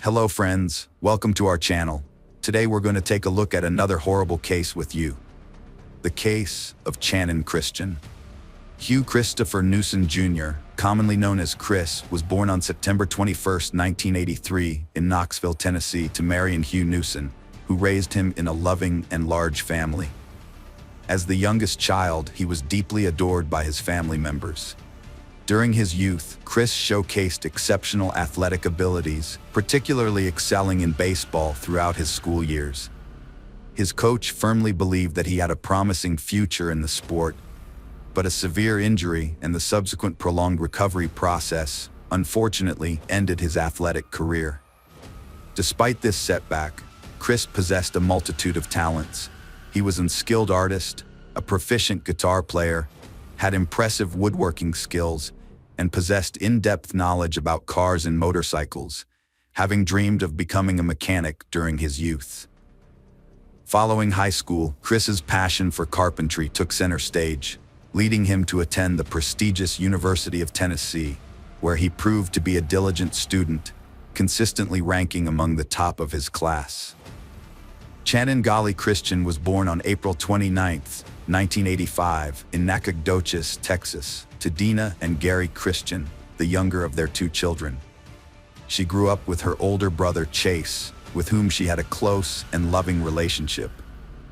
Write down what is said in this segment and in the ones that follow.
Hello friends, welcome to our channel. Today we're going to take a look at another horrible case with you. The case of Channon Christian. Hugh Christopher Newsom Jr., commonly known as Chris, was born on September 21, 1983 in Knoxville, Tennessee to Mary and Hugh Newsom, who raised him in a loving and large family. As the youngest child, he was deeply adored by his family members. During his youth, Chris showcased exceptional athletic abilities, particularly excelling in baseball throughout his school years. His coach firmly believed that he had a promising future in the sport, but a severe injury and the subsequent prolonged recovery process, unfortunately, ended his athletic career. Despite this setback, Chris possessed a multitude of talents. He was an unskilled artist, a proficient guitar player, had impressive woodworking skills, and possessed in-depth knowledge about cars and motorcycles, having dreamed of becoming a mechanic during his youth. Following high school, Chris's passion for carpentry took center stage, leading him to attend the prestigious University of Tennessee, where he proved to be a diligent student, consistently ranking among the top of his class. Channon Christian was born on April 29, 1985, in Nacogdoches, Texas, to Dina and Gary Christian, the younger of their two children. She grew up with her older brother Chase, with whom she had a close and loving relationship.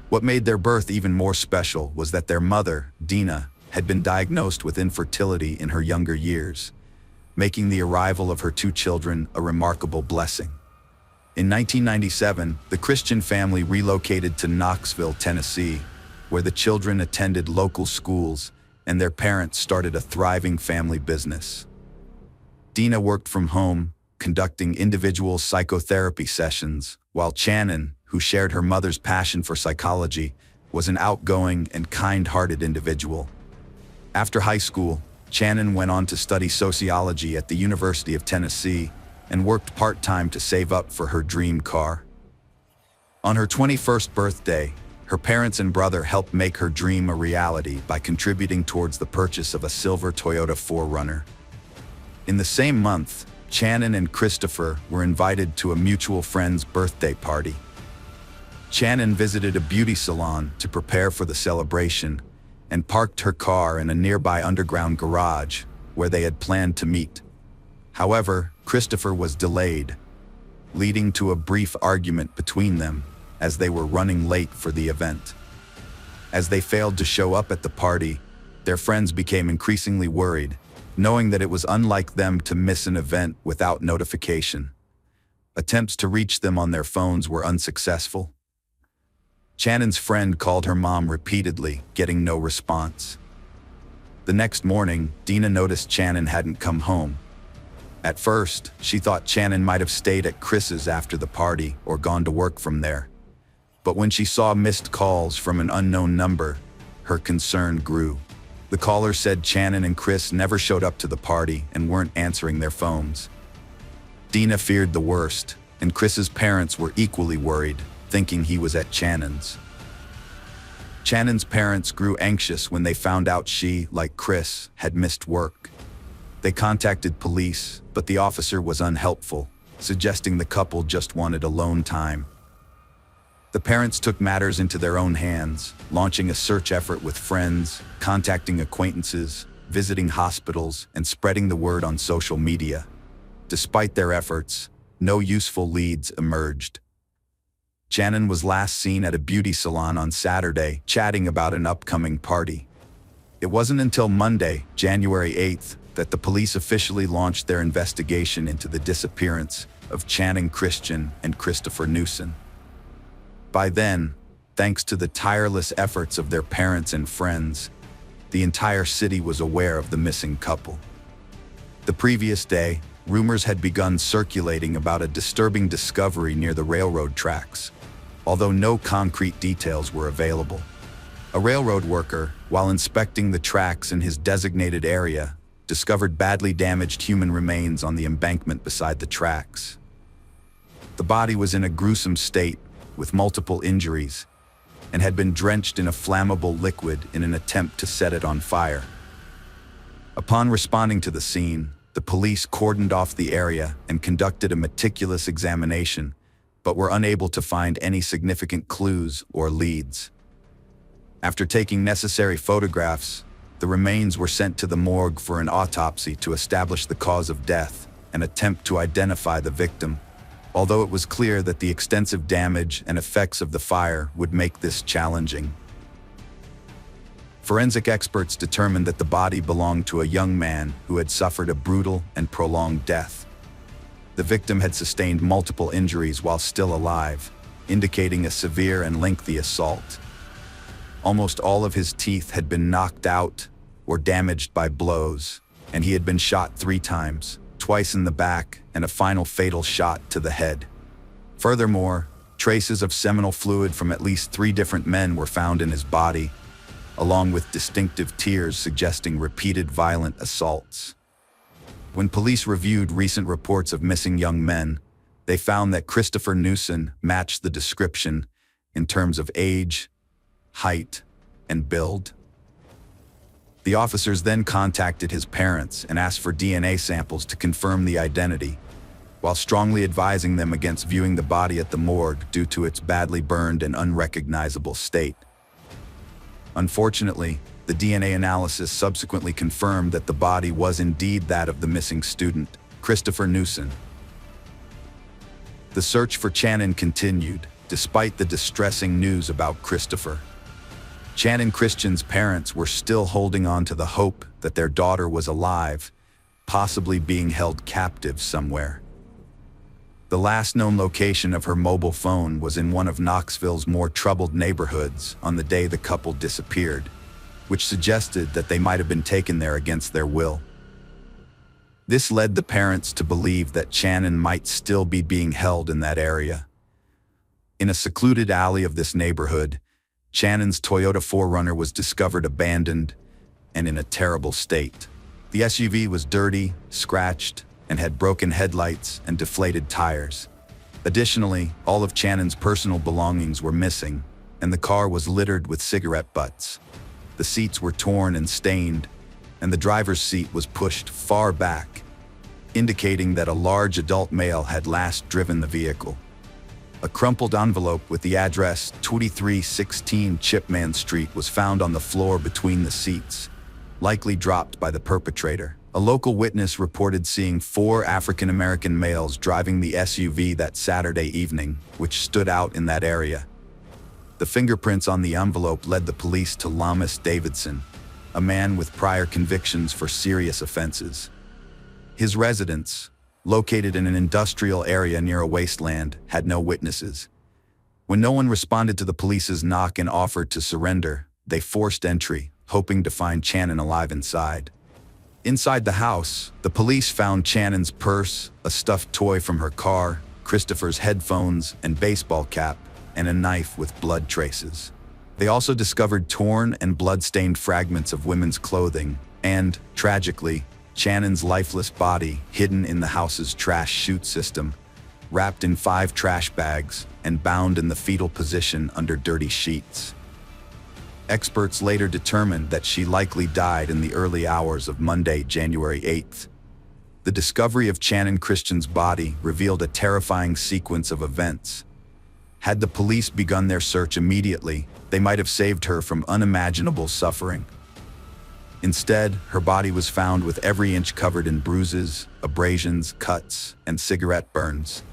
What made their birth even more special was that their mother, Dina, had been diagnosed with infertility in her younger years, making the arrival of her two children a remarkable blessing. In 1997, the Christian family relocated to Knoxville, Tennessee, where the children attended local schools and their parents started a thriving family business. Dina worked from home, conducting individual psychotherapy sessions, while Channon, who shared her mother's passion for psychology, was an outgoing and kind-hearted individual. After high school, Channon went on to study sociology at the University of Tennessee and worked part-time to save up for her dream car. On her 21st birthday, her parents and brother helped make her dream a reality by contributing towards the purchase of a silver Toyota 4Runner. In the same month, Channon and Christopher were invited to a mutual friend's birthday party. Channon visited a beauty salon to prepare for the celebration and parked her car in a nearby underground garage where they had planned to meet. However, Christopher was delayed, leading to a brief argument between them as they were running late for the event. As they failed to show up at the party, their friends became increasingly worried, knowing that it was unlike them to miss an event without notification. Attempts to reach them on their phones were unsuccessful. Channon's friend called her mom repeatedly, getting no response. The next morning, Dina noticed Channon hadn't come home. At first, she thought Channon might have stayed at Chris's after the party or gone to work from there. But when she saw missed calls from an unknown number, her concern grew. The caller said Channon and Chris never showed up to the party and weren't answering their phones. Dina feared the worst, and Chris's parents were equally worried, thinking he was at Channon's. Channon's parents grew anxious when they found out she, like Chris, had missed work. They contacted police, but the officer was unhelpful, suggesting the couple just wanted alone time. The parents took matters into their own hands, launching a search effort with friends, contacting acquaintances, visiting hospitals, and spreading the word on social media. Despite their efforts, no useful leads emerged. Channon was last seen at a beauty salon on Saturday, chatting about an upcoming party. It wasn't until Monday, January 8th, that the police officially launched their investigation into the disappearance of Channon Christian and Christopher Newsom. By then, thanks to the tireless efforts of their parents and friends, the entire city was aware of the missing couple. The previous day, rumors had begun circulating about a disturbing discovery near the railroad tracks, although no concrete details were available. A railroad worker, while inspecting the tracks in his designated area, discovered badly damaged human remains on the embankment beside the tracks. The body was in a gruesome state, with multiple injuries, and had been drenched in a flammable liquid in an attempt to set it on fire. Upon responding to the scene, The police cordoned off the area and conducted a meticulous examination, but were unable to find any significant clues or leads. After taking necessary photographs, the remains were sent to the morgue for an autopsy to establish the cause of death and attempt to identify the victim, although it was clear that the extensive damage and effects of the fire would make this challenging. Forensic experts determined that the body belonged to a young man who had suffered a brutal and prolonged death. The victim had sustained multiple injuries while still alive, indicating a severe and lengthy assault. Almost all of his teeth had been knocked out or damaged by blows, and he had been shot 3 times, twice in the back and a final fatal shot to the head. Furthermore, traces of seminal fluid from at least 3 different men were found in his body, along with distinctive tears suggesting repeated violent assaults. When police reviewed recent reports of missing young men, they found that Christopher Newsom matched the description in terms of age, height, and build. The officers then contacted his parents and asked for DNA samples to confirm the identity, while strongly advising them against viewing the body at the morgue due to its badly burned and unrecognizable state. Unfortunately, the DNA analysis subsequently confirmed that the body was indeed that of the missing student, Christopher Newsom. The search for Channon continued, despite the distressing news about Christopher. Channon Christian's parents were still holding on to the hope that their daughter was alive, possibly being held captive somewhere. The last known location of her mobile phone was in one of Knoxville's more troubled neighborhoods on the day the couple disappeared, which suggested that they might have been taken there against their will. This led the parents to believe that Channon might still be being held in that area. In a secluded alley of this neighborhood, Channon's Toyota 4Runner was discovered abandoned and in a terrible state. The SUV was dirty, scratched, and had broken headlights and deflated tires. Additionally, all of Channon's personal belongings were missing, and the car was littered with cigarette butts. The seats were torn and stained, and the driver's seat was pushed far back, indicating that a large adult male had last driven the vehicle. A crumpled envelope with the address 2316 Chipman Street was found on the floor between the seats, likely dropped by the perpetrator. A local witness reported seeing 4 African-American males driving the SUV that Saturday evening, which stood out in that area. The fingerprints on the envelope led the police to Lamas Davidson, a man with prior convictions for serious offenses. His residence, located in an industrial area near a wasteland, had no witnesses. When no one responded to the police's knock and offered to surrender, they forced entry, hoping to find Channon alive inside. Inside the house, the police found Channon's purse, a stuffed toy from her car, Christopher's headphones and baseball cap, and a knife with blood traces. They also discovered torn and blood-stained fragments of women's clothing and, tragically, Channon's lifeless body hidden in the house's trash chute system, wrapped in 5 trash bags and bound in the fetal position under dirty sheets. Experts later determined that she likely died in the early hours of Monday, January 8th. The discovery of Channon Christian's body revealed a terrifying sequence of events. Had the police begun their search immediately, they might have saved her from unimaginable suffering. Instead, her body was found with every inch covered in bruises, abrasions, cuts, and cigarette burns.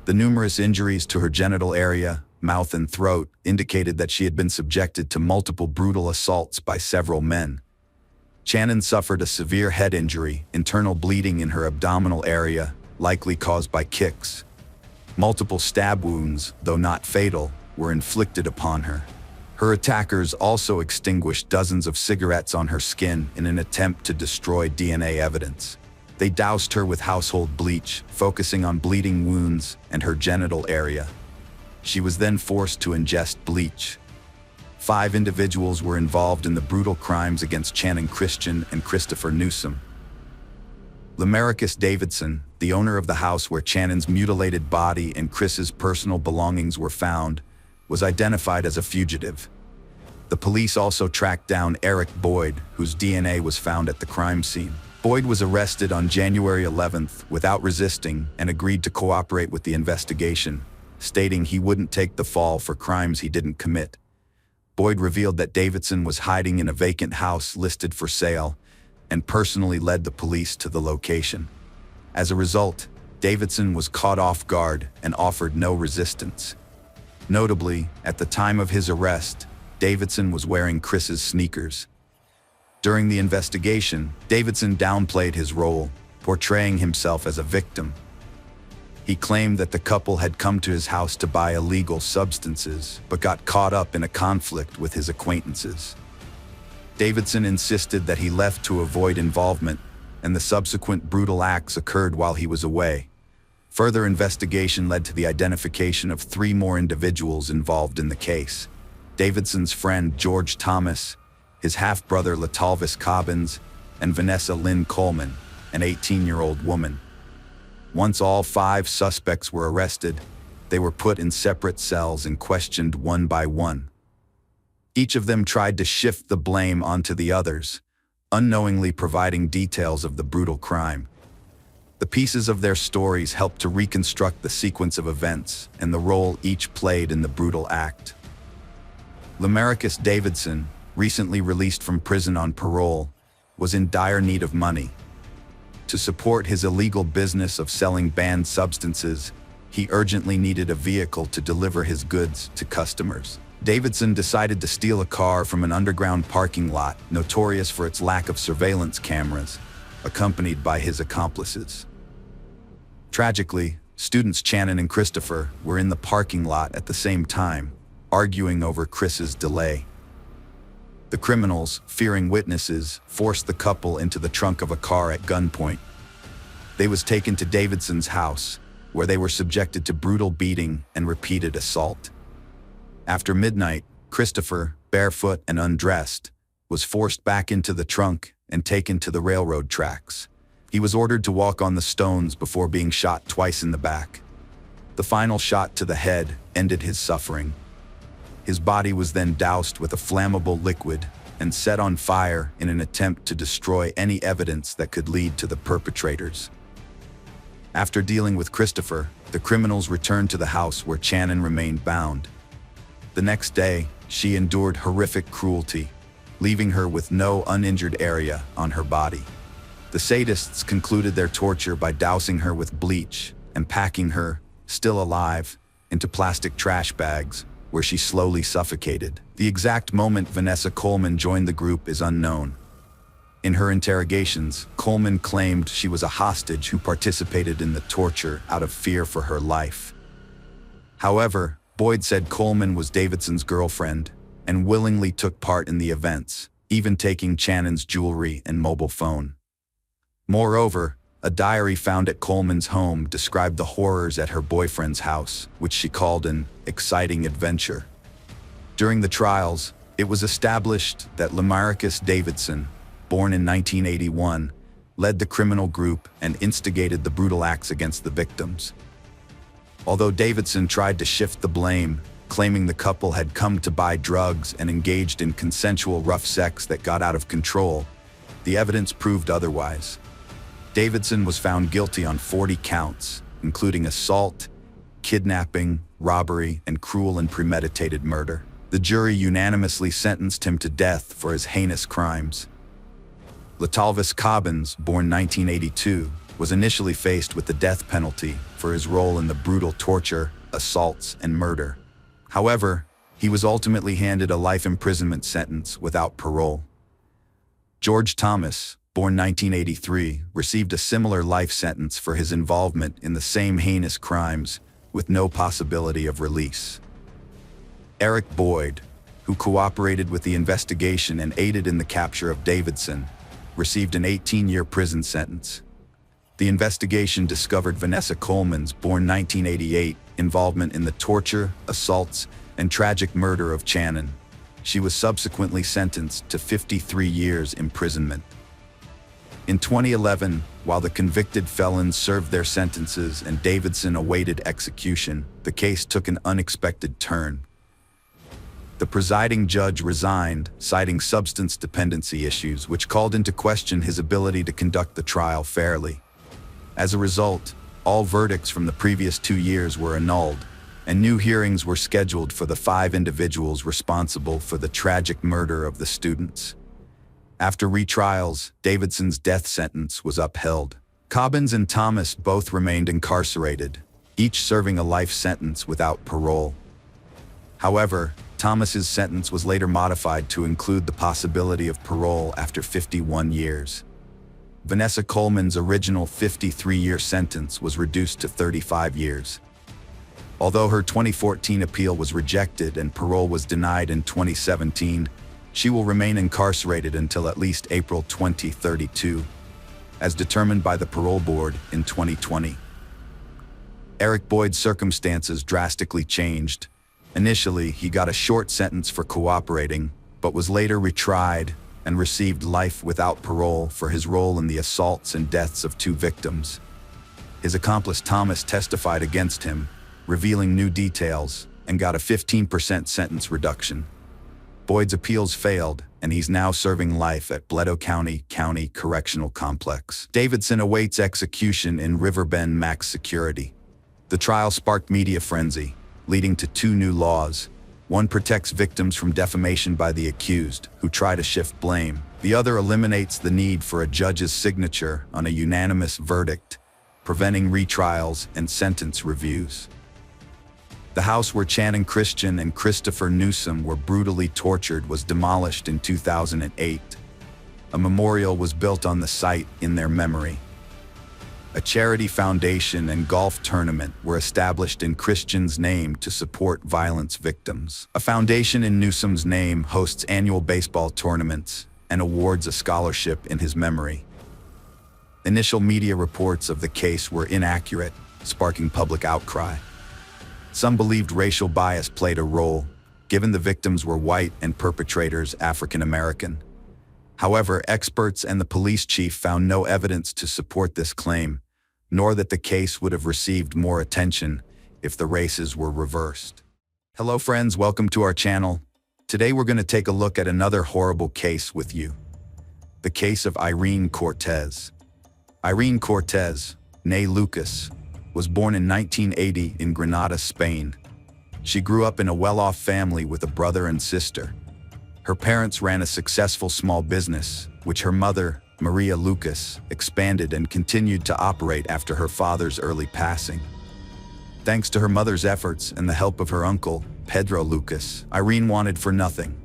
The numerous injuries to her genital area, mouth and throat, indicated that she had been subjected to multiple brutal assaults by several men. Channon suffered a severe head injury, internal bleeding in her abdominal area, likely caused by kicks. Multiple stab wounds, though not fatal, were inflicted upon her. Her attackers also extinguished dozens of cigarettes on her skin in an attempt to destroy DNA evidence. They doused her with household bleach, focusing on bleeding wounds and her genital area. She was then forced to ingest bleach. 5 individuals were involved in the brutal crimes against Channon Christian and Christopher Newsom. Lamarcus Davidson, the owner of the house where Channon's mutilated body and Chris's personal belongings were found, was identified as a fugitive. The police also tracked down Eric Boyd, whose DNA was found at the crime scene. Boyd was arrested on January 11th without resisting and agreed to cooperate with the investigation, stating he wouldn't take the fall for crimes he didn't commit. Boyd revealed that Davidson was hiding in a vacant house listed for sale and personally led the police to the location. As a result, Davidson was caught off guard and offered no resistance. Notably, at the time of his arrest, Davidson was wearing Chris's sneakers. During the investigation, Davidson downplayed his role, portraying himself as a victim. He claimed that the couple had come to his house to buy illegal substances, but got caught up in a conflict with his acquaintances. Davidson insisted that he left to avoid involvement, and the subsequent brutal acts occurred while he was away. Further investigation led to the identification of 3 more individuals involved in the case: Davidson's friend George Thomas, his half-brother Latalvis Cobbins, and Vanessa Lynn Coleman, an 18-year-old woman. Once all 5 suspects were arrested, they were put in separate cells and questioned one by one. Each of them tried to shift the blame onto the others, unknowingly providing details of the brutal crime. The pieces of their stories helped to reconstruct the sequence of events and the role each played in the brutal act. Lamarcus Davidson, recently released from prison on parole, was in dire need of money. To support his illegal business of selling banned substances, he urgently needed a vehicle to deliver his goods to customers. Davidson decided to steal a car from an underground parking lot notorious for its lack of surveillance cameras, accompanied by his accomplices. Tragically, students Channon and Christopher were in the parking lot at the same time, arguing over Chris's delay. The criminals, fearing witnesses, forced the couple into the trunk of a car at gunpoint. They was taken to Davidson's house, where they were subjected to brutal beating and repeated assault. After midnight, Christopher, barefoot and undressed, was forced back into the trunk and taken to the railroad tracks. He was ordered to walk on the stones before being shot twice in the back. The final shot to the head ended his suffering. His body was then doused with a flammable liquid and set on fire in an attempt to destroy any evidence that could lead to the perpetrators. After dealing with Christopher, the criminals returned to the house where Channon remained bound. The next day, she endured horrific cruelty, leaving her with no uninjured area on her body. The sadists concluded their torture by dousing her with bleach and packing her, still alive, into plastic trash bags, where she slowly suffocated. The exact moment Vanessa Coleman joined the group is unknown. In her interrogations, Coleman claimed she was a hostage who participated in the torture out of fear for her life. However, Boyd said Coleman was Davidson's girlfriend and willingly took part in the events, even taking Channon's jewelry and mobile phone. Moreover, a diary found at Coleman's home described the horrors at her boyfriend's house, which she called an exciting adventure. During the trials, it was established that Lamarcus Davidson, born in 1981, led the criminal group and instigated the brutal acts against the victims. Although Davidson tried to shift the blame, claiming the couple had come to buy drugs and engaged in consensual rough sex that got out of control, the evidence proved otherwise. Davidson was found guilty on 40 counts, including assault, kidnapping, robbery, and cruel and premeditated murder. The jury unanimously sentenced him to death for his heinous crimes. Latalvis Cobbins, born 1982, was initially faced with the death penalty for his role in the brutal torture, assaults, and murder. However, he was ultimately handed a life imprisonment sentence without parole. George Thomas, born 1983, received a similar life sentence for his involvement in the same heinous crimes, with no possibility of release. Eric Boyd, who cooperated with the investigation and aided in the capture of Davidson, received an 18-year prison sentence. The investigation discovered Vanessa Coleman's, born 1988, involvement in the torture, assaults, and tragic murder of Channon. She was subsequently sentenced to 53 years imprisonment. In 2011, while the convicted felons served their sentences and Davidson awaited execution, the case took an unexpected turn. The presiding judge resigned, citing substance dependency issues, which called into question his ability to conduct the trial fairly. As a result, all verdicts from the previous 2 years were annulled, and new hearings were scheduled for the 5 individuals responsible for the tragic murder of the students. After retrials, Davidson's death sentence was upheld. Cobbins and Thomas both remained incarcerated, each serving a life sentence without parole. However, Thomas's sentence was later modified to include the possibility of parole after 51 years. Vanessa Coleman's original 53-year sentence was reduced to 35 years. Although her 2014 appeal was rejected and parole was denied in 2017, she will remain incarcerated until at least April 2032, as determined by the parole board in 2020. Eric Boyd's circumstances drastically changed. Initially, he got a short sentence for cooperating, but was later retried and received life without parole for his role in the assaults and deaths of 2 victims. His accomplice Thomas testified against him, revealing new details, and got a 15% sentence reduction. Boyd's appeals failed, and he's now serving life at Bledsoe County Correctional Complex. Davidson awaits execution in Riverbend Max Security. The trial sparked media frenzy, leading to 2 new laws. One protects victims from defamation by the accused, who try to shift blame. The other eliminates the need for a judge's signature on a unanimous verdict, preventing retrials and sentence reviews. The house where Channon Christian and Christopher Newsom were brutally tortured was demolished in 2008. A memorial was built on the site in their memory. A charity foundation and golf tournament were established in Christian's name to support violence victims. A foundation in Newsom's name hosts annual baseball tournaments and awards a scholarship in his memory. Initial media reports of the case were inaccurate, sparking public outcry. Some believed racial bias played a role, given the victims were white and perpetrators African American. However, experts and the police chief found no evidence to support this claim, nor that the case would have received more attention if the races were reversed. Hello friends, welcome to our channel. Today we're going to take a look at another horrible case with you. The case of Irene Cortez. Irene Cortez, née Lucas, was born in 1980 in Granada, Spain. She grew up in a well-off family with a brother and sister. Her parents ran a successful small business, which her mother, Maria Lucas, expanded and continued to operate after her father's early passing. Thanks to her mother's efforts and the help of her uncle, Pedro Lucas, Irene wanted for nothing.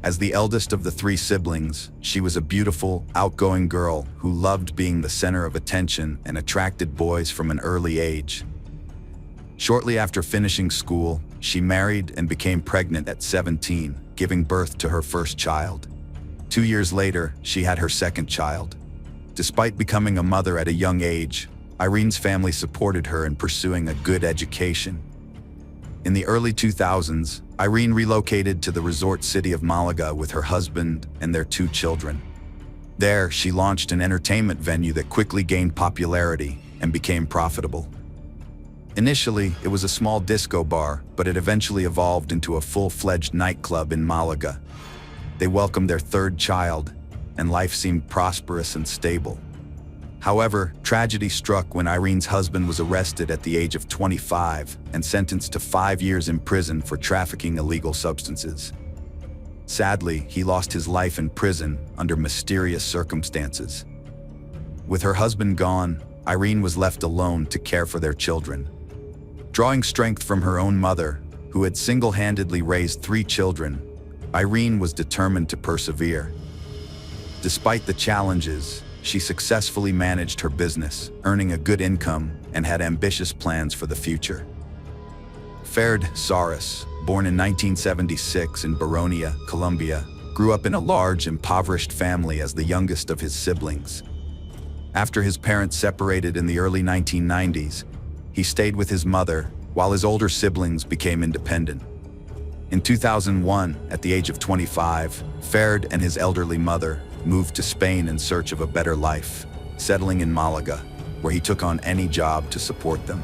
As the eldest of the 3 siblings, she was a beautiful, outgoing girl who loved being the center of attention and attracted boys from an early age. Shortly after finishing school, she married and became pregnant at 17, giving birth to her first child. 2 years later, she had her second child. Despite becoming a mother at a young age, Irene's family supported her in pursuing a good education. In the early 2000s, Irene relocated to the resort city of Malaga with her husband and their 2 children. There, she launched an entertainment venue that quickly gained popularity and became profitable. Initially, it was a small disco bar, but it eventually evolved into a full-fledged nightclub in Malaga. They welcomed their 3rd child, and life seemed prosperous and stable. However, tragedy struck when Irene's husband was arrested at the age of 25 and sentenced to 5 years in prison for trafficking illegal substances. Sadly, he lost his life in prison under mysterious circumstances. With her husband gone, Irene was left alone to care for their children. Drawing strength from her own mother, who had single-handedly raised 3 children, Irene was determined to persevere. Despite the challenges, she successfully managed her business, earning a good income, and had ambitious plans for the future. Ferd Saras, born in 1976 in Baronia, Colombia, grew up in a large, impoverished family as the youngest of his siblings. After his parents separated in the early 1990s, he stayed with his mother while his older siblings became independent. In 2001, at the age of 25, Ferd and his elderly mother moved to Spain in search of a better life, settling in Malaga, where he took on any job to support them.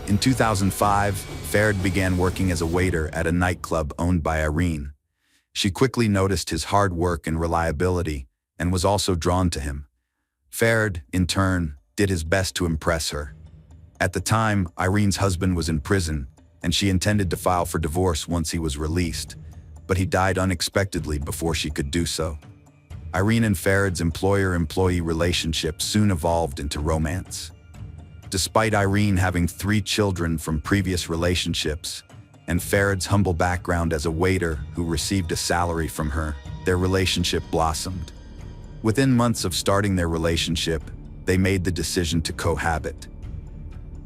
In 2005, Farid began working as a waiter at a nightclub owned by Irene. She quickly noticed his hard work and reliability and was also drawn to him. Farid, in turn, did his best to impress her. At the time, Irene's husband was in prison, and she intended to file for divorce once he was released, but he died unexpectedly before she could do so. Irene and Farid's employer-employee relationship soon evolved into romance. Despite Irene having 3 children from previous relationships, and Farid's humble background as a waiter who received a salary from her, their relationship blossomed. Within months of starting their relationship, they made the decision to cohabit.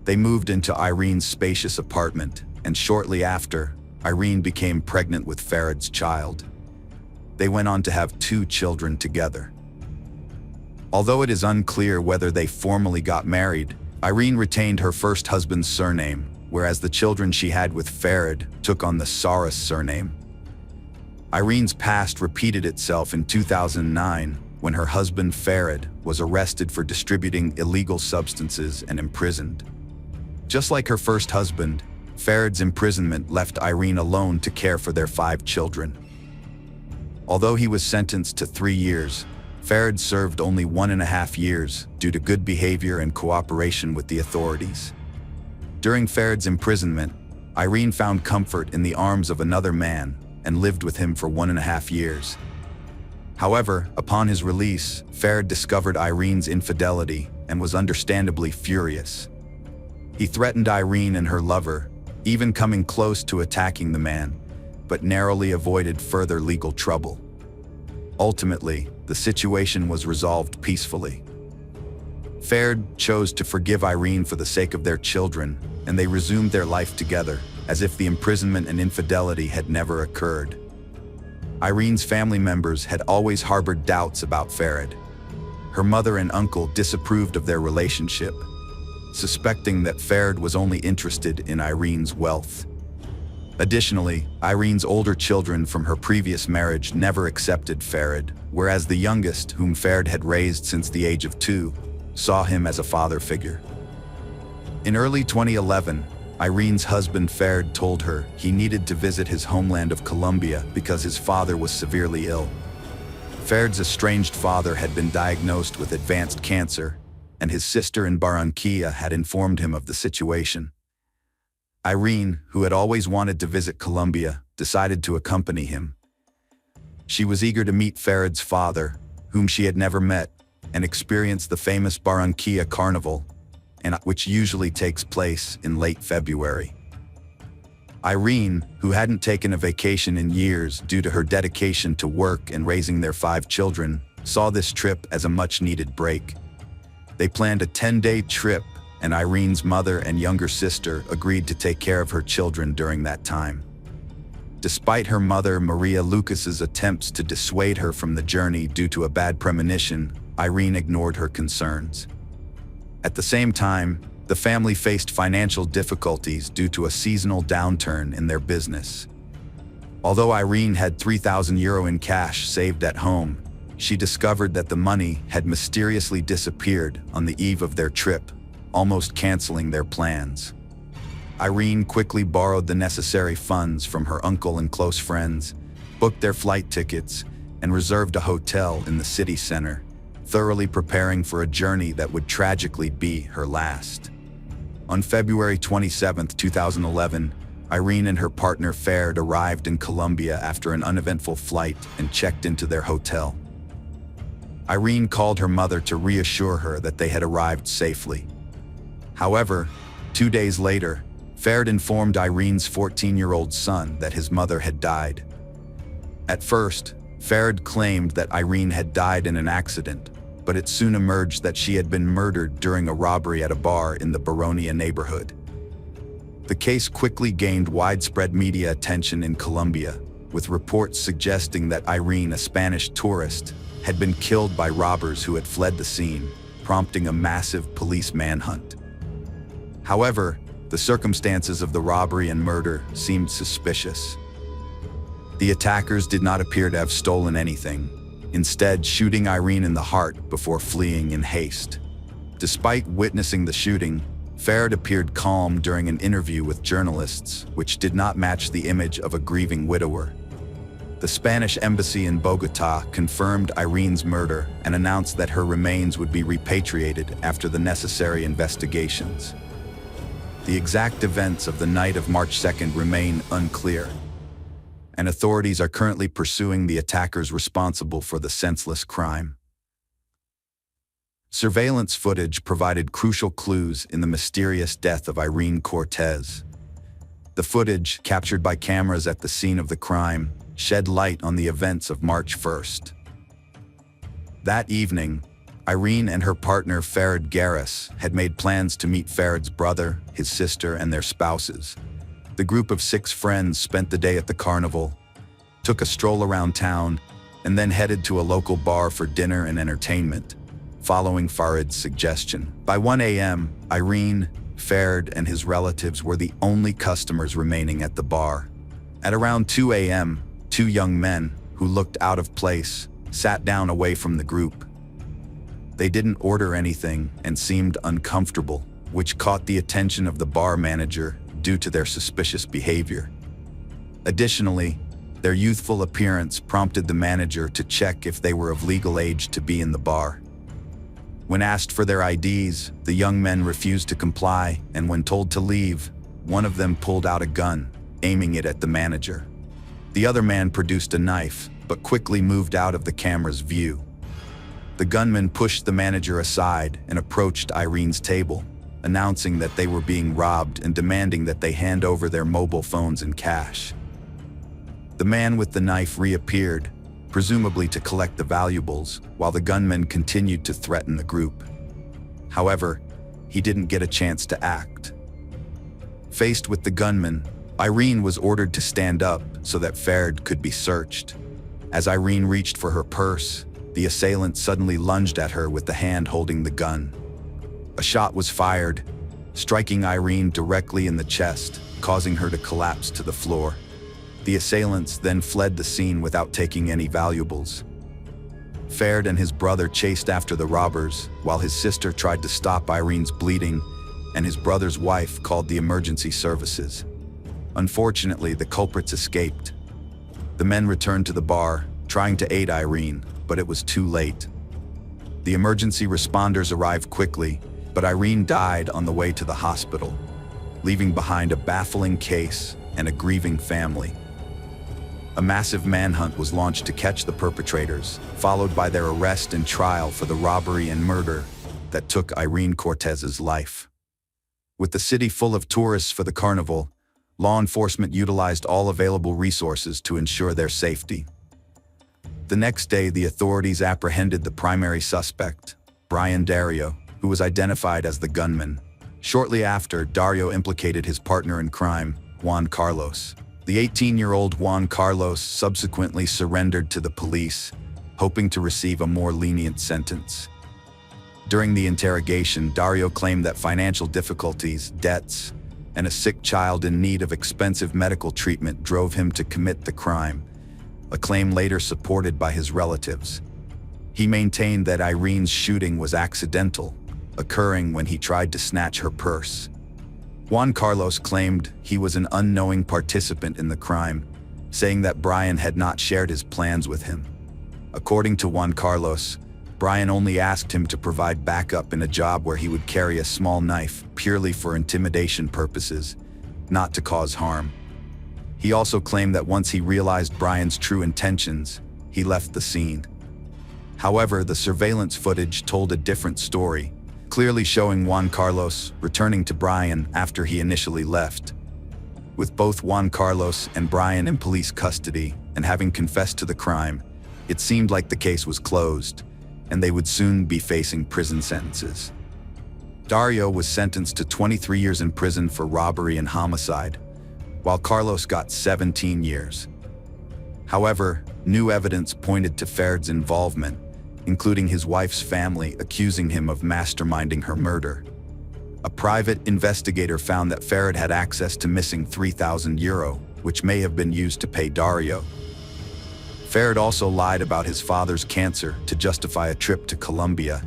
They moved into Irene's spacious apartment, and shortly after, Irene became pregnant with Farid's child. They went on to have 2 children together. Although it is unclear whether they formally got married, Irene retained her first husband's surname, whereas the children she had with Farid took on the Saras surname. Irene's past repeated itself in 2009 when her husband Farid was arrested for distributing illegal substances and imprisoned. Just like her first husband, Farid's imprisonment left Irene alone to care for their 5 children. Although he was sentenced to 3 years, Farid served only 1.5 years due to good behavior and cooperation with the authorities. During Farid's imprisonment, Irene found comfort in the arms of another man and lived with him for 1.5 years. However, upon his release, Farid discovered Irene's infidelity and was understandably furious. He threatened Irene and her lover, even coming close to attacking the man, but narrowly avoided further legal trouble. Ultimately, the situation was resolved peacefully. Farid chose to forgive Irene for the sake of their children, and they resumed their life together, as if the imprisonment and infidelity had never occurred. Irene's family members had always harbored doubts about Farid. Her mother and uncle disapproved of their relationship, suspecting that Farid was only interested in Irene's wealth. Additionally, Irene's older children from her previous marriage never accepted Farid, whereas the youngest, whom Farid had raised since the age of 2, saw him as a father figure. In early 2011, Irene's husband Farid told her he needed to visit his homeland of Colombia because his father was severely ill. Farid's estranged father had been diagnosed with advanced cancer, and his sister in Barranquilla had informed him of the situation. Irene, who had always wanted to visit Colombia, decided to accompany him. She was eager to meet Farid's father, whom she had never met, and experience the famous Barranquilla Carnival, which usually takes place in late February. Irene, who hadn't taken a vacation in years due to her dedication to work and raising their 5 children, saw this trip as a much-needed break. They planned a 10-day trip, and Irene's mother and younger sister agreed to take care of her children during that time. Despite her mother Maria Lucas's attempts to dissuade her from the journey due to a bad premonition, Irene ignored her concerns. At the same time, the family faced financial difficulties due to a seasonal downturn in their business. Although Irene had €3,000 in cash saved at home, she discovered that the money had mysteriously disappeared on the eve of their trip, almost canceling their plans. Irene quickly borrowed the necessary funds from her uncle and close friends, booked their flight tickets, and reserved a hotel in the city center, thoroughly preparing for a journey that would tragically be her last. On February 27, 2011, Irene and her partner Farid arrived in Colombia after an uneventful flight and checked into their hotel. Irene called her mother to reassure her that they had arrived safely. However, 2 days later, Farid informed Irene's 14-year-old son that his mother had died. At first, Farid claimed that Irene had died in an accident, but it soon emerged that she had been murdered during a robbery at a bar in the Baronia neighborhood. The case quickly gained widespread media attention in Colombia, with reports suggesting that Irene, a Spanish tourist, had been killed by robbers who had fled the scene, prompting a massive police manhunt. However, the circumstances of the robbery and murder seemed suspicious. The attackers did not appear to have stolen anything, instead shooting Irene in the heart before fleeing in haste. Despite witnessing the shooting, Farid appeared calm during an interview with journalists, which did not match the image of a grieving widower. The Spanish embassy in Bogotá confirmed Irene's murder and announced that her remains would be repatriated after the necessary investigations. The exact events of the night of March 2nd remain unclear, and authorities are currently pursuing the attackers responsible for the senseless crime. Surveillance footage provided crucial clues in the mysterious death of Irene Cortez. The footage, captured by cameras at the scene of the crime, shed light on the events of March 1st. That evening, Irene and her partner Farid Garris had made plans to meet Farid's brother, his sister, and their spouses. The group of 6 friends spent the day at the carnival, took a stroll around town, and then headed to a local bar for dinner and entertainment, following Farid's suggestion. By 1 a.m., Irene, Farid, and his relatives were the only customers remaining at the bar. At around 2 a.m., 2 young men, who looked out of place, sat down away from the group. They didn't order anything and seemed uncomfortable, which caught the attention of the bar manager due to their suspicious behavior. Additionally, their youthful appearance prompted the manager to check if they were of legal age to be in the bar. When asked for their IDs, the young men refused to comply, and when told to leave, one of them pulled out a gun, aiming it at the manager. The other man produced a knife, but quickly moved out of the camera's view. The gunman pushed the manager aside and approached Irene's table, announcing that they were being robbed and demanding that they hand over their mobile phones and cash. The man with the knife reappeared, presumably to collect the valuables, while the gunman continued to threaten the group. However, he didn't get a chance to act. Faced with the gunman, Irene was ordered to stand up so that Farid could be searched. As Irene reached for her purse, the assailant suddenly lunged at her with the hand holding the gun. A shot was fired, striking Irene directly in the chest, causing her to collapse to the floor. The assailants then fled the scene without taking any valuables. Farid and his brother chased after the robbers, while his sister tried to stop Irene's bleeding, and his brother's wife called the emergency services. Unfortunately, the culprits escaped. The men returned to the bar, trying to aid Irene, but it was too late. The emergency responders arrived quickly, but Irene died on the way to the hospital, leaving behind a baffling case and a grieving family. A massive manhunt was launched to catch the perpetrators, followed by their arrest and trial for the robbery and murder that took Irene Cortez's life. With the city full of tourists for the carnival, law enforcement utilized all available resources to ensure their safety. The next day, the authorities apprehended the primary suspect, Brian Dario, who was identified as the gunman. Shortly after, Dario implicated his partner in crime, Juan Carlos. The 18-year-old Juan Carlos subsequently surrendered to the police, hoping to receive a more lenient sentence. During the interrogation, Dario claimed that financial difficulties, debts, and a sick child in need of expensive medical treatment drove him to commit the crime, a claim later supported by his relatives. He maintained that Irene's shooting was accidental, occurring when he tried to snatch her purse. Juan Carlos claimed he was an unknowing participant in the crime, saying that Brian had not shared his plans with him. According to Juan Carlos, Brian only asked him to provide backup in a job where he would carry a small knife purely for intimidation purposes, not to cause harm. He also claimed that once he realized Brian's true intentions, he left the scene. However, the surveillance footage told a different story, clearly showing Juan Carlos returning to Brian after he initially left. With both Juan Carlos and Brian in police custody and having confessed to the crime, it seemed like the case was closed, and they would soon be facing prison sentences. Dario was sentenced to 23 years in prison for robbery and homicide, while Carlos got 17 years. However, new evidence pointed to Farid's involvement, including his wife's family accusing him of masterminding her murder. A private investigator found that Farid had access to missing €3,000, which may have been used to pay Dario. Farid also lied about his father's cancer to justify a trip to Colombia,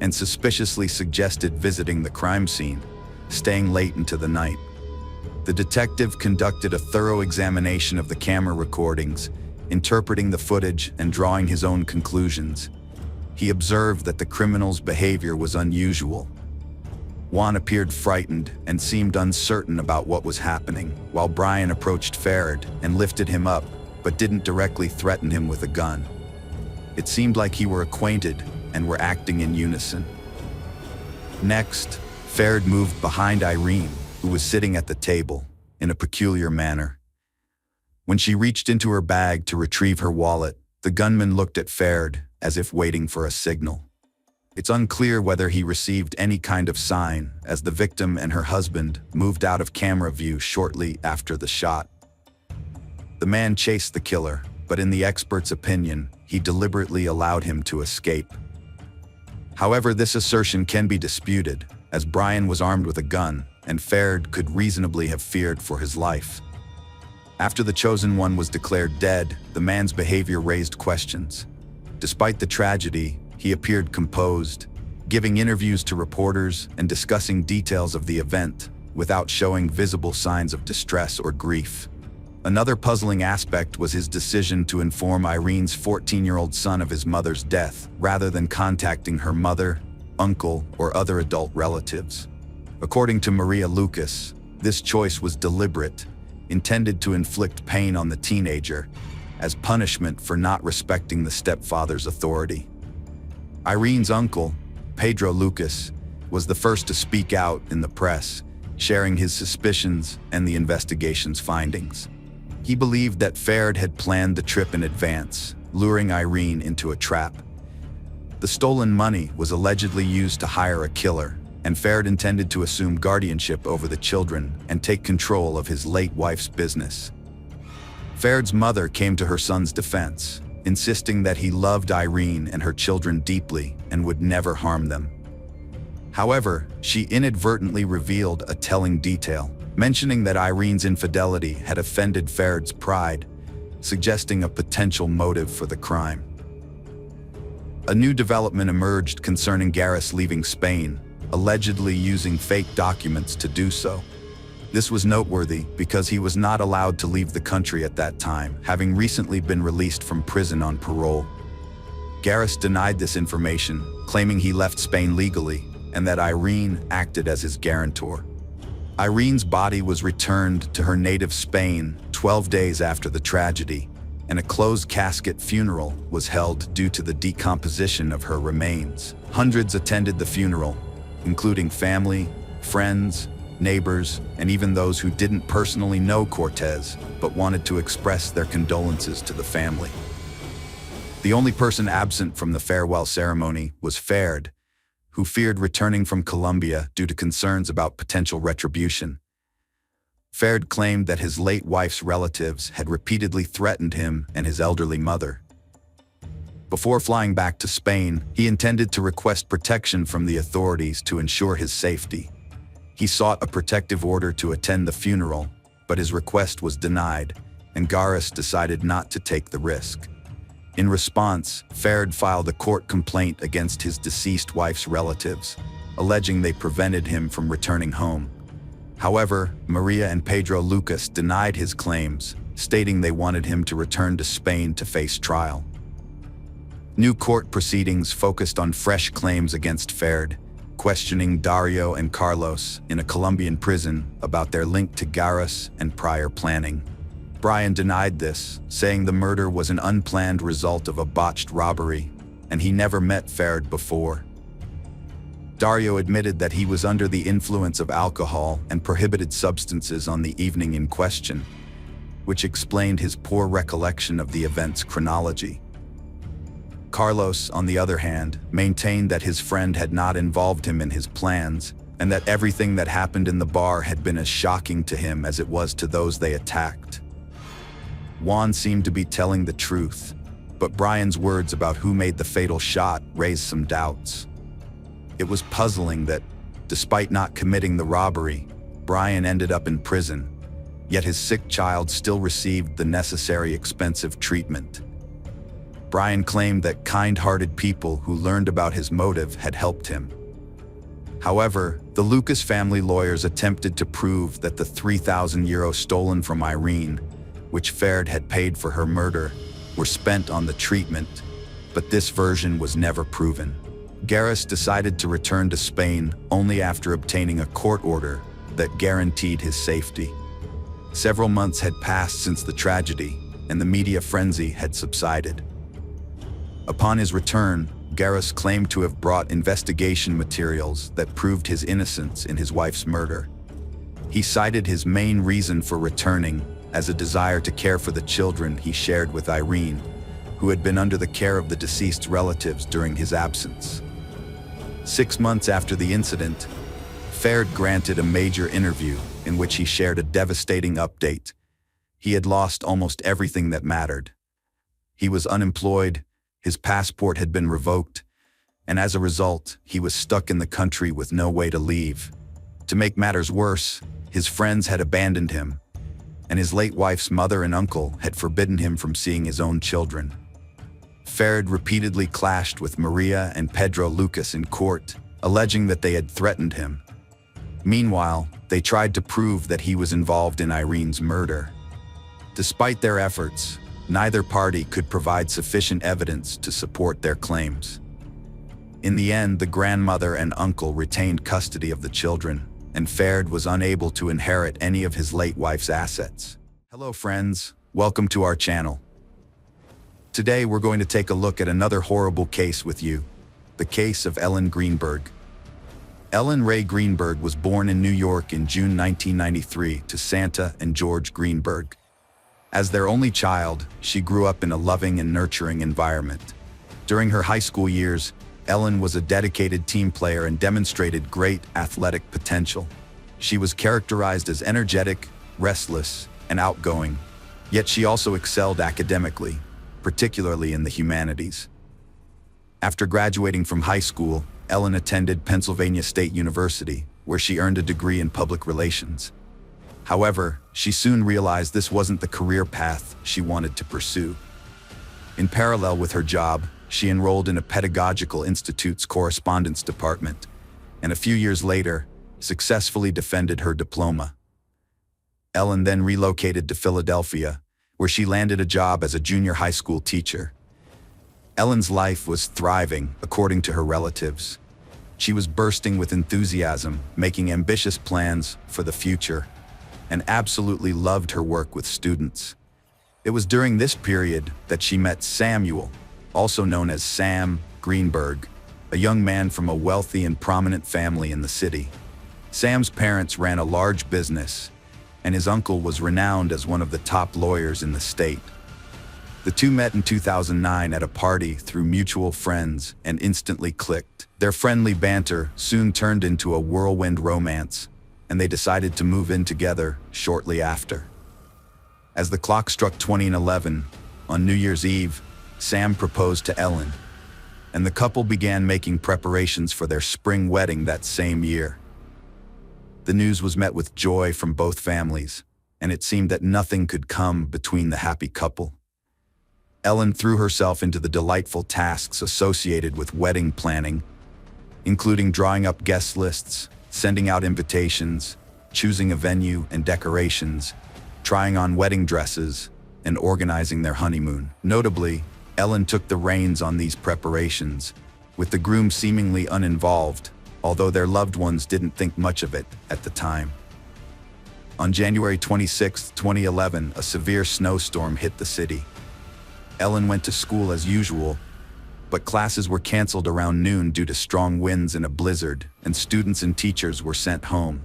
and suspiciously suggested visiting the crime scene, staying late into the night. The detective conducted a thorough examination of the camera recordings, interpreting the footage and drawing his own conclusions. He observed that the criminal's behavior was unusual. Juan appeared frightened and seemed uncertain about what was happening, while Brian approached Ferd and lifted him up, but didn't directly threaten him with a gun. It seemed like he were acquainted and were acting in unison. Next, Ferd moved behind Irene, who was sitting at the table, in a peculiar manner. When she reached into her bag to retrieve her wallet, the gunman looked at Ferd as if waiting for a signal. It's unclear whether he received any kind of sign, as the victim and her husband moved out of camera view shortly after the shot. The man chased the killer, but in the expert's opinion, he deliberately allowed him to escape. However, this assertion can be disputed, as Brian was armed with a gun, and Ferd could reasonably have feared for his life. After the chosen one was declared dead, the man's behavior raised questions. Despite the tragedy, he appeared composed, giving interviews to reporters and discussing details of the event without showing visible signs of distress or grief. Another puzzling aspect was his decision to inform Irene's 14-year-old son of his mother's death, rather than contacting her mother, uncle, or other adult relatives. According to Maria Lucas, this choice was deliberate, intended to inflict pain on the teenager, as punishment for not respecting the stepfather's authority. Irene's uncle, Pedro Lucas, was the first to speak out in the press, sharing his suspicions and the investigation's findings. He believed that Ferd had planned the trip in advance, luring Irene into a trap. The stolen money was allegedly used to hire a killer, and Ferd intended to assume guardianship over the children and take control of his late wife's business. Ferd's mother came to her son's defense, insisting that he loved Irene and her children deeply and would never harm them. However, she inadvertently revealed a telling detail, mentioning that Irene's infidelity had offended Ferd's pride, suggesting a potential motive for the crime. A new development emerged concerning Garris leaving Spain, allegedly using fake documents to do so. This was noteworthy because he was not allowed to leave the country at that time, having recently been released from prison on parole. Garris denied this information, claiming he left Spain legally and that Irene acted as his guarantor. Irene's body was returned to her native Spain 12 days after the tragedy, and a closed casket funeral was held due to the decomposition of her remains. Hundreds attended the funeral, including family, friends, neighbors, and even those who didn't personally know Cortez, but wanted to express their condolences to the family. The only person absent from the farewell ceremony was Ferd, who feared returning from Colombia due to concerns about potential retribution. Ferd claimed that his late wife's relatives had repeatedly threatened him and his elderly mother. Before flying back to Spain, he intended to request protection from the authorities to ensure his safety. He sought a protective order to attend the funeral, but his request was denied, and Garris decided not to take the risk. In response, Ferd filed a court complaint against his deceased wife's relatives, alleging they prevented him from returning home. However, Maria and Pedro Lucas denied his claims, stating they wanted him to return to Spain to face trial. New court proceedings focused on fresh claims against Ferd, questioning Dario and Carlos in a Colombian prison about their link to Garris and prior planning. Brian denied this, saying the murder was an unplanned result of a botched robbery, and he never met Ferd before. Dario admitted that he was under the influence of alcohol and prohibited substances on the evening in question, which explained his poor recollection of the event's chronology. Carlos, on the other hand, maintained that his friend had not involved him in his plans, and that everything that happened in the bar had been as shocking to him as it was to those they attacked. Juan seemed to be telling the truth, but Brian's words about who made the fatal shot raised some doubts. It was puzzling that, despite not committing the robbery, Brian ended up in prison, yet his sick child still received the necessary expensive treatment. Brian claimed that kind-hearted people who learned about his motive had helped him. However, the Lucas family lawyers attempted to prove that the €3,000 stolen from Irene, which Ferd had paid for her murder, were spent on the treatment, but this version was never proven. Garris decided to return to Spain only after obtaining a court order that guaranteed his safety. Several months had passed since the tragedy, and the media frenzy had subsided. Upon his return, Garris claimed to have brought investigation materials that proved his innocence in his wife's murder. He cited his main reason for returning as a desire to care for the children he shared with Irene, who had been under the care of the deceased's relatives during his absence. 6 months after the incident, Ferd granted a major interview in which he shared a devastating update. He had lost almost everything that mattered. He was unemployed, his passport had been revoked, and as a result, he was stuck in the country with no way to leave. To make matters worse, his friends had abandoned him, and his late wife's mother and uncle had forbidden him from seeing his own children. Ferd repeatedly clashed with Maria and Pedro Lucas in court, alleging that they had threatened him. Meanwhile, they tried to prove that he was involved in Irene's murder. Despite their efforts, neither party could provide sufficient evidence to support their claims. In the end, the grandmother and uncle retained custody of the children, and Ferd was unable to inherit any of his late wife's assets. Hello friends, welcome to our channel. Today we're going to take a look at another horrible case with you, the case of Ellen Greenberg. Ellen Ray Greenberg was born in New York in June 1993 to Santa and George Greenberg. As their only child, she grew up in a loving and nurturing environment. During her high school years, Ellen was a dedicated team player and demonstrated great athletic potential. She was characterized as energetic, restless, and outgoing, yet she also excelled academically, particularly in the humanities. After graduating from high school, Ellen attended Pennsylvania State University, where she earned a degree in public relations. However, she soon realized this wasn't the career path she wanted to pursue. In parallel with her job, she enrolled in a pedagogical institute's correspondence department, and a few years later, successfully defended her diploma. Ellen then relocated to Philadelphia, where she landed a job as a junior high school teacher. Ellen's life was thriving, according to her relatives. She was bursting with enthusiasm, making ambitious plans for the future, and absolutely loved her work with students. It was during this period that she met Samuel, also known as Sam Greenberg, a young man from a wealthy and prominent family in the city. Sam's parents ran a large business, and his uncle was renowned as one of the top lawyers in the state. The two met in 2009 at a party through mutual friends and instantly clicked. Their friendly banter soon turned into a whirlwind romance, and they decided to move in together shortly after. As the clock struck 2011, on New Year's Eve, Sam proposed to Ellen, and the couple began making preparations for their spring wedding that same year. The news was met with joy from both families, and it seemed that nothing could come between the happy couple. Ellen threw herself into the delightful tasks associated with wedding planning, including drawing up guest lists, sending out invitations, choosing a venue and decorations, trying on wedding dresses, and organizing their honeymoon. Notably, Ellen took the reins on these preparations, with the groom seemingly uninvolved, although their loved ones didn't think much of it at the time. On January 26, 2011, a severe snowstorm hit the city. Ellen went to school as usual, but classes were canceled around noon due to strong winds and a blizzard, and students and teachers were sent home.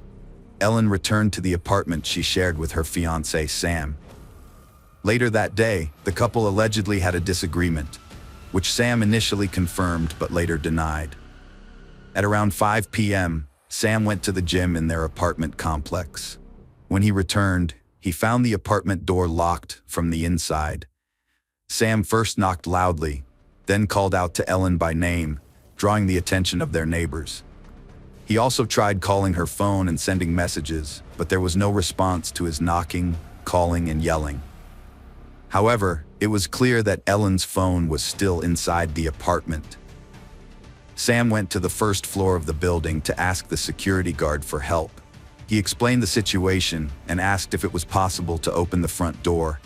Ellen returned to the apartment she shared with her fiancé, Sam. Later that day, the couple allegedly had a disagreement, which Sam initially confirmed but later denied. At around 5 p.m., Sam went to the gym in their apartment complex. When he returned, he found the apartment door locked from the inside. Sam first knocked loudly, then called out to Ellen by name, drawing the attention of their neighbors. He also tried calling her phone and sending messages, but there was no response to his knocking, calling, and yelling. However, it was clear that Ellen's phone was still inside the apartment. Sam went to the first floor of the building to ask the security guard for help. He explained the situation and asked if it was possible to open the front door,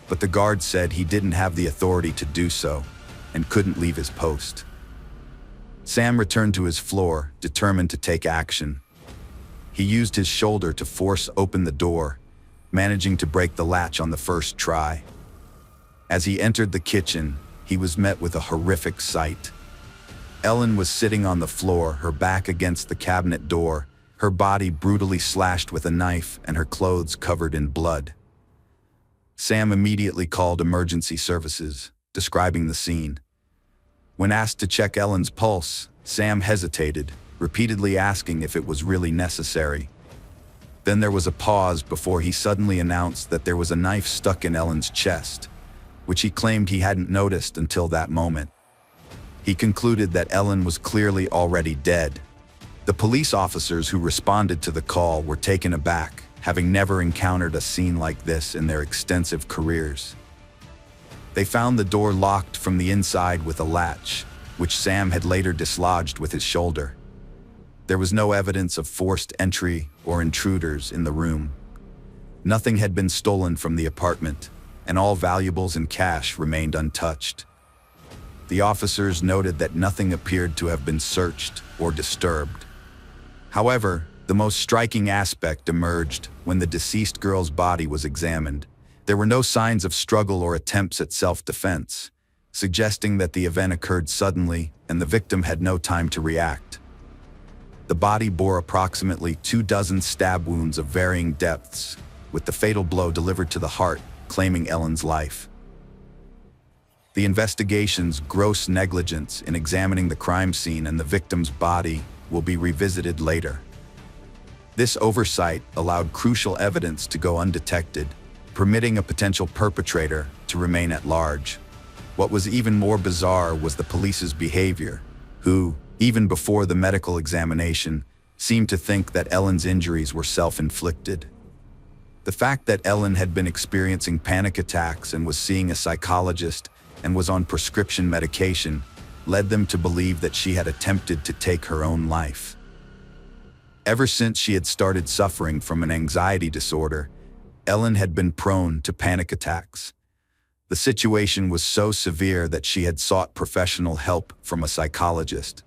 but the guard said he didn't have the authority to do so and couldn't leave his post. Sam returned to his floor, determined to take action. He used his shoulder to force open the door, managing to break the latch on the first try. As he entered the kitchen, he was met with a horrific sight. Ellen was sitting on the floor, her back against the cabinet door, her body brutally slashed with a knife and her clothes covered in blood. Sam immediately called emergency services, describing the scene. When asked to check Ellen's pulse, Sam hesitated, repeatedly asking if it was really necessary. Then there was a pause before he suddenly announced that there was a knife stuck in Ellen's chest, which he claimed he hadn't noticed until that moment. He concluded that Ellen was clearly already dead. The police officers who responded to the call were taken aback, having never encountered a scene like this in their extensive careers. They found the door locked from the inside with a latch, which Sam had later dislodged with his shoulder. There was no evidence of forced entry or intruders in the room. Nothing had been stolen from the apartment, and all valuables and cash remained untouched. The officers noted that nothing appeared to have been searched or disturbed. However, the most striking aspect emerged when the deceased girl's body was examined. There were no signs of struggle or attempts at self-defense, suggesting that the event occurred suddenly and the victim had no time to react. The body bore approximately 24 stab wounds of varying depths, with the fatal blow delivered to the heart, claiming Ellen's life. The investigation's gross negligence in examining the crime scene and the victim's body will be revisited later. This oversight allowed crucial evidence to go undetected, permitting a potential perpetrator to remain at large. What was even more bizarre was the police's behavior, who, even before the medical examination, seemed to think that Ellen's injuries were self-inflicted. The fact that Ellen had been experiencing panic attacks and was seeing a psychologist and was on prescription medication led them to believe that she had attempted to take her own life. Ever since she had started suffering from an anxiety disorder, Ellen had been prone to panic attacks. The situation was so severe that she had sought professional help from a psychologist.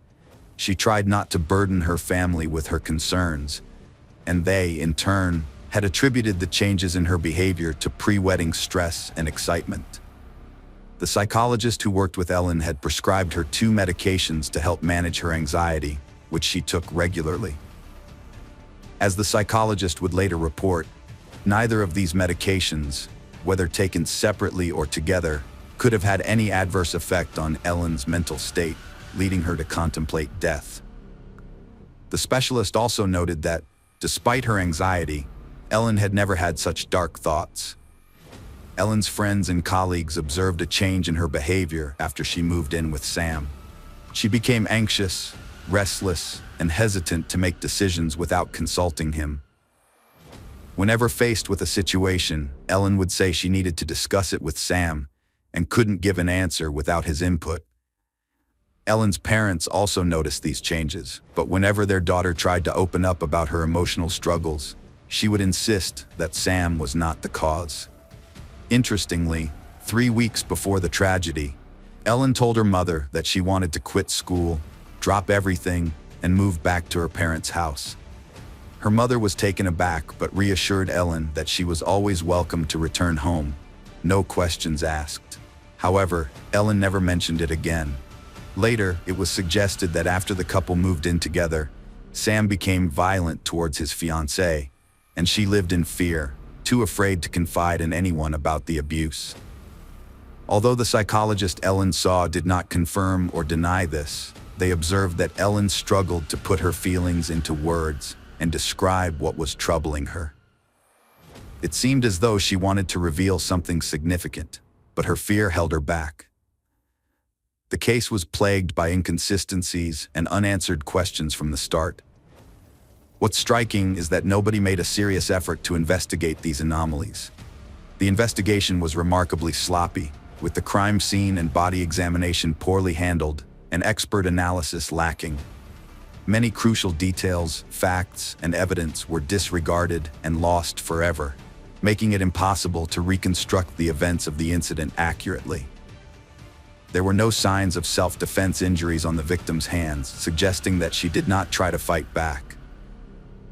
She tried not to burden her family with her concerns, and they, in turn, had attributed the changes in her behavior to pre-wedding stress and excitement. The psychologist who worked with Ellen had prescribed her 2 medications to help manage her anxiety, which she took regularly. As the psychologist would later report, neither of these medications, whether taken separately or together, could have had any adverse effect on Ellen's mental state, leading her to contemplate death. The specialist also noted that, despite her anxiety, Ellen had never had such dark thoughts. Ellen's friends and colleagues observed a change in her behavior after she moved in with Sam. She became anxious, restless, and hesitant to make decisions without consulting him. Whenever faced with a situation, Ellen would say she needed to discuss it with Sam and couldn't give an answer without his input. Ellen's parents also noticed these changes, but whenever their daughter tried to open up about her emotional struggles, she would insist that Sam was not the cause. Interestingly, 3 weeks before the tragedy, Ellen told her mother that she wanted to quit school, drop everything, and move back to her parents' house. Her mother was taken aback but reassured Ellen that she was always welcome to return home, no questions asked. However, Ellen never mentioned it again. Later, it was suggested that after the couple moved in together, Sam became violent towards his fiancée, and she lived in fear, too afraid to confide in anyone about the abuse. Although the psychologist Ellen saw did not confirm or deny this, they observed that Ellen struggled to put her feelings into words and describe what was troubling her. It seemed as though she wanted to reveal something significant, but her fear held her back. The case was plagued by inconsistencies and unanswered questions from the start. What's striking is that nobody made a serious effort to investigate these anomalies. The investigation was remarkably sloppy, with the crime scene and body examination poorly handled, and expert analysis lacking. Many crucial details, facts, and evidence were disregarded and lost forever, making it impossible to reconstruct the events of the incident accurately. There were no signs of self-defense injuries on the victim's hands, suggesting that she did not try to fight back.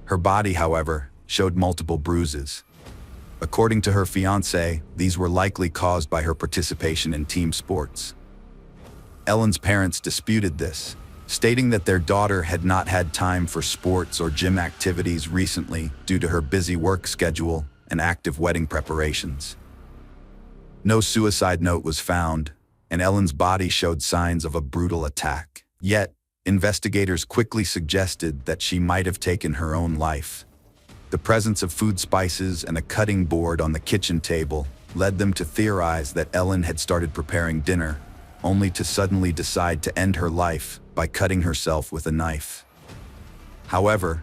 Her body, however, showed multiple bruises. According to her fiancé, these were likely caused by her participation in team sports. Ellen's parents disputed this, stating that their daughter had not had time for sports or gym activities recently due to her busy work schedule and active wedding preparations. No suicide note was found, and Ellen's body showed signs of a brutal attack. Yet, investigators quickly suggested that she might have taken her own life. The presence of food spices and a cutting board on the kitchen table led them to theorize that Ellen had started preparing dinner, only to suddenly decide to end her life by cutting herself with a knife. However,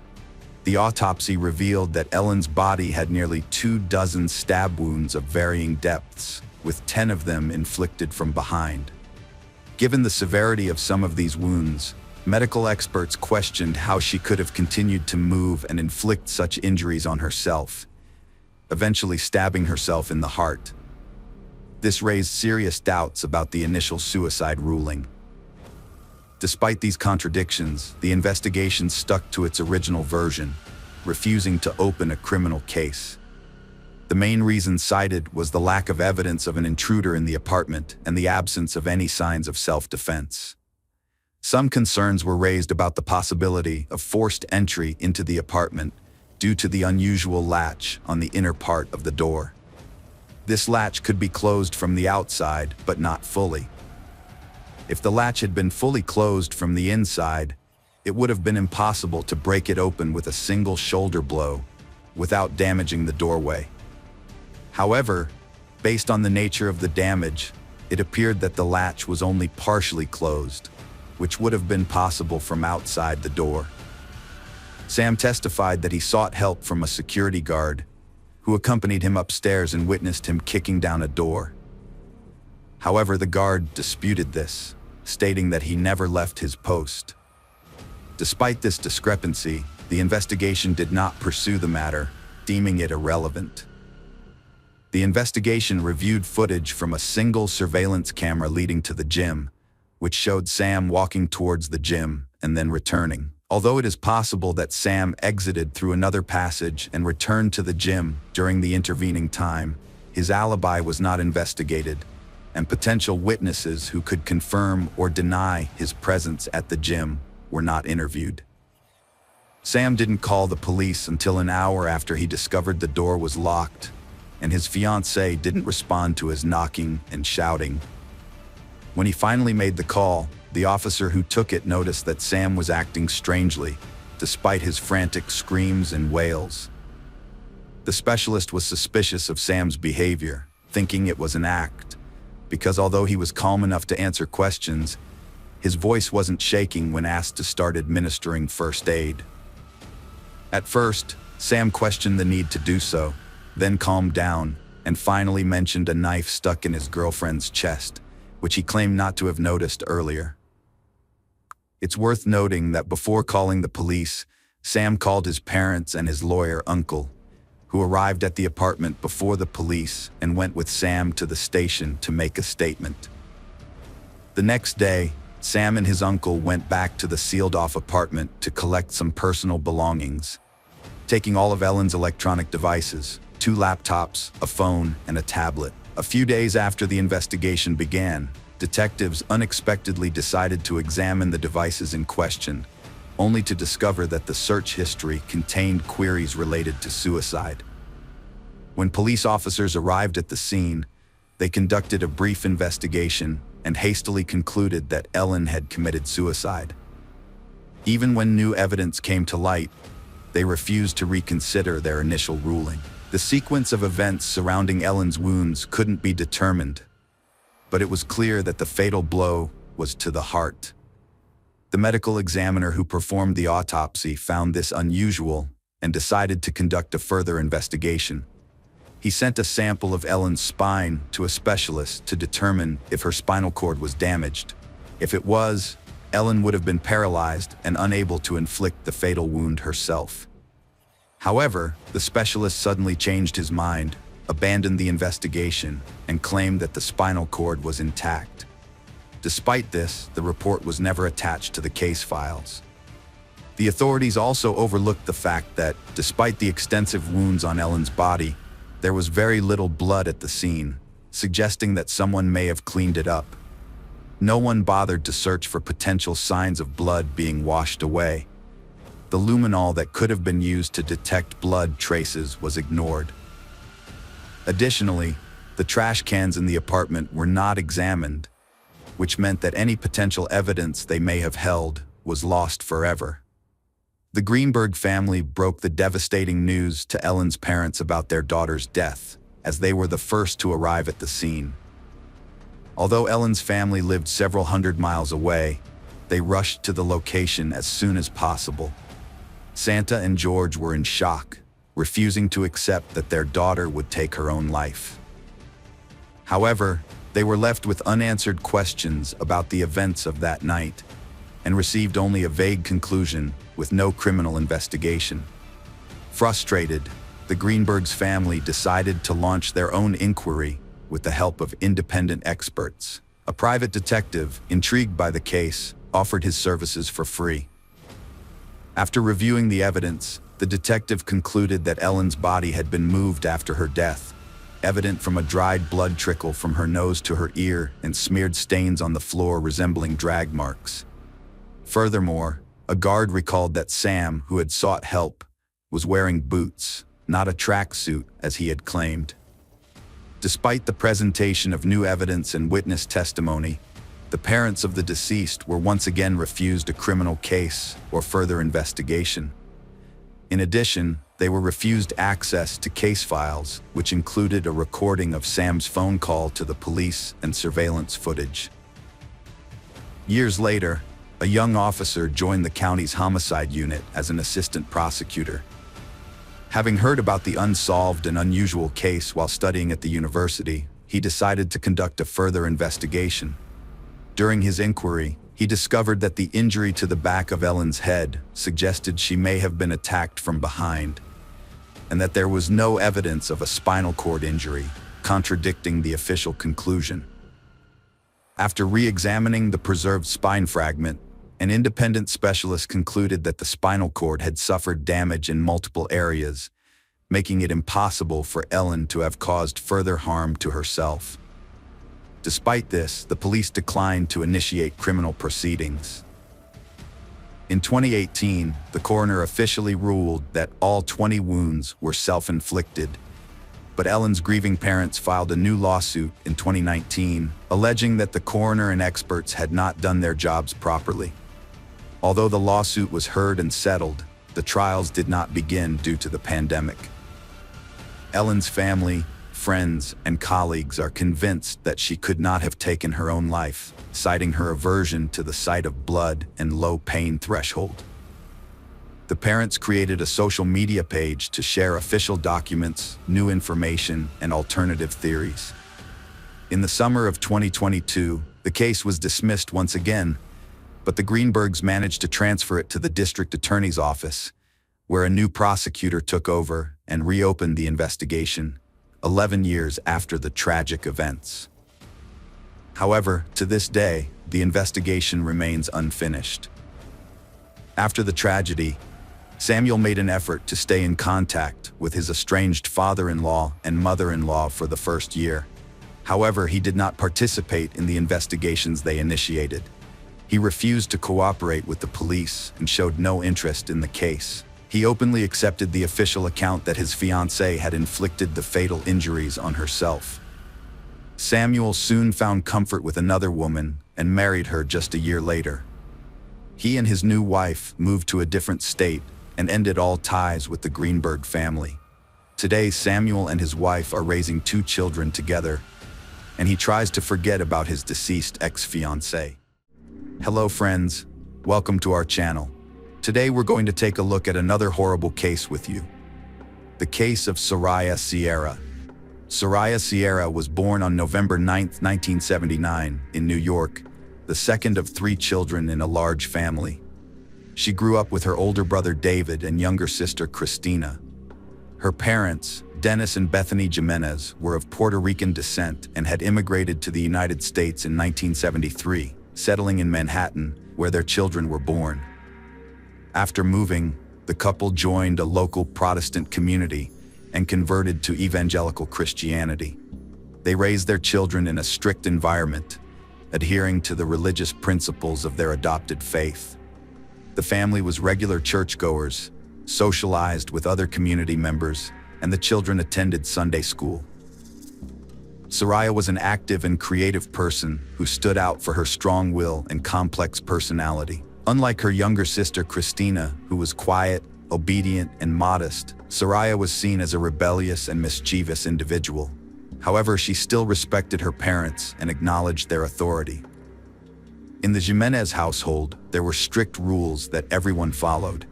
the autopsy revealed that Ellen's body had nearly 24 stab wounds of varying depths, with 10 of them inflicted from behind. Given the severity of some of these wounds, medical experts questioned how she could have continued to move and inflict such injuries on herself, eventually stabbing herself in the heart. This raised serious doubts about the initial suicide ruling. Despite these contradictions, the investigation stuck to its original version, refusing to open a criminal case. The main reason cited was the lack of evidence of an intruder in the apartment and the absence of any signs of self-defense. Some concerns were raised about the possibility of forced entry into the apartment due to the unusual latch on the inner part of the door. This latch could be closed from the outside, but not fully. If the latch had been fully closed from the inside, it would have been impossible to break it open with a single shoulder blow without damaging the doorway. However, based on the nature of the damage, it appeared that the latch was only partially closed, which would have been possible from outside the door. Sam testified that he sought help from a security guard, who accompanied him upstairs and witnessed him kicking down a door. However, the guard disputed this, stating that he never left his post. Despite this discrepancy, the investigation did not pursue the matter, deeming it irrelevant. The investigation reviewed footage from a single surveillance camera leading to the gym, which showed Sam walking towards the gym and then returning. Although it is possible that Sam exited through another passage and returned to the gym during the intervening time, his alibi was not investigated, and potential witnesses who could confirm or deny his presence at the gym were not interviewed. Sam didn't call the police until an hour after he discovered the door was locked, and his fiancée didn't respond to his knocking and shouting. When he finally made the call, the officer who took it noticed that Sam was acting strangely, despite his frantic screams and wails. The specialist was suspicious of Sam's behavior, thinking it was an act, because although he was calm enough to answer questions, his voice wasn't shaking when asked to start administering first aid. At first, Sam questioned the need to do so, then calmed down, and finally mentioned a knife stuck in his girlfriend's chest, which he claimed not to have noticed earlier. It's worth noting that before calling the police, Sam called his parents and his lawyer uncle, who arrived at the apartment before the police and went with Sam to the station to make a statement. The next day, Sam and his uncle went back to the sealed-off apartment to collect some personal belongings, taking all of Ellen's electronic devices, 2 laptops, a phone, and a tablet. A few days after the investigation began, detectives unexpectedly decided to examine the devices in question, only to discover that the search history contained queries related to suicide. When police officers arrived at the scene, they conducted a brief investigation and hastily concluded that Ellen had committed suicide. Even when new evidence came to light, they refused to reconsider their initial ruling. The sequence of events surrounding Ellen's wounds couldn't be determined, but it was clear that the fatal blow was to the heart. The medical examiner who performed the autopsy found this unusual and decided to conduct a further investigation. He sent a sample of Ellen's spine to a specialist to determine if her spinal cord was damaged. If it was, Ellen would have been paralyzed and unable to inflict the fatal wound herself. However, the specialist suddenly changed his mind, abandoned the investigation, and claimed that the spinal cord was intact. Despite this, the report was never attached to the case files. The authorities also overlooked the fact that, despite the extensive wounds on Ellen's body, there was very little blood at the scene, suggesting that someone may have cleaned it up. No one bothered to search for potential signs of blood being washed away. The luminol that could have been used to detect blood traces was ignored. Additionally, the trash cans in the apartment were not examined, which meant that any potential evidence they may have held was lost forever. The Greenberg family broke the devastating news to Ellen's parents about their daughter's death, as they were the first to arrive at the scene. Although Ellen's family lived several hundred miles away, they rushed to the location as soon as possible. Santa and George were in shock, refusing to accept that their daughter would take her own life. However, they were left with unanswered questions about the events of that night, and received only a vague conclusion with no criminal investigation. Frustrated, the Greenbergs' family decided to launch their own inquiry with the help of independent experts. A private detective, intrigued by the case, offered his services for free. After reviewing the evidence, the detective concluded that Ellen's body had been moved after her death, evident from a dried blood trickle from her nose to her ear and smeared stains on the floor resembling drag marks. Furthermore, a guard recalled that Sam, who had sought help, was wearing boots, not a tracksuit as he had claimed. Despite the presentation of new evidence and witness testimony, the parents of the deceased were once again refused a criminal case or further investigation. In addition, they were refused access to case files, which included a recording of Sam's phone call to the police and surveillance footage. Years later, a young officer joined the county's homicide unit as an assistant prosecutor. Having heard about the unsolved and unusual case while studying at the university, he decided to conduct a further investigation. During his inquiry, he discovered that the injury to the back of Ellen's head suggested she may have been attacked from behind, and that there was no evidence of a spinal cord injury, contradicting the official conclusion. After re-examining the preserved spine fragment, an independent specialist concluded that the spinal cord had suffered damage in multiple areas, making it impossible for Ellen to have caused further harm to herself. Despite this, the police declined to initiate criminal proceedings. In 2018, the coroner officially ruled that all 20 wounds were self-inflicted, but Ellen's grieving parents filed a new lawsuit in 2019, alleging that the coroner and experts had not done their jobs properly. Although the lawsuit was heard and settled, the trials did not begin due to the pandemic. Ellen's family, friends, and colleagues are convinced that she could not have taken her own life, citing her aversion to the sight of blood and low pain threshold. The parents created a social media page to share official documents, new information, and alternative theories. In the summer of 2022, the case was dismissed once again, but the Greenbergs managed to transfer it to the district attorney's office, where a new prosecutor took over and reopened the investigation, 11 years after the tragic events. However, to this day, the investigation remains unfinished. After the tragedy, Samuel made an effort to stay in contact with his estranged father-in-law and mother-in-law for the first year. However, he did not participate in the investigations they initiated. He refused to cooperate with the police and showed no interest in the case. He openly accepted the official account that his fiancée had inflicted the fatal injuries on herself. Samuel soon found comfort with another woman and married her just a year later. He and his new wife moved to a different state and ended all ties with the Greenberg family. Today, Samuel and his wife are raising 2 children together, and he tries to forget about his deceased ex-fiancée. Hello friends, welcome to our channel. Today we're going to take a look at another horrible case with you. The case of Soraya Sierra. Soraya Sierra was born on November 9, 1979, in New York, the second of 3 children in a large family. She grew up with her older brother David and younger sister Christina. Her parents, Dennis and Bethany Jimenez, were of Puerto Rican descent and had immigrated to the United States in 1973, settling in Manhattan, where their children were born. After moving, the couple joined a local Protestant community and converted to evangelical Christianity. They raised their children in a strict environment, adhering to the religious principles of their adopted faith. The family was regular churchgoers, socialized with other community members, and the children attended Sunday school. Soraya was an active and creative person who stood out for her strong will and complex personality. Unlike her younger sister Christina, who was quiet, obedient, and modest, Soraya was seen as a rebellious and mischievous individual. However, she still respected her parents and acknowledged their authority. In the Jimenez household, there were strict rules that everyone followed.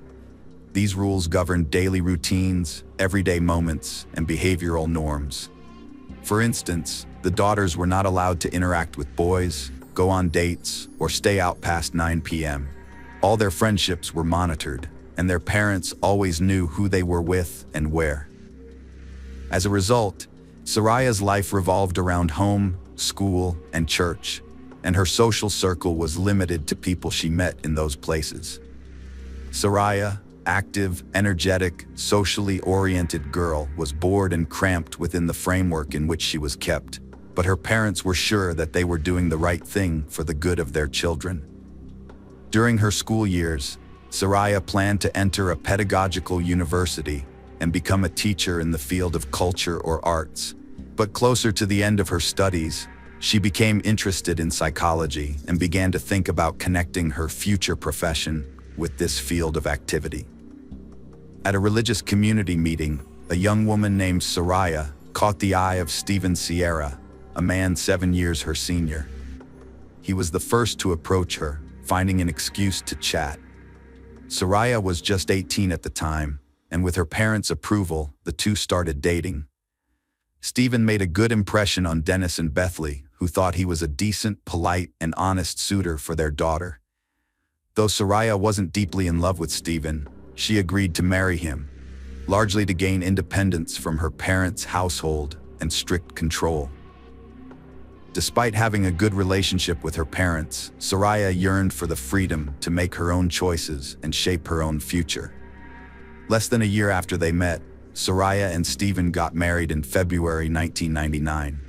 These rules governed daily routines, everyday moments, and behavioral norms. For instance, the daughters were not allowed to interact with boys, go on dates, or stay out past 9 p.m. All their friendships were monitored, and their parents always knew who they were with and where. As a result, Soraya's life revolved around home, school, and church, and her social circle was limited to people she met in those places. Soraya, active, energetic, socially oriented girl, was bored and cramped within the framework in which she was kept, but her parents were sure that they were doing the right thing for the good of their children. During her school years, Soraya planned to enter a pedagogical university and become a teacher in the field of culture or arts. But closer to the end of her studies, she became interested in psychology and began to think about connecting her future profession with this field of activity. At a religious community meeting, a young woman named Soraya caught the eye of Stephen Sierra, a man 7 years her senior. He was the first to approach her, finding an excuse to chat. Soraya was just 18 at the time, and with her parents' approval, the two started dating. Stephen made a good impression on Dennis and Bethany, who thought he was a decent, polite, and honest suitor for their daughter. Though Soraya wasn't deeply in love with Stephen, she agreed to marry him, largely to gain independence from her parents' household and strict control. Despite having a good relationship with her parents, Soraya yearned for the freedom to make her own choices and shape her own future. Less than a year after they met, Soraya and Stephen got married in February 1999.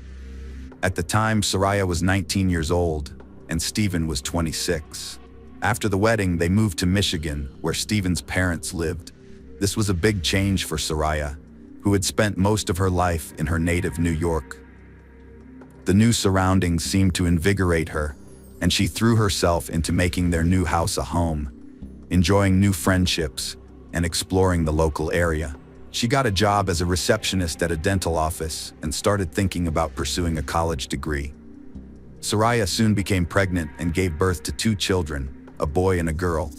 At the time, Soraya was 19 years old, and Stephen was 26. After the wedding, they moved to Michigan, where Stephen's parents lived. This was a big change for Soraya, who had spent most of her life in her native New York. The new surroundings seemed to invigorate her, and she threw herself into making their new house a home, enjoying new friendships, and exploring the local area. She got a job as a receptionist at a dental office and started thinking about pursuing a college degree. Soraya soon became pregnant and gave birth to 2 children, a boy and a girl.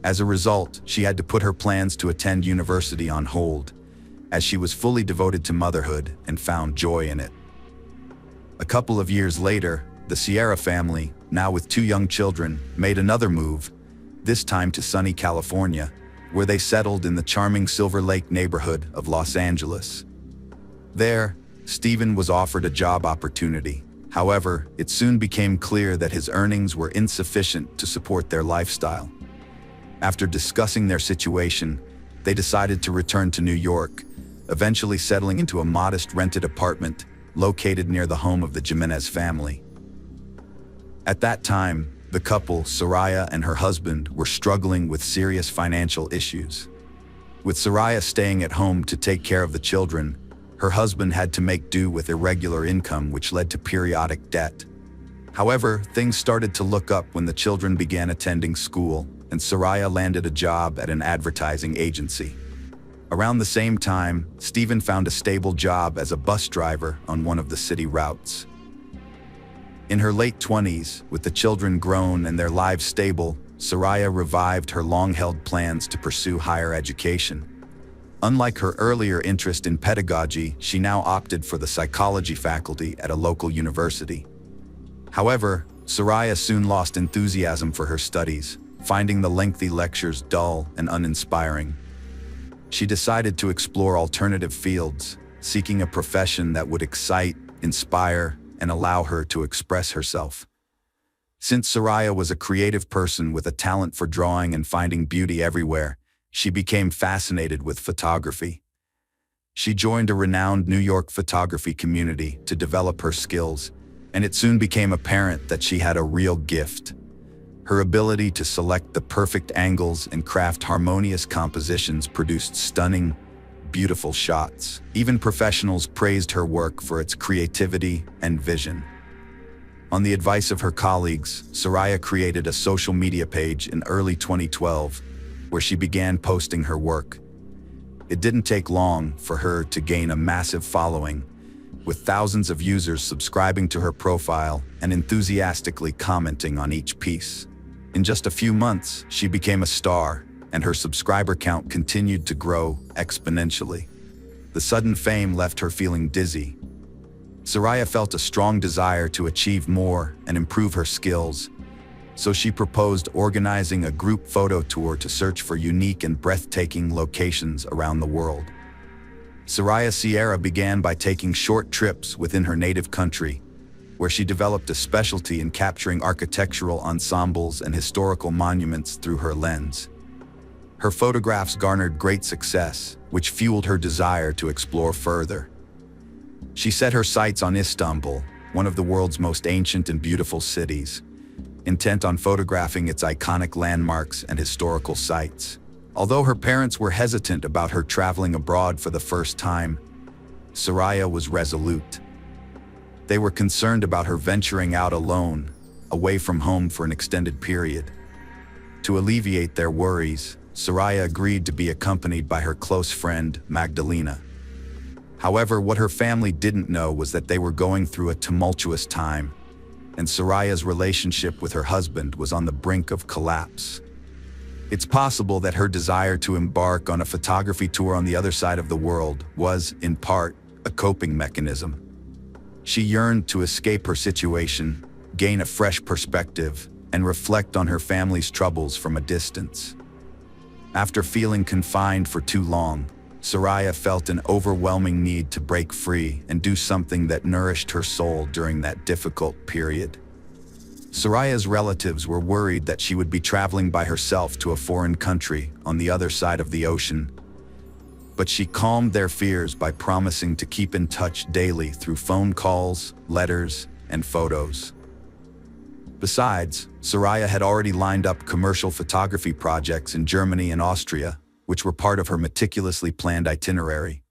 As a result, she had to put her plans to attend university on hold, as she was fully devoted to motherhood and found joy in it. A couple of years later, the Sierra family, now with 2 young children, made another move, this time to sunny California, where they settled in the charming Silver Lake neighborhood of Los Angeles. There, Stephen was offered a job opportunity. However, it soon became clear that his earnings were insufficient to support their lifestyle. After discussing their situation, they decided to return to New York, eventually settling into a modest rented apartment located near the home of the Jimenez family. At that time, the couple, Soraya and her husband, were struggling with serious financial issues. With Soraya staying at home to take care of the children, her husband had to make do with irregular income, which led to periodic debt. However, things started to look up when the children began attending school, and Soraya landed a job at an advertising agency. Around the same time, Stephen found a stable job as a bus driver on one of the city routes. In her late 20s, with the children grown and their lives stable, Soraya revived her long-held plans to pursue higher education. Unlike her earlier interest in pedagogy, she now opted for the psychology faculty at a local university. However, Soraya soon lost enthusiasm for her studies, finding the lengthy lectures dull and uninspiring. She decided to explore alternative fields, seeking a profession that would excite, inspire, and allow her to express herself. Since Soraya was a creative person with a talent for drawing and finding beauty everywhere, she became fascinated with photography. She joined a renowned New York photography community to develop her skills, and it soon became apparent that she had a real gift. Her ability to select the perfect angles and craft harmonious compositions produced stunning, beautiful shots. Even professionals praised her work for its creativity and vision. On the advice of her colleagues, Soraya created a social media page in early 2012, where she began posting her work. It didn't take long for her to gain a massive following, with thousands of users subscribing to her profile and enthusiastically commenting on each piece. In just a few months, she became a star, and her subscriber count continued to grow exponentially. The sudden fame left her feeling dizzy. Soraya felt a strong desire to achieve more and improve her skills, so she proposed organizing a group photo tour to search for unique and breathtaking locations around the world. Soraya Sierra began by taking short trips within her native country, where she developed a specialty in capturing architectural ensembles and historical monuments through her lens. Her photographs garnered great success, which fueled her desire to explore further. She set her sights on Istanbul, one of the world's most ancient and beautiful cities, intent on photographing its iconic landmarks and historical sites. Although her parents were hesitant about her traveling abroad for the first time, Soraya was resolute. They were concerned about her venturing out alone, away from home for an extended period. To alleviate their worries, Soraya agreed to be accompanied by her close friend, Magdalena. However, what her family didn't know was that they were going through a tumultuous time, and Soraya's relationship with her husband was on the brink of collapse. It's possible that her desire to embark on a photography tour on the other side of the world was, in part, a coping mechanism. She yearned to escape her situation, gain a fresh perspective, and reflect on her family's troubles from a distance. After feeling confined for too long, Soraya felt an overwhelming need to break free and do something that nourished her soul during that difficult period. Soraya's relatives were worried that she would be traveling by herself to a foreign country on the other side of the ocean. But she calmed their fears by promising to keep in touch daily through phone calls, letters, and photos. Besides, Soraya had already lined up commercial photography projects in Germany and Austria, which were part of her meticulously planned itinerary.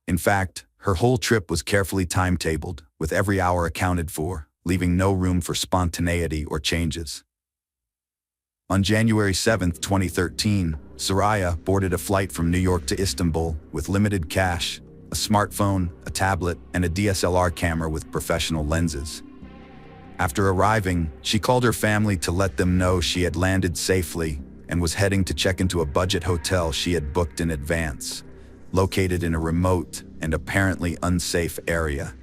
In fact, her whole trip was carefully timetabled, with every hour accounted for, leaving no room for spontaneity or changes. On January 7, 2013, Soraya boarded a flight from New York to Istanbul with limited cash, a smartphone, a tablet, and a DSLR camera with professional lenses. After arriving, she called her family to let them know she had landed safely and was heading to check into a budget hotel she had booked in advance, located in a remote and apparently unsafe area.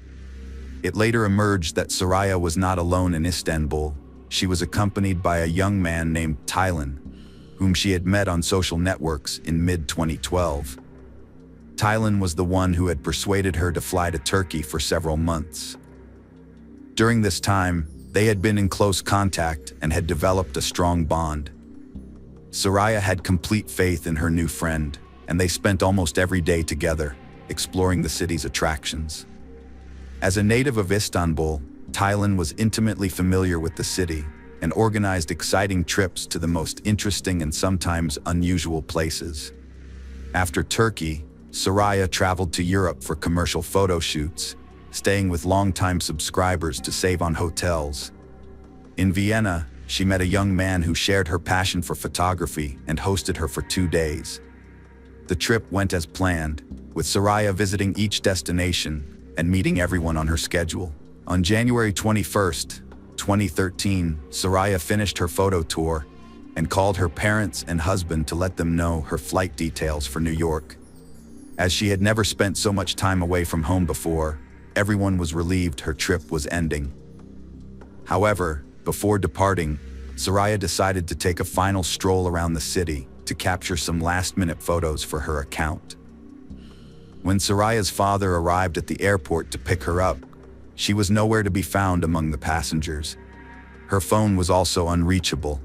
It later emerged that Soraya was not alone in Istanbul. She was accompanied by a young man named Channon, whom she had met on social networks in mid-2012. Channon was the one who had persuaded her to fly to Turkey for several months. During this time, they had been in close contact and had developed a strong bond. Soraya had complete faith in her new friend, and they spent almost every day together, exploring the city's attractions. As a native of Istanbul, Channon was intimately familiar with the city and organized exciting trips to the most interesting and sometimes unusual places. After Turkey, Soraya traveled to Europe for commercial photo shoots, staying with longtime subscribers to save on hotels. In Vienna, she met a young man who shared her passion for photography and hosted her for 2 days. The trip went as planned, with Soraya visiting each destination and meeting everyone on her schedule. On January 21, 2013, Soraya finished her photo tour and called her parents and husband to let them know her flight details for New York. As she had never spent so much time away from home before, everyone was relieved her trip was ending. However, Before departing, Soraya decided to take a final stroll around the city to capture some last-minute photos for her account. When Soraya's father arrived at the airport to pick her up, she was nowhere to be found among the passengers. Her phone was also unreachable,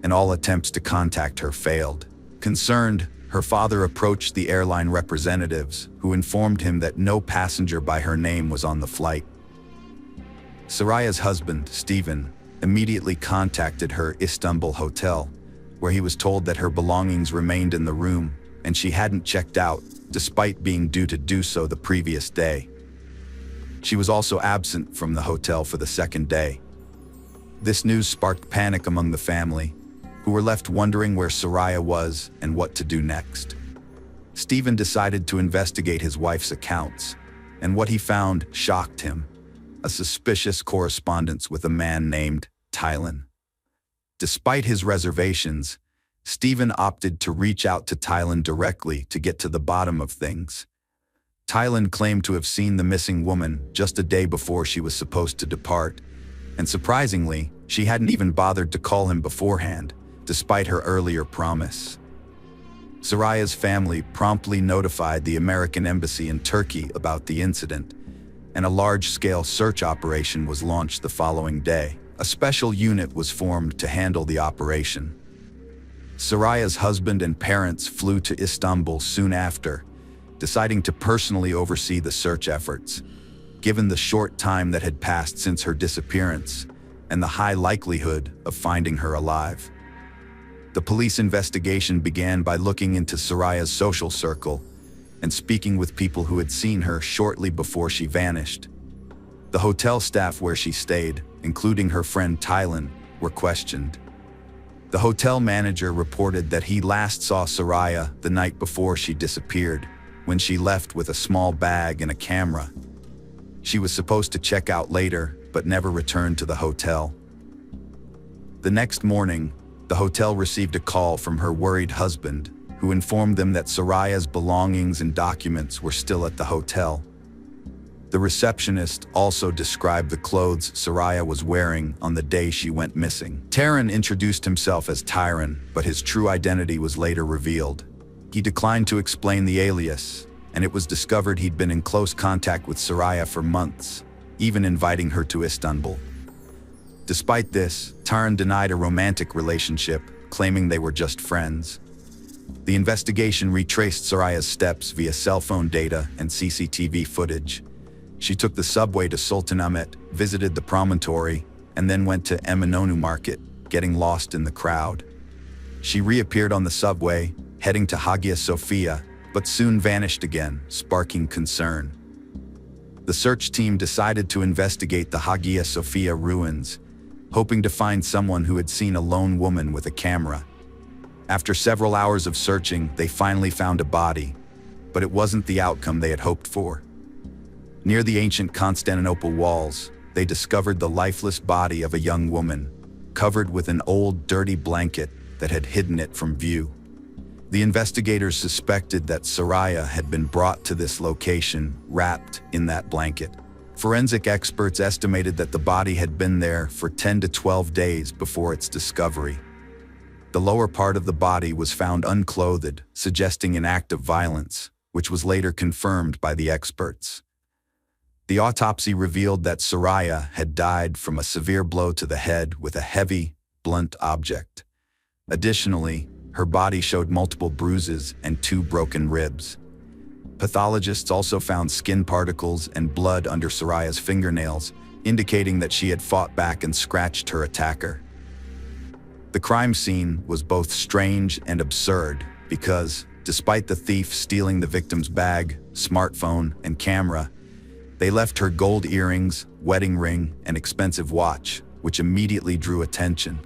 and all attempts to contact her failed. Concerned, her father approached the airline representatives, who informed him that no passenger by her name was on the flight. Soraya's husband, Stephen, immediately contacted her Istanbul hotel, where he was told that her belongings remained in the room and she hadn't checked out, despite being due to do so the previous day. She was also absent from the hotel for the second day. This news sparked panic among the family, who were left wondering where Soraya was and what to do next. Stephen decided to investigate his wife's accounts, and what he found shocked him: a suspicious correspondence with a man named Tylen. Despite his reservations, Stephen opted to reach out to Tylen directly to get to the bottom of things. Tylen claimed to have seen the missing woman just a day before she was supposed to depart, and surprisingly, she hadn't even bothered to call him beforehand, despite her earlier promise. Soraya's family promptly notified the American embassy in Turkey about the incident, and a large-scale search operation was launched the following day. A special unit was formed to handle the operation. Soraya's husband and parents flew to Istanbul soon after, deciding to personally oversee the search efforts, given the short time that had passed since her disappearance and the high likelihood of finding her alive. The police investigation began by looking into Soraya's social circle and speaking with people who had seen her shortly before she vanished. The hotel staff where she stayed, including her friend Tylen, were questioned. The hotel manager reported that he last saw Soraya the night before she disappeared, when she left with a small bag and a camera. She was supposed to check out later, but never returned to the hotel. The next morning, the hotel received a call from her worried husband, who informed them that Soraya's belongings and documents were still at the hotel. The receptionist also described the clothes Soraya was wearing on the day she went missing. Taran introduced himself as Tyron, but his true identity was later revealed. He declined to explain the alias, and it was discovered he'd been in close contact with Soraya for months, even inviting her to Istanbul. Despite this, Taran denied a romantic relationship, claiming they were just friends. The investigation retraced Soraya's steps via cell phone data and CCTV footage. She took the subway to Sultanahmet, visited the promontory, and then went to Eminönü Market, getting lost in the crowd. She reappeared on the subway, heading to Hagia Sophia, but soon vanished again, sparking concern. The search team decided to investigate the Hagia Sophia ruins, hoping to find someone who had seen a lone woman with a camera. After several hours of searching, they finally found a body, but it wasn't the outcome they had hoped for. Near the ancient Constantinople walls, they discovered the lifeless body of a young woman, covered with an old, dirty blanket that had hidden it from view. The investigators suspected that Soraya had been brought to this location wrapped in that blanket. Forensic experts estimated that the body had been there for 10 to 12 days before its discovery. The lower part of the body was found unclothed, suggesting an act of violence, which was later confirmed by the experts. The autopsy revealed that Soraya had died from a severe blow to the head with a heavy, blunt object. Additionally, her body showed multiple bruises and 2 broken ribs. Pathologists also found skin particles and blood under Soraya's fingernails, indicating that she had fought back and scratched her attacker. The crime scene was both strange and absurd because, despite the thief stealing the victim's bag, smartphone, and camera, they left her gold earrings, wedding ring, and expensive watch, which immediately drew attention.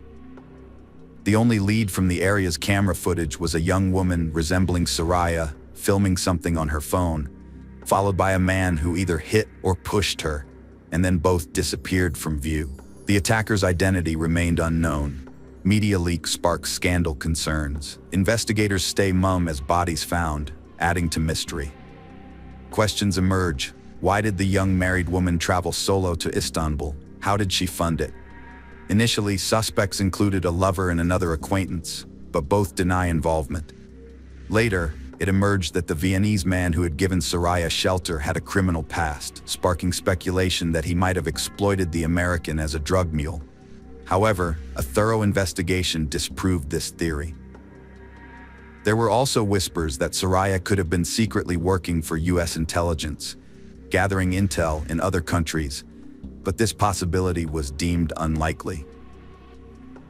The only lead from the area's camera footage was a young woman resembling Soraya filming something on her phone, followed by a man who either hit or pushed her, and then both disappeared from view. The attacker's identity remained unknown. Media leaks spark scandal concerns. Investigators stay mum as bodies found, adding to mystery. Questions emerge. Why did the young married woman travel solo to Istanbul? How did she fund it? Initially, suspects included a lover and another acquaintance, but both deny involvement. Later, it emerged that the Viennese man who had given Soraya shelter had a criminal past, sparking speculation that he might have exploited the American as a drug mule. However, a thorough investigation disproved this theory. There were also whispers that Soraya could have been secretly working for U.S. intelligence, gathering intel in other countries, but this possibility was deemed unlikely.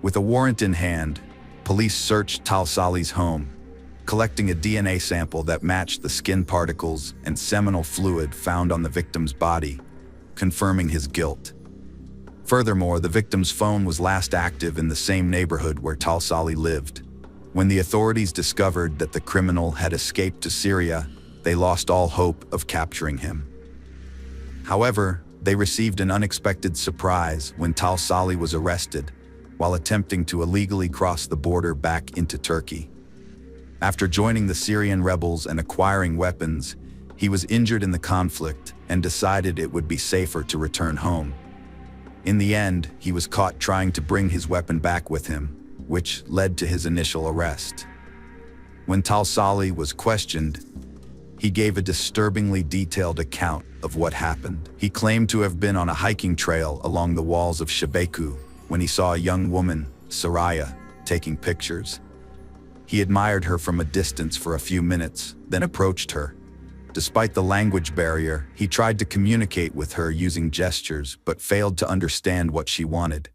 With a warrant in hand, police searched Talsali's home, collecting a DNA sample that matched the skin particles and seminal fluid found on the victim's body, confirming his guilt. Furthermore, the victim's phone was last active in the same neighborhood where Talsali lived. When the authorities discovered that the criminal had escaped to Syria, they lost all hope of capturing him. However, they received an unexpected surprise when Talsali was arrested while attempting to illegally cross the border back into Turkey. After joining the Syrian rebels and acquiring weapons, he was injured in the conflict and decided it would be safer to return home. In the end, he was caught trying to bring his weapon back with him, which led to his initial arrest. When Talsali was questioned, he gave a disturbingly detailed account of what happened. He claimed to have been on a hiking trail along the walls of Shebeku when he saw a young woman, Soraya, taking pictures. He admired her from a distance for a few minutes, then approached her. Despite the language barrier, he tried to communicate with her using gestures but failed to understand what she wanted.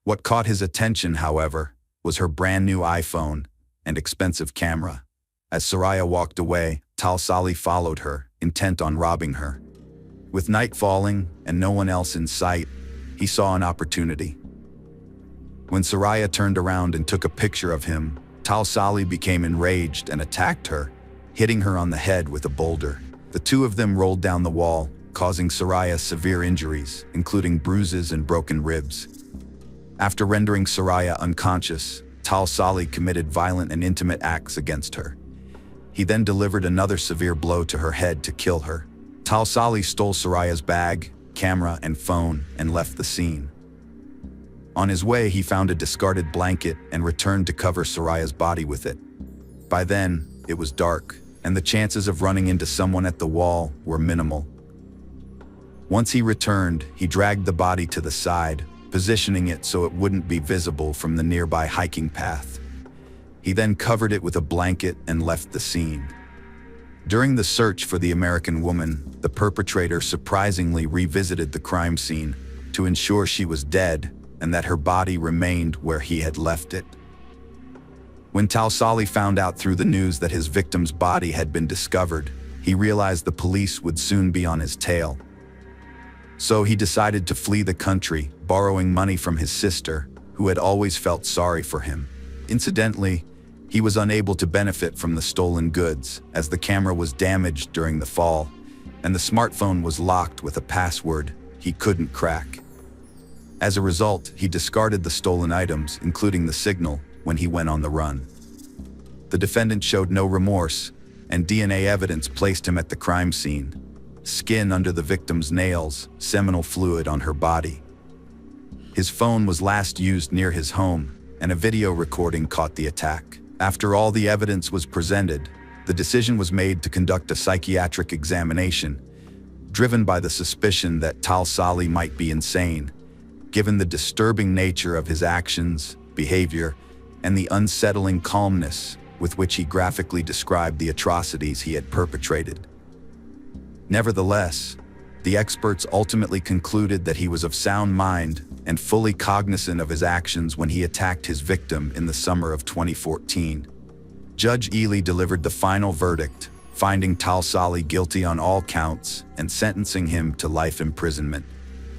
What caught his attention, however, was her brand new iPhone and expensive camera. As Soraya walked away, Talsali followed her, intent on robbing her. With night falling and no one else in sight, he saw an opportunity. When Soraya turned around and took a picture of him, Talsali became enraged and attacked her, hitting her on the head with a boulder. The two of them rolled down the wall, causing Soraya severe injuries, including bruises and broken ribs. After rendering Soraya unconscious, Talsali committed violent and intimate acts against her. He then delivered another severe blow to her head to kill her. Talsali stole Soraya's bag, camera, and phone and left the scene. On his way, he found a discarded blanket and returned to cover Soraya's body with it. By then, it was dark, and the chances of running into someone at the wall were minimal. Once he returned, he dragged the body to the side, positioning it so it wouldn't be visible from the nearby hiking path. He then covered it with a blanket and left the scene. During the search for the American woman, the perpetrator surprisingly revisited the crime scene to ensure she was dead and that her body remained where he had left it. When Talsali found out through the news that his victim's body had been discovered, he realized the police would soon be on his tail. So he decided to flee the country, borrowing money from his sister, who had always felt sorry for him. Incidentally, he was unable to benefit from the stolen goods, as the camera was damaged during the fall, and the smartphone was locked with a password he couldn't crack. As a result, he discarded the stolen items, including the signal, when he went on the run. The defendant showed no remorse, and DNA evidence placed him at the crime scene. Skin under the victim's nails, seminal fluid on her body. His phone was last used near his home, and a video recording caught the attack. After all the evidence was presented, the decision was made to conduct a psychiatric examination, driven by the suspicion that Talsali might be insane, given the disturbing nature of his actions, behavior, and the unsettling calmness with which he graphically described the atrocities he had perpetrated. Nevertheless, the experts ultimately concluded that he was of sound mind and fully cognizant of his actions when he attacked his victim in the summer of 2014. Judge Ely delivered the final verdict, finding Talsali guilty on all counts and sentencing him to life imprisonment.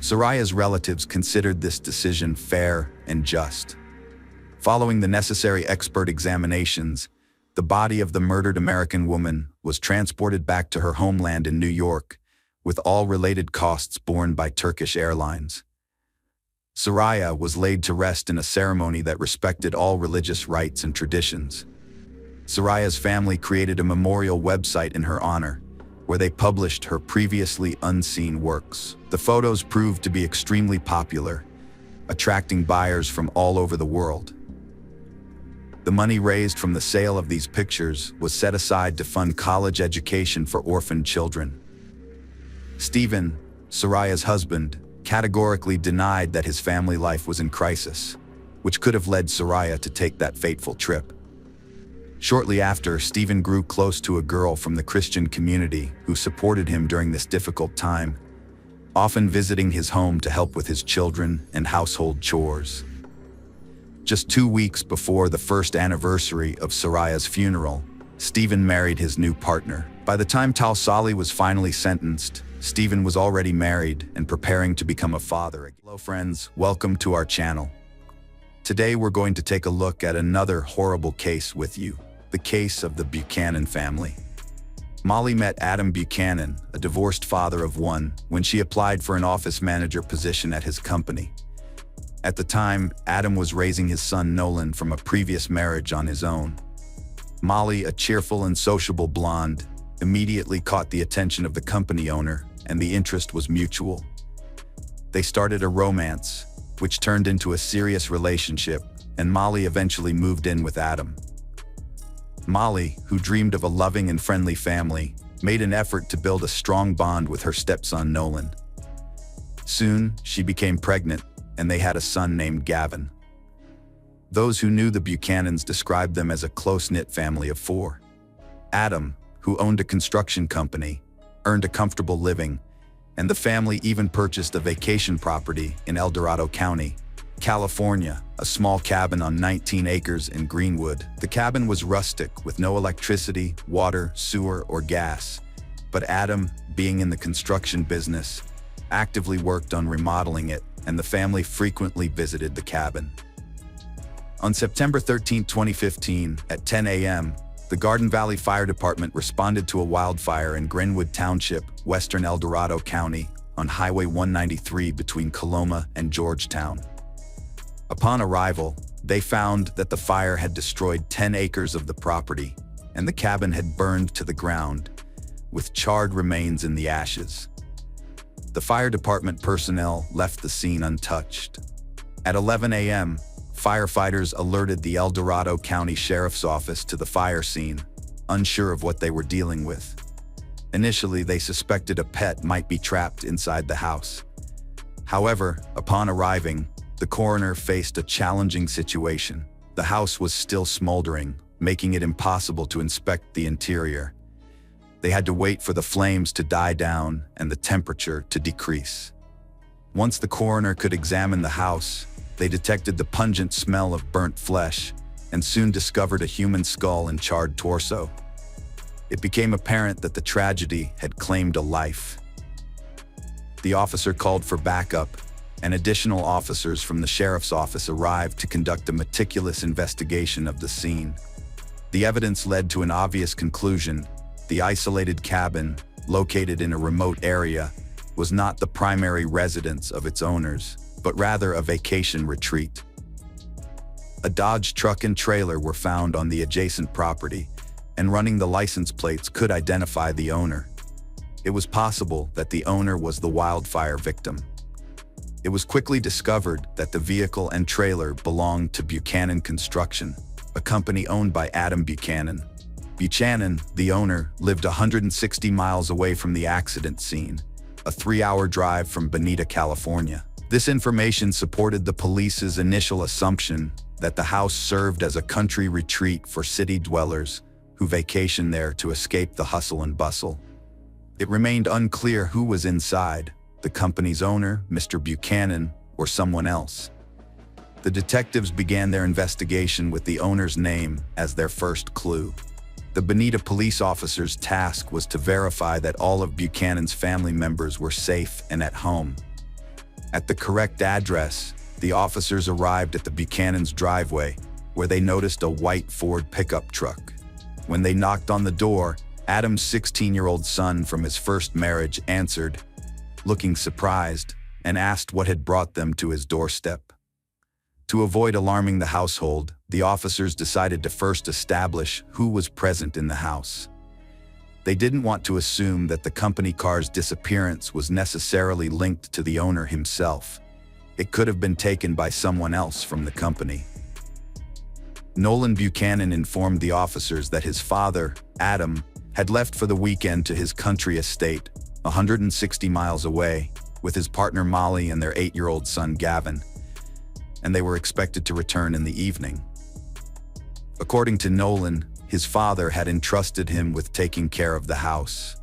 Soraya's relatives considered this decision fair and just. Following the necessary expert examinations, the body of the murdered American woman was transported back to her homeland in New York, with all related costs borne by Turkish Airlines. Soraya was laid to rest in a ceremony that respected all religious rites and traditions. Soraya's family created a memorial website in her honor, where they published her previously unseen works. The photos proved to be extremely popular, attracting buyers from all over the world. The money raised from the sale of these pictures was set aside to fund college education for orphaned children. Stephen, Soraya's husband, categorically denied that his family life was in crisis, which could have led Soraya to take that fateful trip. Shortly after, Stephen grew close to a girl from the Christian community who supported him during this difficult time, often visiting his home to help with his children and household chores. Just 2 weeks before the first anniversary of Soraya's funeral, Stephen married his new partner. By the time Talsali was finally sentenced, Stephen was already married and preparing to become a father. Hello friends, welcome to our channel. Today we're going to take a look at another horrible case with you, the case of the Buchanan family. Molly met Adam Buchanan, a divorced father of one, when she applied for an office manager position at his company. At the time, Adam was raising his son Nolan from a previous marriage on his own. Molly, a cheerful and sociable blonde, immediately caught the attention of the company owner, and the interest was mutual. They started a romance, which turned into a serious relationship, and Molly eventually moved in with Adam. Molly, who dreamed of a loving and friendly family, made an effort to build a strong bond with her stepson Nolan. Soon, she became pregnant, and they had a son named Gavin. Those who knew the Buchanans described them as a close-knit family of four. Adam, who owned a construction company, earned a comfortable living, and the family even purchased a vacation property in El Dorado County, California, a small cabin on 19 acres in Greenwood. The cabin was rustic with no electricity, water, sewer, or gas, but Adam, being in the construction business, actively worked on remodeling it, and the family frequently visited the cabin. On September 13, 2015, at 10 a.m., the Garden Valley Fire Department responded to a wildfire in Greenwood Township, western El Dorado County, on Highway 193 between Coloma and Georgetown. Upon arrival, they found that the fire had destroyed 10 acres of the property, and the cabin had burned to the ground, with charred remains in the ashes. The fire department personnel left the scene untouched. At 11 a.m., firefighters alerted the El Dorado County Sheriff's Office to the fire scene, unsure of what they were dealing with. Initially, they suspected a pet might be trapped inside the house. However, upon arriving, the coroner faced a challenging situation. The house was still smoldering, making it impossible to inspect the interior. They had to wait for the flames to die down and the temperature to decrease. Once the coroner could examine the house, they detected the pungent smell of burnt flesh and soon discovered a human skull and charred torso. It became apparent that the tragedy had claimed a life. The officer called for backup, and additional officers from the sheriff's office arrived to conduct a meticulous investigation of the scene. The evidence led to an obvious conclusion: the isolated cabin, located in a remote area, was not the primary residence of its owners, but rather a vacation retreat. A Dodge truck and trailer were found on the adjacent property, and running the license plates could identify the owner. It was possible that the owner was the wildfire victim. It was quickly discovered that the vehicle and trailer belonged to Buchanan Construction, a company owned by Adam Buchanan. Buchanan, the owner, lived 160 miles away from the accident scene, a 3-hour drive from Bonita, California. This information supported the police's initial assumption that the house served as a country retreat for city dwellers who vacationed there to escape the hustle and bustle. It remained unclear who was inside, the company's owner, Mr. Buchanan, or someone else. The detectives began their investigation with the owner's name as their first clue. The Bonita police officer's task was to verify that all of Buchanan's family members were safe and at home. At the correct address, the officers arrived at the Buchanan's driveway, where they noticed a white Ford pickup truck. When they knocked on the door, Adam's 16-year-old son from his first marriage answered, looking surprised, and asked what had brought them to his doorstep. To avoid alarming the household, the officers decided to first establish who was present in the house. They didn't want to assume that the company car's disappearance was necessarily linked to the owner himself. it could have been taken by someone else from the company. Nolan Buchanan informed the officers that his father, Adam, had left for the weekend to his country estate, 160 miles away, with his partner Molly and their 8-year-old son Gavin, and they were expected to return in the evening. According to Nolan, his father had entrusted him with taking care of the house.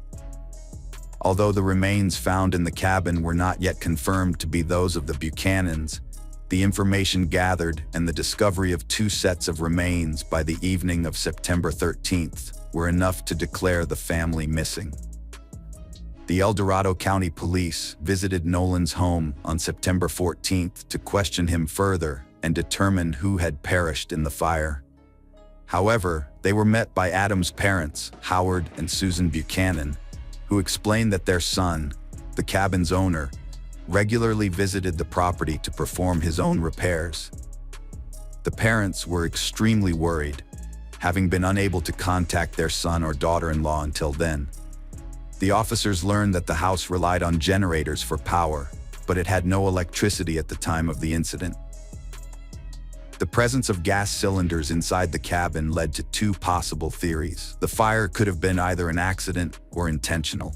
Although the remains found in the cabin were not yet confirmed to be those of the Buchanans, the information gathered and the discovery of 2 sets of remains by the evening of September 13th were enough to declare the family missing. The El Dorado County Police visited Nolan's home on September 14th to question him further and determine who had perished in the fire. However, they were met by Adam's parents, Howard and Susan Buchanan, who explained that their son, the cabin's owner, regularly visited the property to perform his own repairs. The parents were extremely worried, having been unable to contact their son or daughter-in-law until then. The officers learned that the house relied on generators for power, but it had no electricity at the time of the incident. The presence of gas cylinders inside the cabin led to 2 possible theories. The fire could have been either an accident or intentional.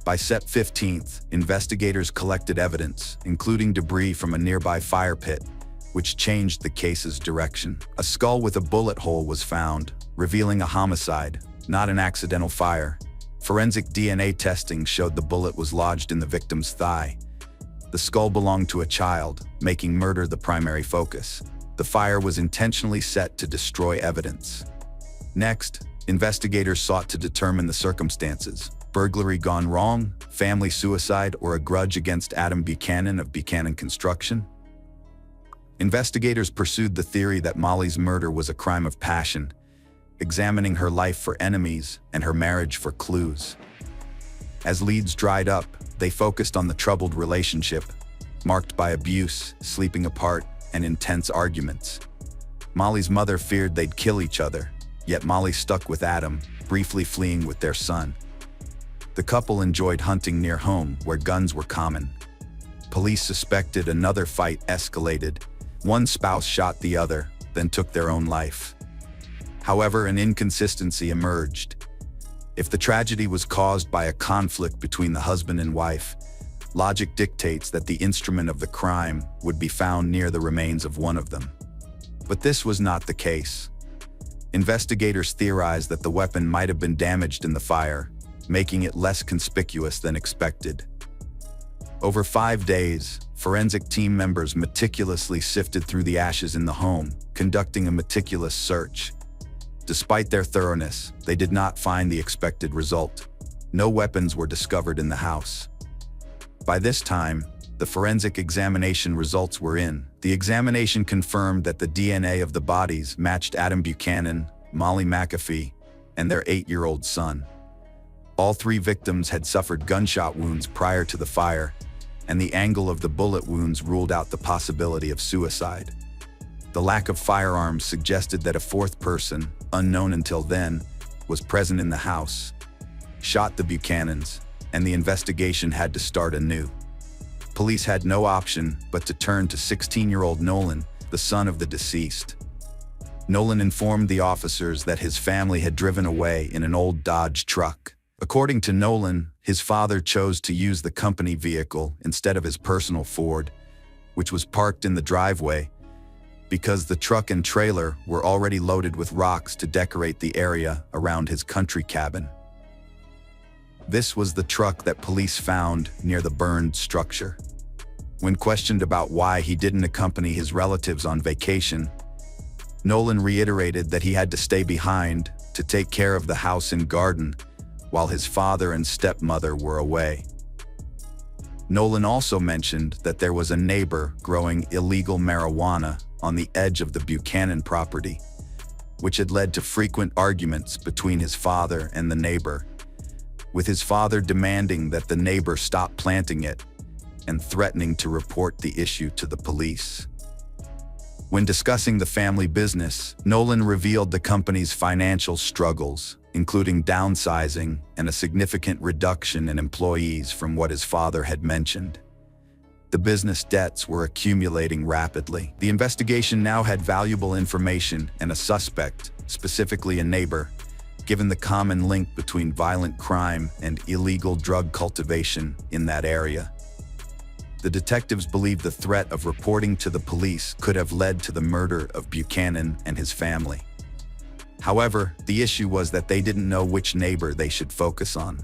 By Sept 15th, investigators collected evidence, including debris from a nearby fire pit, which changed the case's direction. A skull with a bullet hole was found, revealing a homicide, not an accidental fire. Forensic DNA testing showed the bullet was lodged in the victim's thigh. The skull belonged to a child, making murder the primary focus. The fire was intentionally set to destroy evidence. Next, investigators sought to determine the circumstances. Burglary gone wrong, family suicide, or a grudge against Adam Buchanan of Buchanan Construction? Investigators pursued the theory that Molly's murder was a crime of passion, examining her life for enemies and her marriage for clues. As leads dried up, they focused on the troubled relationship, marked by abuse, sleeping apart, and intense arguments. Molly's mother feared they'd kill each other, yet Molly stuck with Adam, briefly fleeing with their son. The couple enjoyed hunting near home, where guns were common. Police suspected another fight escalated. One spouse shot the other, then took their own life. However, an inconsistency emerged. If the tragedy was caused by a conflict between the husband and wife, logic dictates that the instrument of the crime would be found near the remains of one of them. But this was not the case. Investigators theorized that the weapon might have been damaged in the fire, making it less conspicuous than expected. Over 5 days, forensic team members meticulously sifted through the ashes in the home, conducting a meticulous search. Despite their thoroughness, they did not find the expected result. No weapons were discovered in the house. By this time, the forensic examination results were in. The examination confirmed that the DNA of the bodies matched Adam Buchanan, Molly McAfee, and their 8-year-old son. All 3 victims had suffered gunshot wounds prior to the fire, and the angle of the bullet wounds ruled out the possibility of suicide. The lack of firearms suggested that a 4th person, unknown until then, was present in the house, shot the Buchanans, and the investigation had to start anew. Police had no option but to turn to 16-year-old Nolan, the son of the deceased. Nolan informed the officers that his family had driven away in an old Dodge truck. According to Nolan, his father chose to use the company vehicle instead of his personal Ford, which was parked in the driveway, because the truck and trailer were already loaded with rocks to decorate the area around his country cabin. This was the truck that police found near the burned structure. When questioned about why he didn't accompany his relatives on vacation, Nolan reiterated that he had to stay behind to take care of the house and garden while his father and stepmother were away. Nolan also mentioned that there was a neighbor growing illegal marijuana on the edge of the Buchanan property, which had led to frequent arguments between his father and the neighbor, with his father demanding that the neighbor stop planting it and threatening to report the issue to the police. When discussing the family business, Nolan revealed the company's financial struggles, including downsizing and a significant reduction in employees from what his father had mentioned. The business debts were accumulating rapidly. The investigation now had valuable information and a suspect, specifically a neighbor, given the common link between violent crime and illegal drug cultivation in that area. The detectives believed the threat of reporting to the police could have led to the murder of Buchanan and his family. However, the issue was that they didn't know which neighbor they should focus on.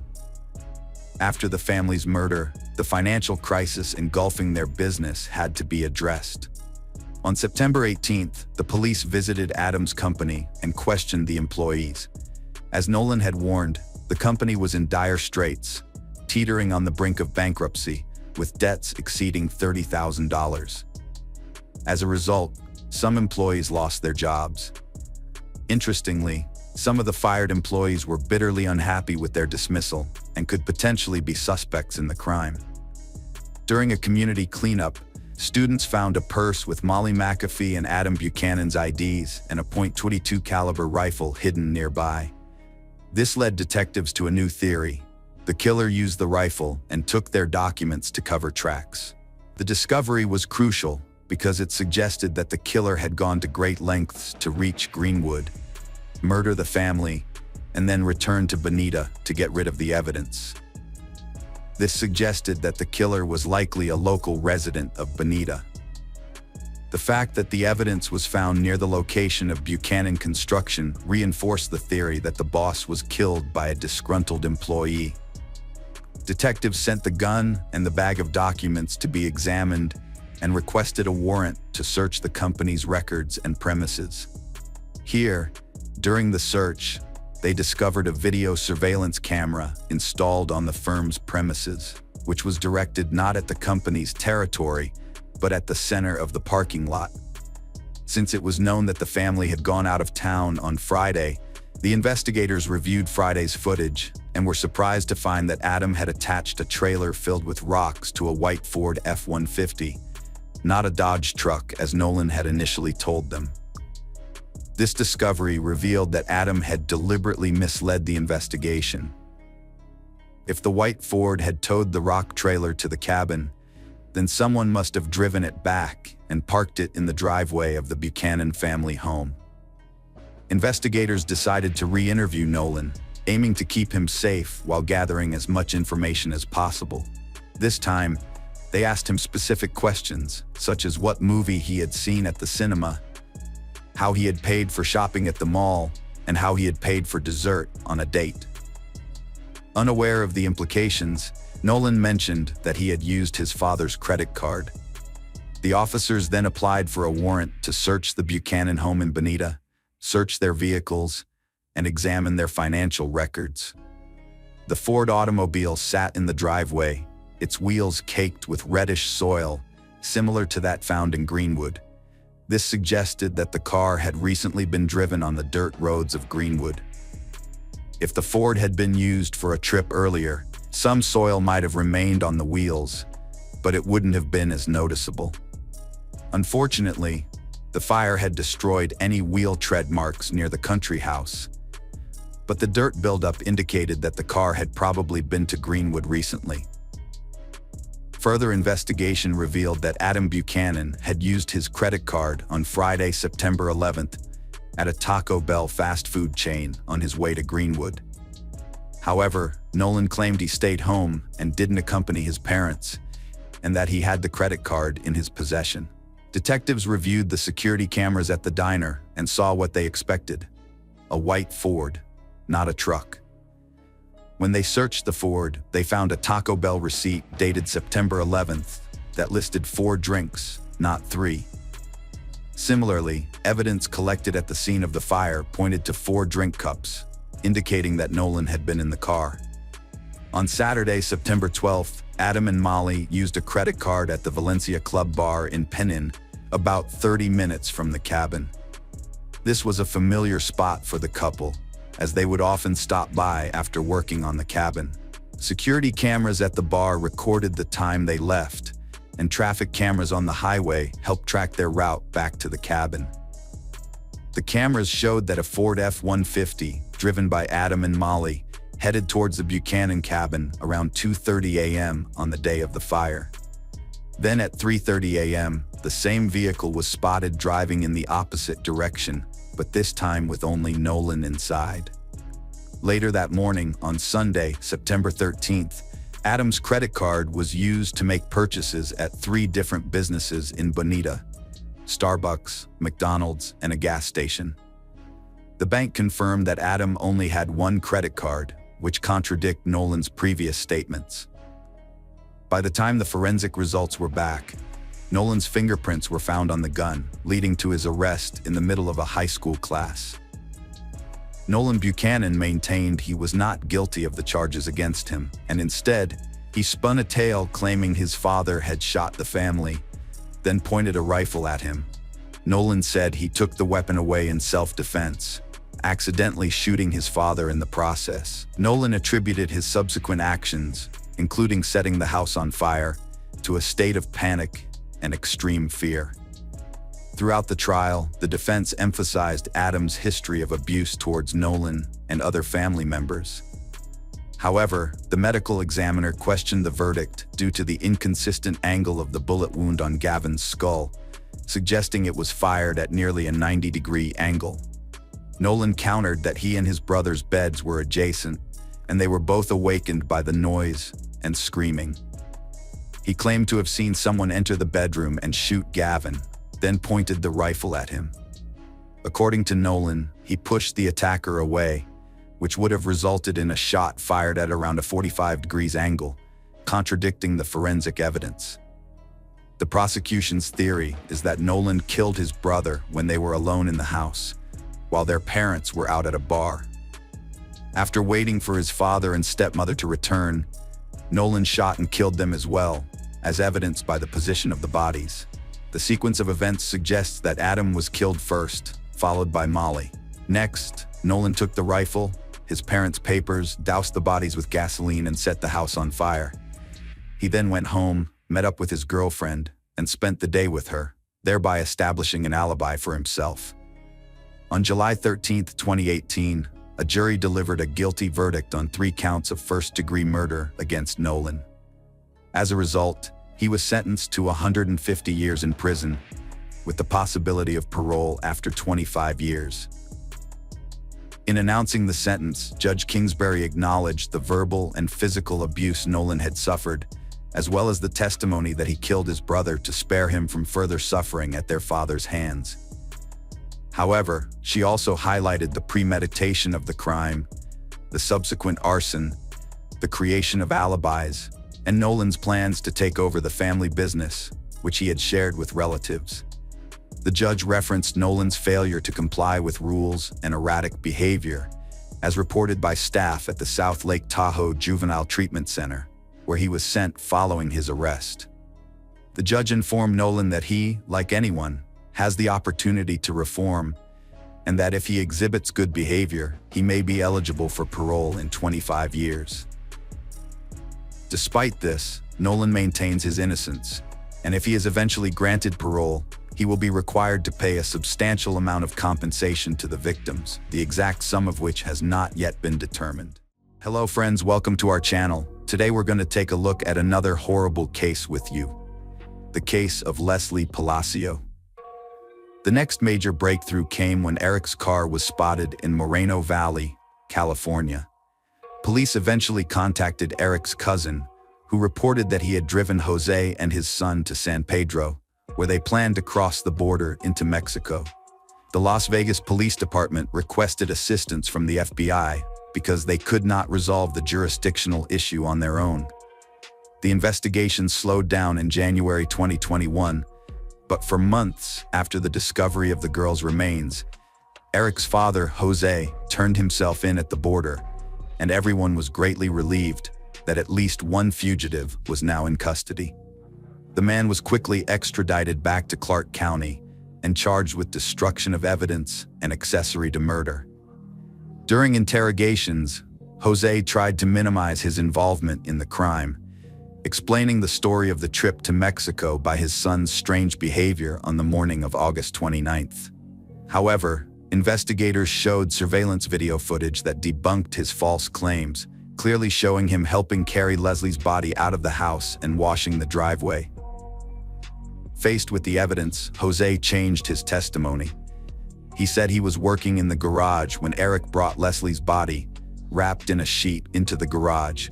After the family's murder, the financial crisis engulfing their business had to be addressed. On September 18th, the police visited Adam's company and questioned the employees. As Nolan had warned, the company was in dire straits, teetering on the brink of bankruptcy, with debts exceeding $30,000. As a result, some employees lost their jobs. Interestingly, some of the fired employees were bitterly unhappy with their dismissal and could potentially be suspects in the crime. During a community cleanup, students found a purse with Molly McAfee and Adam Buchanan's IDs and a .22 caliber rifle hidden nearby. This led detectives to a new theory. The killer used the rifle and took their documents to cover tracks. The discovery was crucial because it suggested that the killer had gone to great lengths to reach Greenwood, murder the family, and then return to Bonita to get rid of the evidence. This suggested that the killer was likely a local resident of Bonita. The fact that the evidence was found near the location of Buchanan Construction reinforced the theory that the boss was killed by a disgruntled employee. Detectives sent the gun and the bag of documents to be examined and requested a warrant to search the company's records and premises. Here, during the search, they discovered a video surveillance camera installed on the firm's premises, which was directed not at the company's territory, but at the center of the parking lot. Since it was known that the family had gone out of town on Friday, the investigators reviewed Friday's footage and were surprised to find that Adam had attached a trailer filled with rocks to a white Ford F-150, not a Dodge truck as Nolan had initially told them. This discovery revealed that Adam had deliberately misled the investigation. If the white Ford had towed the rock trailer to the cabin, then someone must have driven it back and parked it in the driveway of the Buchanan family home. Investigators decided to re-interview Nolan, aiming to keep him safe while gathering as much information as possible. This time, they asked him specific questions, such as what movie he had seen at the cinema, how he had paid for shopping at the mall, and how he had paid for dessert on a date. Unaware of the implications, Nolan mentioned that he had used his father's credit card. The officers then applied for a warrant to search the Buchanan home in Bonita, search their vehicles, and examine their financial records. The Ford automobile sat in the driveway, its wheels caked with reddish soil, similar to that found in Greenwood. This suggested that the car had recently been driven on the dirt roads of Greenwood. If the Ford had been used for a trip earlier, some soil might have remained on the wheels, but it wouldn't have been as noticeable. Unfortunately, the fire had destroyed any wheel tread marks near the country house, but the dirt buildup indicated that the car had probably been to Greenwood recently. Further investigation revealed that Adam Buchanan had used his credit card on Friday, September 11th, at a Taco Bell fast food chain on his way to Greenwood. However, Nolan claimed he stayed home and didn't accompany his parents, and that he had the credit card in his possession. Detectives reviewed the security cameras at the diner and saw what they expected: a white Ford, not a truck. When they searched the Ford, they found a Taco Bell receipt dated September 11th that listed 4 drinks, not 3. Similarly, evidence collected at the scene of the fire pointed to 4 drink cups, indicating that Nolan had been in the car. On Saturday, September 12th, Adam and Molly used a credit card at the Valencia Club Bar in Penn, about 30 minutes from the cabin. This was a familiar spot for the couple, as they would often stop by after working on the cabin. Security cameras at the bar recorded the time they left, and traffic cameras on the highway helped track their route back to the cabin. The cameras showed that a Ford F-150, driven by Adam and Molly, headed towards the Buchanan cabin around 2:30 a.m. on the day of the fire. Then at 3:30 a.m., the same vehicle was spotted driving in the opposite direction, but this time with only Nolan inside. Later that morning, on Sunday, September 13th, Adam's credit card was used to make purchases at 3 different businesses in Bonita: Starbucks, McDonald's, and a gas station. The bank confirmed that Adam only had 1 credit card, which contradict Nolan's previous statements. By the time the forensic results were back, Nolan's fingerprints were found on the gun, leading to his arrest in the middle of a high school class. Nolan Buchanan maintained he was not guilty of the charges against him, and instead, he spun a tale claiming his father had shot the family, then pointed a rifle at him. Nolan said he took the weapon away in self-defense, accidentally shooting his father in the process. Nolan attributed his subsequent actions, including setting the house on fire, to a state of panic and extreme fear. Throughout the trial, the defense emphasized Adam's history of abuse towards Nolan and other family members. However, the medical examiner questioned the verdict due to the inconsistent angle of the bullet wound on Gavin's skull, suggesting it was fired at nearly a 90-degree angle. Nolan countered that he and his brother's beds were adjacent, and they were both awakened by the noise and screaming. He claimed to have seen someone enter the bedroom and shoot Gavin, then pointed the rifle at him. According to Nolan, he pushed the attacker away, which would have resulted in a shot fired at around a 45 degrees angle, contradicting the forensic evidence. The prosecution's theory is that Nolan killed his brother when they were alone in the house, while their parents were out at a bar. After waiting for his father and stepmother to return, Nolan shot and killed them as well, as evidenced by the position of the bodies. The sequence of events suggests that Adam was killed first, followed by Molly. Next, Nolan took the rifle, his parents' papers, doused the bodies with gasoline, and set the house on fire. He then went home, met up with his girlfriend, and spent the day with her, thereby establishing an alibi for himself. On July 13, 2018, a jury delivered a guilty verdict on 3 counts of first-degree murder against Nolan. As a result, he was sentenced to 150 years in prison, with the possibility of parole after 25 years. In announcing the sentence, Judge Kingsbury acknowledged the verbal and physical abuse Nolan had suffered, as well as the testimony that he killed his brother to spare him from further suffering at their father's hands. However, she also highlighted the premeditation of the crime, the subsequent arson, the creation of alibis, and Nolan's plans to take over the family business, which he had shared with relatives. The judge referenced Nolan's failure to comply with rules and erratic behavior, as reported by staff at the South Lake Tahoe Juvenile Treatment Center, where he was sent following his arrest. The judge informed Nolan that he, like anyone, has the opportunity to reform, and that if he exhibits good behavior, he may be eligible for parole in 25 years. Despite this, Nolan maintains his innocence, and if he is eventually granted parole, he will be required to pay a substantial amount of compensation to the victims, the exact sum of which has not yet been determined. Hello friends, welcome to our channel. Today we're going to take a look at another horrible case with you. The case of Leslie Palacio. The next major breakthrough came when Eric's car was spotted in Moreno Valley, California. Police eventually contacted Eric's cousin, who reported that he had driven Jose and his son to San Pedro, where they planned to cross the border into Mexico. The Las Vegas Police Department requested assistance from the FBI because they could not resolve the jurisdictional issue on their own. The investigation slowed down in January 2021, but for months after the discovery of the girl's remains, Eric's father, Jose, turned himself in at the border, and everyone was greatly relieved that at least one fugitive was now in custody. The man was quickly extradited back to Clark County and charged with destruction of evidence and accessory to murder. During interrogations, Jose tried to minimize his involvement in the crime, explaining the story of the trip to Mexico by his son's strange behavior on the morning of August 29th. However, investigators showed surveillance video footage that debunked his false claims, clearly showing him helping carry Leslie's body out of the house and washing the driveway. Faced with the evidence, Jose changed his testimony. He said he was working in the garage when Eric brought Leslie's body, wrapped in a sheet, into the garage.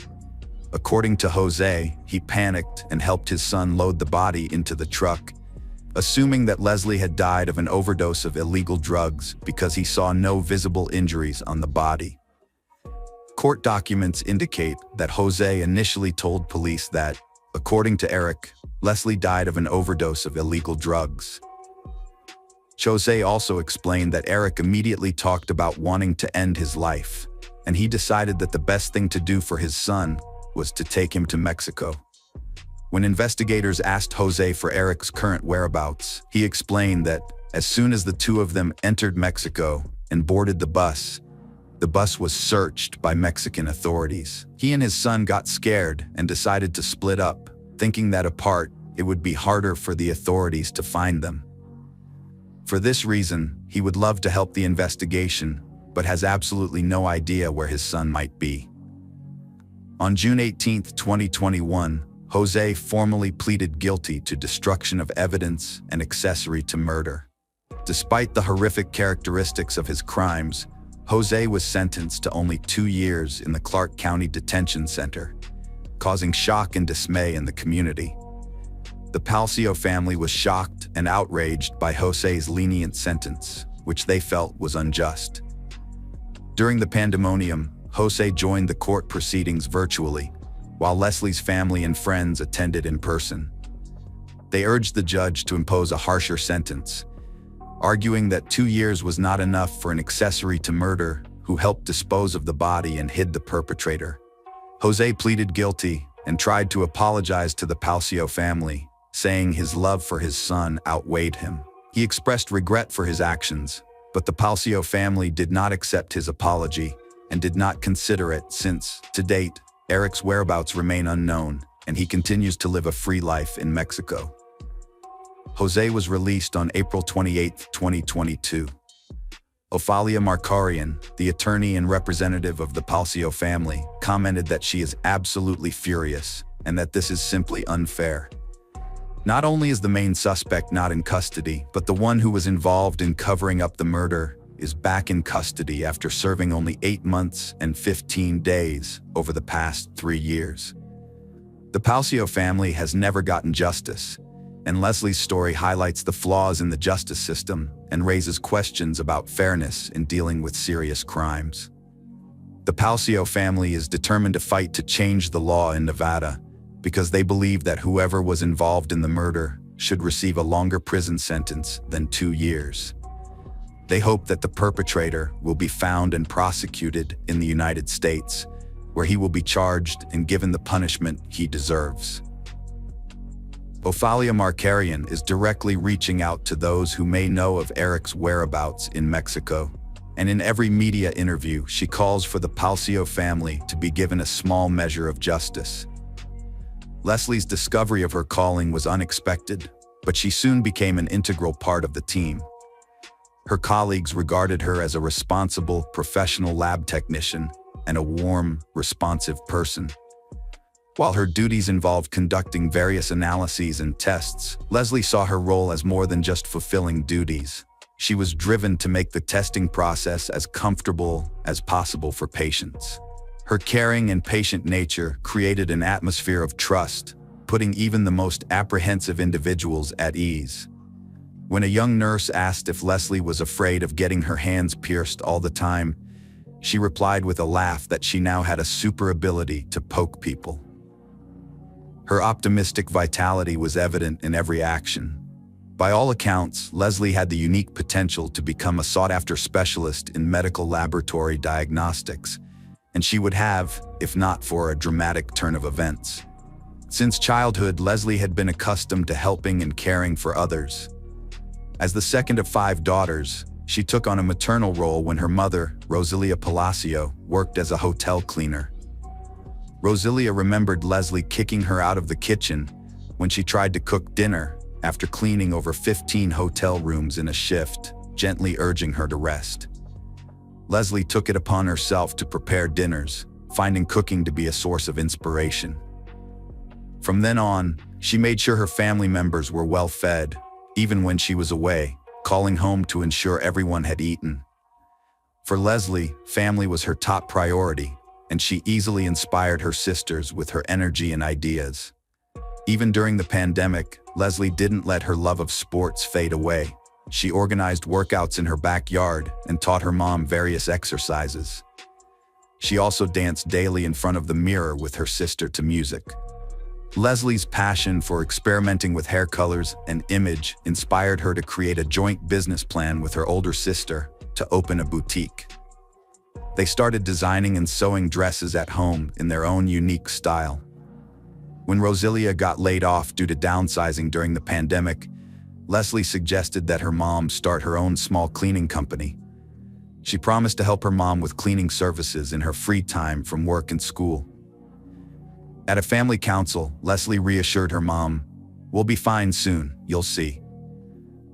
According to Jose, he panicked and helped his son load the body into the truck, assuming that Leslie had died of an overdose of illegal drugs because he saw no visible injuries on the body. Court documents indicate that Jose initially told police that, according to Eric, Leslie died of an overdose of illegal drugs. Jose also explained that Eric immediately talked about wanting to end his life, and he decided that the best thing to do for his son was to take him to Mexico. When investigators asked Jose for Eric's current whereabouts, he explained that as soon as the two of them entered Mexico and boarded the bus was searched by Mexican authorities. He and his son got scared and decided to split up, thinking that apart, it would be harder for the authorities to find them. For this reason, he would love to help the investigation, but has absolutely no idea where his son might be. On June 18, 2021, Jose formally pleaded guilty to destruction of evidence and accessory to murder. Despite the horrific characteristics of his crimes, Jose was sentenced to only 2 years in the Clark County Detention Center, causing shock and dismay in the community. The Palcio family was shocked and outraged by Jose's lenient sentence, which they felt was unjust. During the pandemonium, Jose joined the court proceedings virtually, while Leslie's family and friends attended in person. They urged the judge to impose a harsher sentence, arguing that 2 years was not enough for an accessory to murder who helped dispose of the body and hid the perpetrator. Jose pleaded guilty and tried to apologize to the Palcio family, saying his love for his son outweighed him. He expressed regret for his actions, but the Palcio family did not accept his apology and did not consider it since, to date, Eric's whereabouts remain unknown and he continues to live a free life in Mexico. Jose was released on April 28, 2022. Ofalia Markarian, the attorney and representative of the Palcio family, commented that she is absolutely furious and that this is simply unfair. Not only is the main suspect not in custody, but the one who was involved in covering up the murder is back in custody after serving only 8 months and 15 days over the past 3 years. The Palcio family has never gotten justice, and Leslie's story highlights the flaws in the justice system and raises questions about fairness in dealing with serious crimes. The Palcio family is determined to fight to change the law in Nevada because they believe that whoever was involved in the murder should receive a longer prison sentence than 2 years. They hope that the perpetrator will be found and prosecuted in the United States, where he will be charged and given the punishment he deserves. Ofalia Markarian is directly reaching out to those who may know of Eric's whereabouts in Mexico, and in every media interview she calls for the Palcio family to be given a small measure of justice. Leslie's discovery of her calling was unexpected, but she soon became an integral part of the team. Her colleagues regarded her as a responsible, professional lab technician and a warm, responsive person. While her duties involved conducting various analyses and tests, Leslie saw her role as more than just fulfilling duties. She was driven to make the testing process as comfortable as possible for patients. Her caring and patient nature created an atmosphere of trust, putting even the most apprehensive individuals at ease. When a young nurse asked if Leslie was afraid of getting her hands pierced all the time, she replied with a laugh that she now had a super ability to poke people. Her optimistic vitality was evident in every action. By all accounts, Leslie had the unique potential to become a sought-after specialist in medical laboratory diagnostics, and she would have, if not for a dramatic turn of events. Since childhood, Leslie had been accustomed to helping and caring for others. As the second of 5 daughters, she took on a maternal role when her mother, Rosilia Palacio, worked as a hotel cleaner. Rosilia remembered Leslie kicking her out of the kitchen when she tried to cook dinner after cleaning over 15 hotel rooms in a shift, gently urging her to rest. Leslie took it upon herself to prepare dinners, finding cooking to be a source of inspiration. From then on, she made sure her family members were well fed, even when she was away, calling home to ensure everyone had eaten. For Leslie, family was her top priority, and she easily inspired her sisters with her energy and ideas. Even during the pandemic, Leslie didn't let her love of sports fade away. She organized workouts in her backyard and taught her mom various exercises. She also danced daily in front of the mirror with her sister to music. Leslie's passion for experimenting with hair colors and image inspired her to create a joint business plan with her older sister to open a boutique. They started designing and sewing dresses at home in their own unique style. When Rosalia got laid off due to downsizing during the pandemic, Leslie suggested that her mom start her own small cleaning company. She promised to help her mom with cleaning services in her free time from work and school. At a family council, Leslie reassured her mom, "We'll be fine soon, you'll see."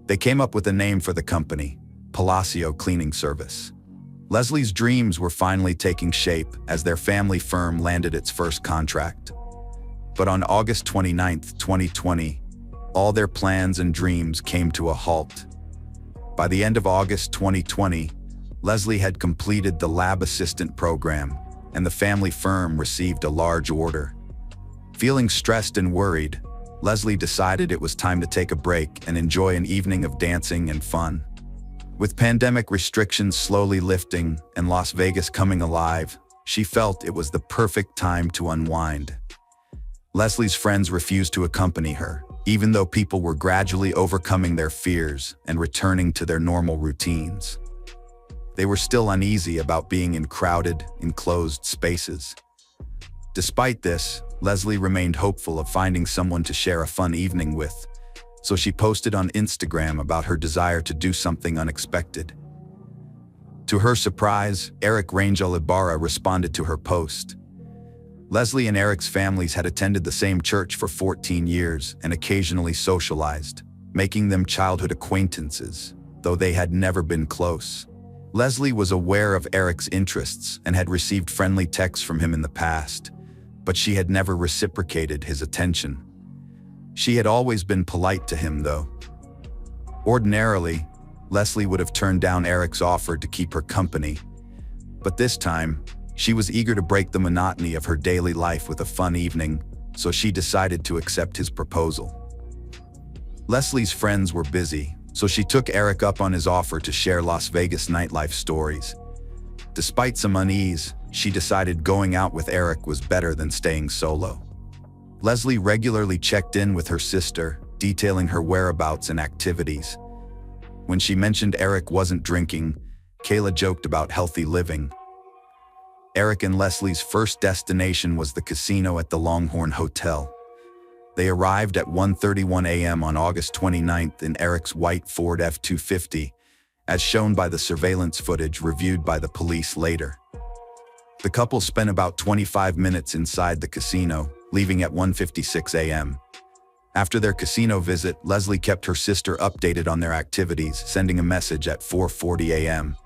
They came up with a name for the company, Palacio Cleaning Service. Leslie's dreams were finally taking shape as their family firm landed its first contract. But on August 29, 2020, all their plans and dreams came to a halt. By the end of August 2020, Leslie had completed the lab assistant program, and the family firm received a large order. Feeling stressed and worried, Leslie decided it was time to take a break and enjoy an evening of dancing and fun. With pandemic restrictions slowly lifting and Las Vegas coming alive, she felt it was the perfect time to unwind. Leslie's friends refused to accompany her, even though people were gradually overcoming their fears and returning to their normal routines. They were still uneasy about being in crowded, enclosed spaces. Despite this, Leslie remained hopeful of finding someone to share a fun evening with, so she posted on Instagram about her desire to do something unexpected. To her surprise, Eric Rangel Ibarra responded to her post. Leslie and Eric's families had attended the same church for 14 years and occasionally socialized, making them childhood acquaintances, though they had never been close. Leslie was aware of Eric's interests and had received friendly texts from him in the past, but she had never reciprocated his attention. She had always been polite to him, though. Ordinarily, Leslie would have turned down Eric's offer to keep her company, but this time, she was eager to break the monotony of her daily life with a fun evening, so she decided to accept his proposal. Leslie's friends were busy, so she took Eric up on his offer to share Las Vegas nightlife stories. Despite some unease, she decided going out with Eric was better than staying solo. Leslie regularly checked in with her sister, detailing her whereabouts and activities. When she mentioned Eric wasn't drinking, Kayla joked about healthy living. Eric and Leslie's first destination was the casino at the Longhorn Hotel. They arrived at 1:31 a.m. on August 29th in Eric's white Ford F-250, as shown by the surveillance footage reviewed by the police later. The couple spent about 25 minutes inside the casino, leaving at 1:56 a.m. After their casino visit, Leslie kept her sister updated on their activities, sending a message at 4:40 a.m.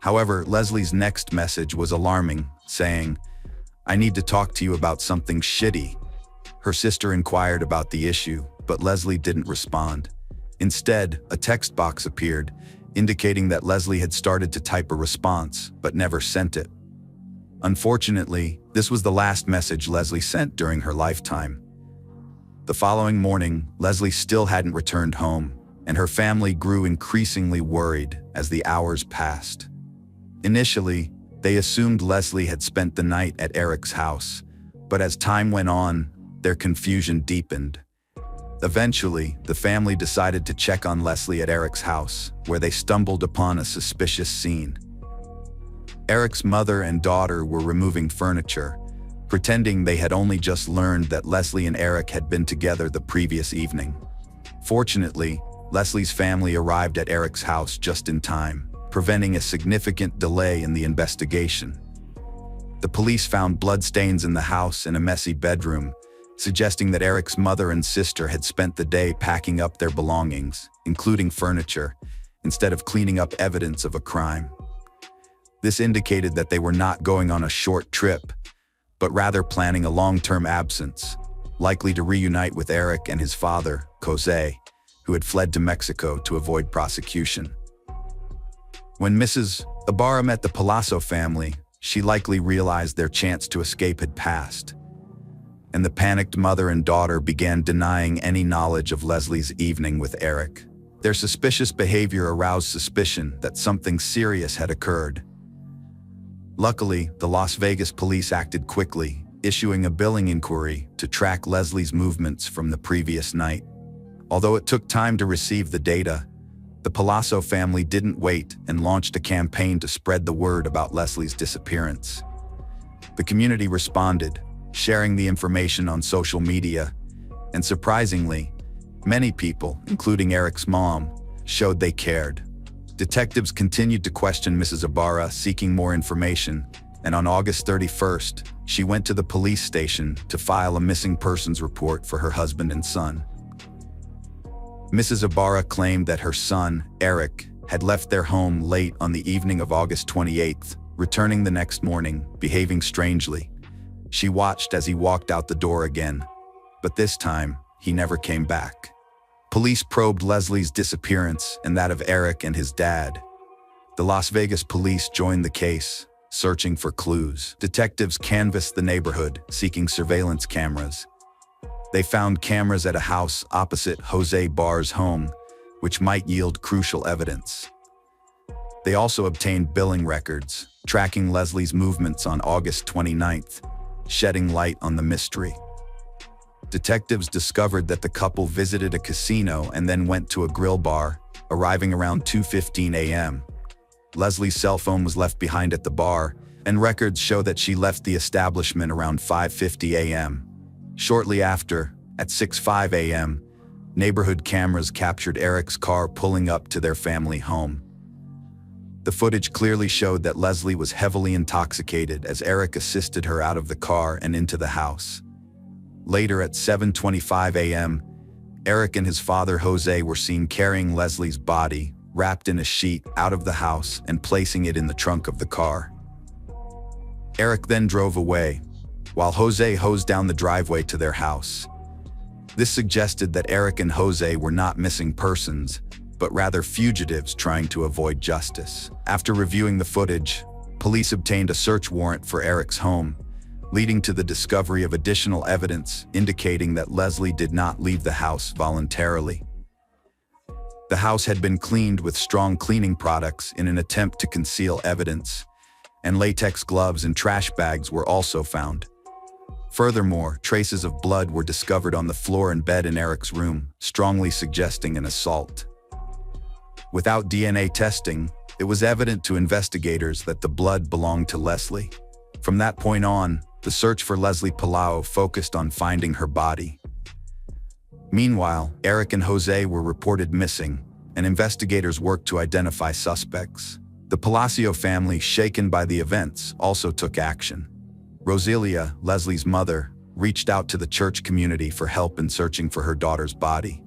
However, Leslie's next message was alarming, saying, "I need to talk to you about something shitty." Her sister inquired about the issue, but Leslie didn't respond. Instead, a text box appeared, indicating that Leslie had started to type a response, but never sent it. Unfortunately, this was the last message Leslie sent during her lifetime. The following morning, Leslie still hadn't returned home, and her family grew increasingly worried as the hours passed. Initially, they assumed Leslie had spent the night at Eric's house, but as time went on, their confusion deepened. Eventually, the family decided to check on Leslie at Eric's house, where they stumbled upon a suspicious scene. Eric's mother and daughter were removing furniture, pretending they had only just learned that Leslie and Eric had been together the previous evening. Fortunately, Leslie's family arrived at Eric's house just in time, preventing a significant delay in the investigation. The police found bloodstains in the house and a messy bedroom, suggesting that Eric's mother and sister had spent the day packing up their belongings, including furniture, instead of cleaning up evidence of a crime. This indicated that they were not going on a short trip, but rather planning a long-term absence, likely to reunite with Eric and his father, Jose, who had fled to Mexico to avoid prosecution. When Mrs. Ibarra met the Palazzo family, she likely realized their chance to escape had passed, and the panicked mother and daughter began denying any knowledge of Leslie's evening with Eric. Their suspicious behavior aroused suspicion that something serious had occurred. Luckily, the Las Vegas police acted quickly, issuing a billing inquiry to track Leslie's movements from the previous night. Although it took time to receive the data, the Palazzo family didn't wait and launched a campaign to spread the word about Leslie's disappearance. The community responded, sharing the information on social media, and surprisingly, many people, including Eric's mom, showed they cared. Detectives continued to question Mrs. Ibarra, seeking more information, and on August 31st, she went to the police station to file a missing persons report for her husband and son. Mrs. Ibarra claimed that her son, Eric, had left their home late on the evening of August 28th, returning the next morning, behaving strangely. She watched as he walked out the door again, but this time, he never came back. Police probed Leslie's disappearance and that of Eric and his dad. The Las Vegas police joined the case, searching for clues. Detectives canvassed the neighborhood, seeking surveillance cameras. They found cameras at a house opposite Jose Barr's home, which might yield crucial evidence. They also obtained billing records, tracking Leslie's movements on August 29th, shedding light on the mystery. Detectives discovered that the couple visited a casino and then went to a grill bar, arriving around 2:15 a.m. Leslie's cell phone was left behind at the bar, and records show that she left the establishment around 5:50 a.m. Shortly after, at 6:05 a.m., neighborhood cameras captured Eric's car pulling up to their family home. The footage clearly showed that Leslie was heavily intoxicated as Eric assisted her out of the car and into the house. Later at 7:25 a.m., Eric and his father Jose were seen carrying Leslie's body, wrapped in a sheet, out of the house and placing it in the trunk of the car. Eric then drove away, while Jose hosed down the driveway to their house. This suggested that Eric and Jose were not missing persons, but rather fugitives trying to avoid justice. After reviewing the footage, police obtained a search warrant for Eric's home, leading to the discovery of additional evidence indicating that Leslie did not leave the house voluntarily. The house had been cleaned with strong cleaning products in an attempt to conceal evidence, and latex gloves and trash bags were also found. Furthermore, traces of blood were discovered on the floor and bed in Eric's room, strongly suggesting an assault. Without DNA testing, it was evident to investigators that the blood belonged to Leslie. From that point on, the search for Leslie Palau focused on finding her body. Meanwhile, Eric and Jose were reported missing, and investigators worked to identify suspects. The Palacio family, shaken by the events, also took action. Roselia, Leslie's mother, reached out to the church community for help in searching for her daughter's body.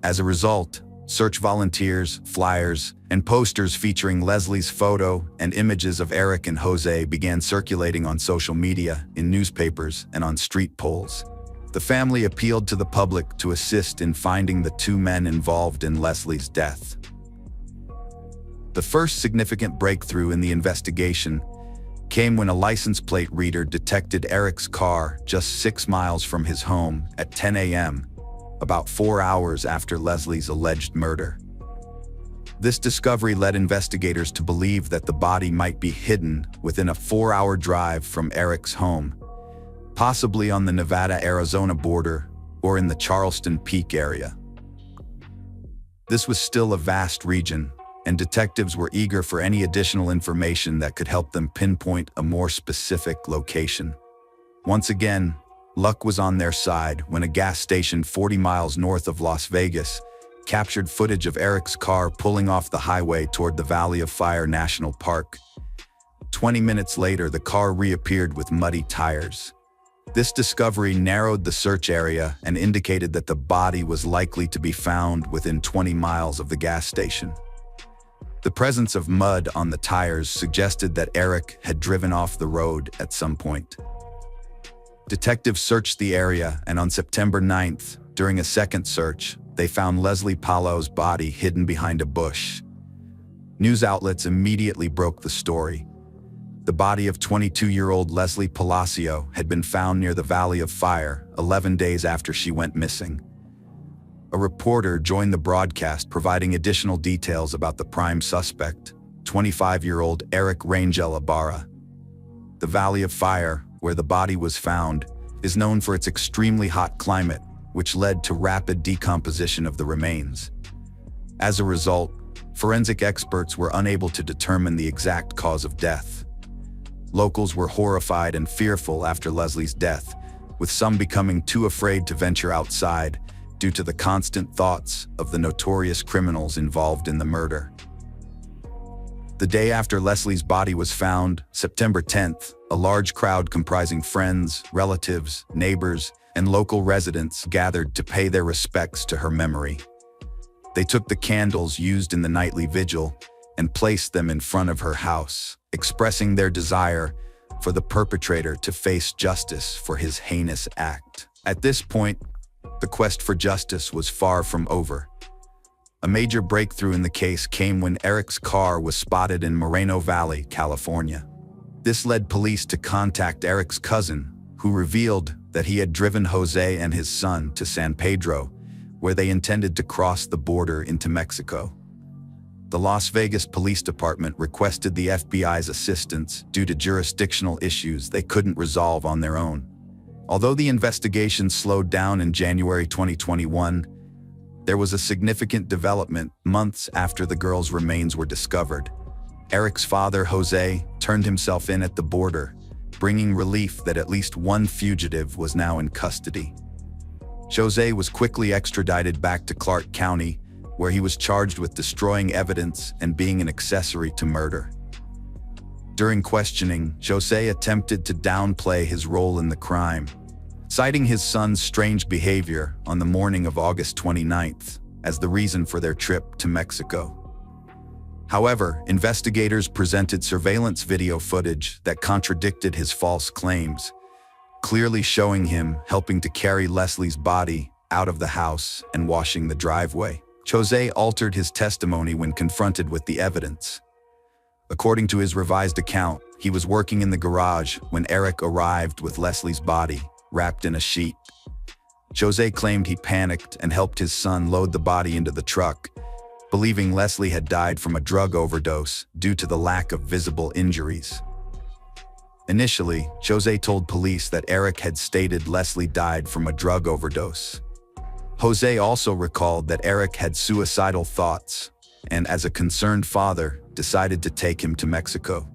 As a result, search volunteers, flyers, and posters featuring Leslie's photo and images of Eric and Jose began circulating on social media, in newspapers, and on street poles. The family appealed to the public to assist in finding the two men involved in Leslie's death. The first significant breakthrough in the investigation came when a license plate reader detected Eric's car just 6 miles from his home at 10 a.m., about 4 hours after Leslie's alleged murder. This discovery led investigators to believe that the body might be hidden within a 4-hour drive from Eric's home, possibly on the Nevada-Arizona border or in the Charleston Peak area. This was still a vast region, and detectives were eager for any additional information that could help them pinpoint a more specific location. Once again, luck was on their side when a gas station 40 miles north of Las Vegas captured footage of Eric's car pulling off the highway toward the Valley of Fire National Park. 20 minutes later, the car reappeared with muddy tires. This discovery narrowed the search area and indicated that the body was likely to be found within 20 miles of the gas station. The presence of mud on the tires suggested that Eric had driven off the road at some point. Detectives searched the area, and on September 9th, during a second search, they found Leslie Palo's body hidden behind a bush. News outlets immediately broke the story. The body of 22-year-old Leslie Palacio had been found near the Valley of Fire 11 days after she went missing. A reporter joined the broadcast, providing additional details about the prime suspect, 25-year-old Eric Rangel Ibarra. The Valley of Fire, where the body was found, is known for its extremely hot climate, which led to rapid decomposition of the remains. As a result, forensic experts were unable to determine the exact cause of death. Locals were horrified and fearful after Leslie's death, with some becoming too afraid to venture outside due to the constant thoughts of the notorious criminals involved in the murder. The day after Leslie's body was found, September 10th, a large crowd comprising friends, relatives, neighbors, and local residents gathered to pay their respects to her memory. They took the candles used in the nightly vigil and placed them in front of her house, expressing their desire for the perpetrator to face justice for his heinous act. At this point, the quest for justice was far from over. A major breakthrough in the case came when Eric's car was spotted in Moreno Valley, California. This led police to contact Eric's cousin, who revealed that he had driven Jose and his son to San Pedro, where they intended to cross the border into Mexico. The Las Vegas Police Department requested the FBI's assistance due to jurisdictional issues they couldn't resolve on their own. Although the investigation slowed down in January 2021, there was a significant development months after the girls' remains were discovered. Eric's father, Jose, turned himself in at the border, bringing relief that at least one fugitive was now in custody. Jose was quickly extradited back to Clark County, where he was charged with destroying evidence and being an accessory to murder. During questioning, Jose attempted to downplay his role in the crime, citing his son's strange behavior on the morning of August 29th as the reason for their trip to Mexico. However, investigators presented surveillance video footage that contradicted his false claims, clearly showing him helping to carry Leslie's body out of the house and washing the driveway. Jose altered his testimony when confronted with the evidence. According to his revised account, he was working in the garage when Eric arrived with Leslie's body, wrapped in a sheet. Jose claimed he panicked and helped his son load the body into the truck, believing Leslie had died from a drug overdose due to the lack of visible injuries. Initially, Jose told police that Eric had stated Leslie died from a drug overdose. Jose also recalled that Eric had suicidal thoughts and, as a concerned father, decided to take him to Mexico.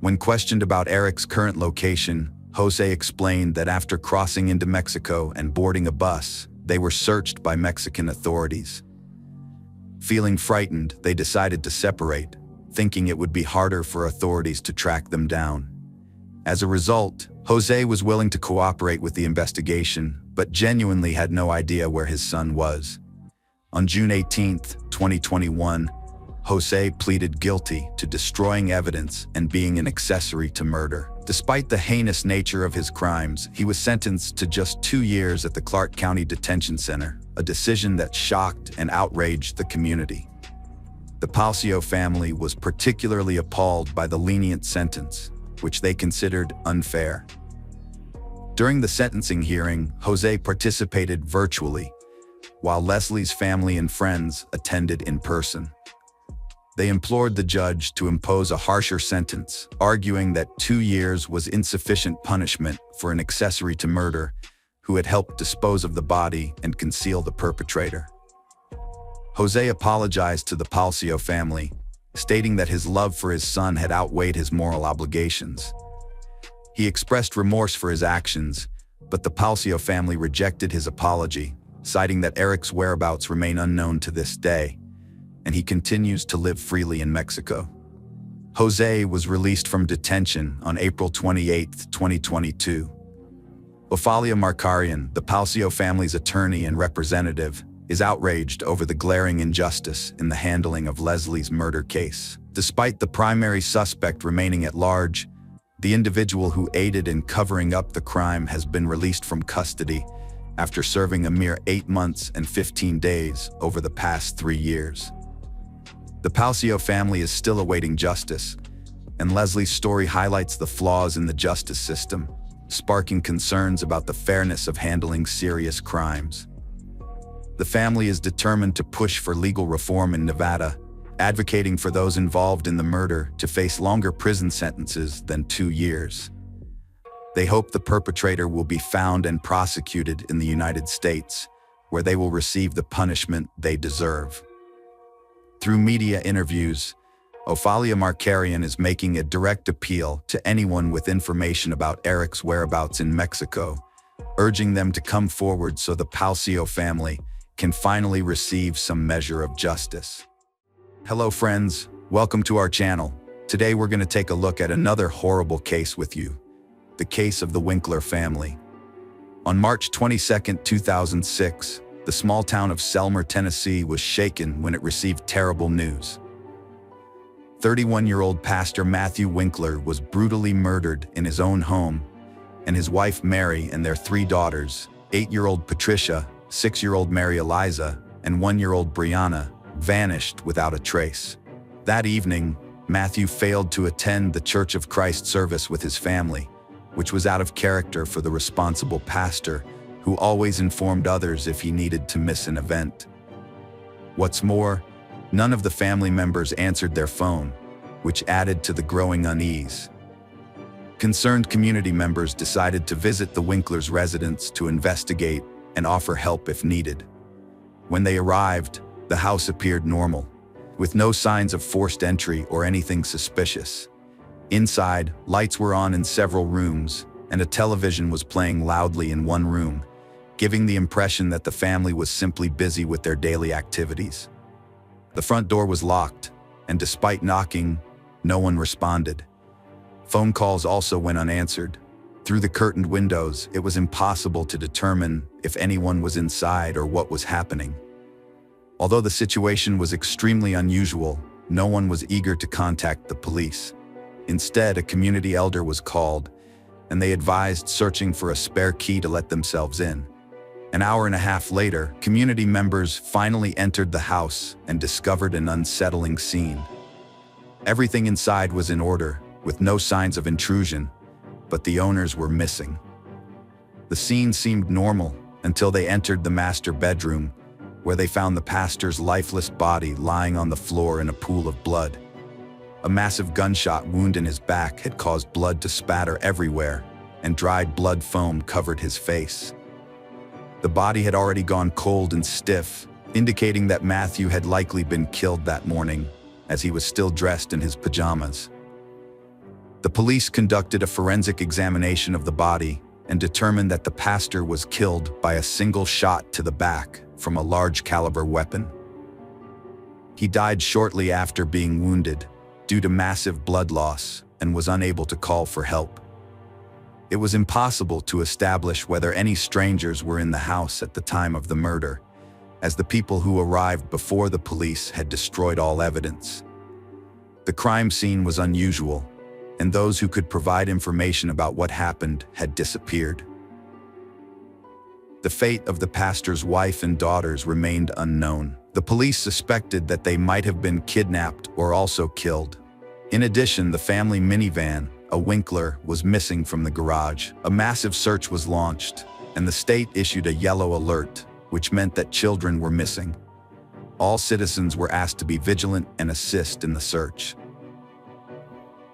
When questioned about Eric's current location, Jose explained that after crossing into Mexico and boarding a bus, they were searched by Mexican authorities. Feeling frightened, they decided to separate, thinking it would be harder for authorities to track them down. As a result, Jose was willing to cooperate with the investigation, but genuinely had no idea where his son was. On June 18, 2021, Jose pleaded guilty to destroying evidence and being an accessory to murder. Despite the heinous nature of his crimes, he was sentenced to just 2 years at the Clark County Detention Center, a decision that shocked and outraged the community. The Palacio family was particularly appalled by the lenient sentence, which they considered unfair. During the sentencing hearing, Jose participated virtually, while Leslie's family and friends attended in person. They implored the judge to impose a harsher sentence, arguing that 2 years was insufficient punishment for an accessory to murder who had helped dispose of the body and conceal the perpetrator. Jose apologized to the Palacio family, stating that his love for his son had outweighed his moral obligations. He expressed remorse for his actions, but the Palacio family rejected his apology, citing that Eric's whereabouts remain unknown to this day, and he continues to live freely in Mexico. Jose was released from detention on April 28, 2022. Ofalia Markarian, the Palacio family's attorney and representative, is outraged over the glaring injustice in the handling of Leslie's murder case. Despite the primary suspect remaining at large, The individual who aided in covering up the crime has been released from custody after serving a mere 8 months and 15 days over the past 3 years. The Palcio family is still awaiting justice, and Leslie's story highlights the flaws in the justice system, sparking concerns about the fairness of handling serious crimes. The family is determined to push for legal reform in Nevada, advocating for those involved in the murder to face longer prison sentences than 2 years. They hope the perpetrator will be found and prosecuted in the United States, where they will receive the punishment they deserve. Through media interviews, Ofalia Markarian is making a direct appeal to anyone with information about Eric's whereabouts in Mexico, urging them to come forward so the Palcio family can finally receive some measure of justice. Hello friends, welcome to our channel. Today we're going to take a look at another horrible case with you, the case of the Winkler family. On March 22, 2006, the small town of Selmer, Tennessee was shaken when it received terrible news. 31-year-old Pastor Matthew Winkler was brutally murdered in his own home, and his wife Mary and their 3 daughters, 8-year-old Patricia, 6-year-old Mary Eliza, and 1-year-old Brianna, vanished without a trace. That evening, Matthew failed to attend the Church of Christ service with his family, which was out of character for the responsible pastor who always informed others if he needed to miss an event. What's more, none of the family members answered their phone, which added to the growing unease. Concerned community members decided to visit the Winklers' residence to investigate and offer help if needed. When they arrived, the house appeared normal, with no signs of forced entry or anything suspicious. Inside, lights were on in several rooms, and a television was playing loudly in one room, giving the impression that the family was simply busy with their daily activities. The front door was locked, and despite knocking, no one responded. Phone calls also went unanswered. Through the curtained windows, it was impossible to determine if anyone was inside or what was happening. Although the situation was extremely unusual, no one was eager to contact the police. Instead, a community elder was called, and they advised searching for a spare key to let themselves in. An hour and a half later, community members finally entered the house and discovered an unsettling scene. Everything inside was in order, with no signs of intrusion, but the owners were missing. The scene seemed normal until they entered the master bedroom, where they found the pastor's lifeless body lying on the floor in a pool of blood. A massive gunshot wound in his back had caused blood to spatter everywhere, and dried blood foam covered his face. The body had already gone cold and stiff, indicating that Matthew had likely been killed that morning, as he was still dressed in his pajamas. The police conducted a forensic examination of the body and determined that the pastor was killed by a single shot to the back from a large caliber weapon. He died shortly after being wounded due to massive blood loss and was unable to call for help. It was impossible to establish whether any strangers were in the house at the time of the murder, as the people who arrived before the police had destroyed all evidence. The crime scene was unusual, and those who could provide information about what happened had disappeared. The fate of the pastor's wife and daughters remained unknown. The police suspected that they might have been kidnapped or also killed. In addition, the family minivan, a Winkler, was missing from the garage. A massive search was launched, and the state issued a yellow alert, which meant that children were missing. All citizens were asked to be vigilant and assist in the search.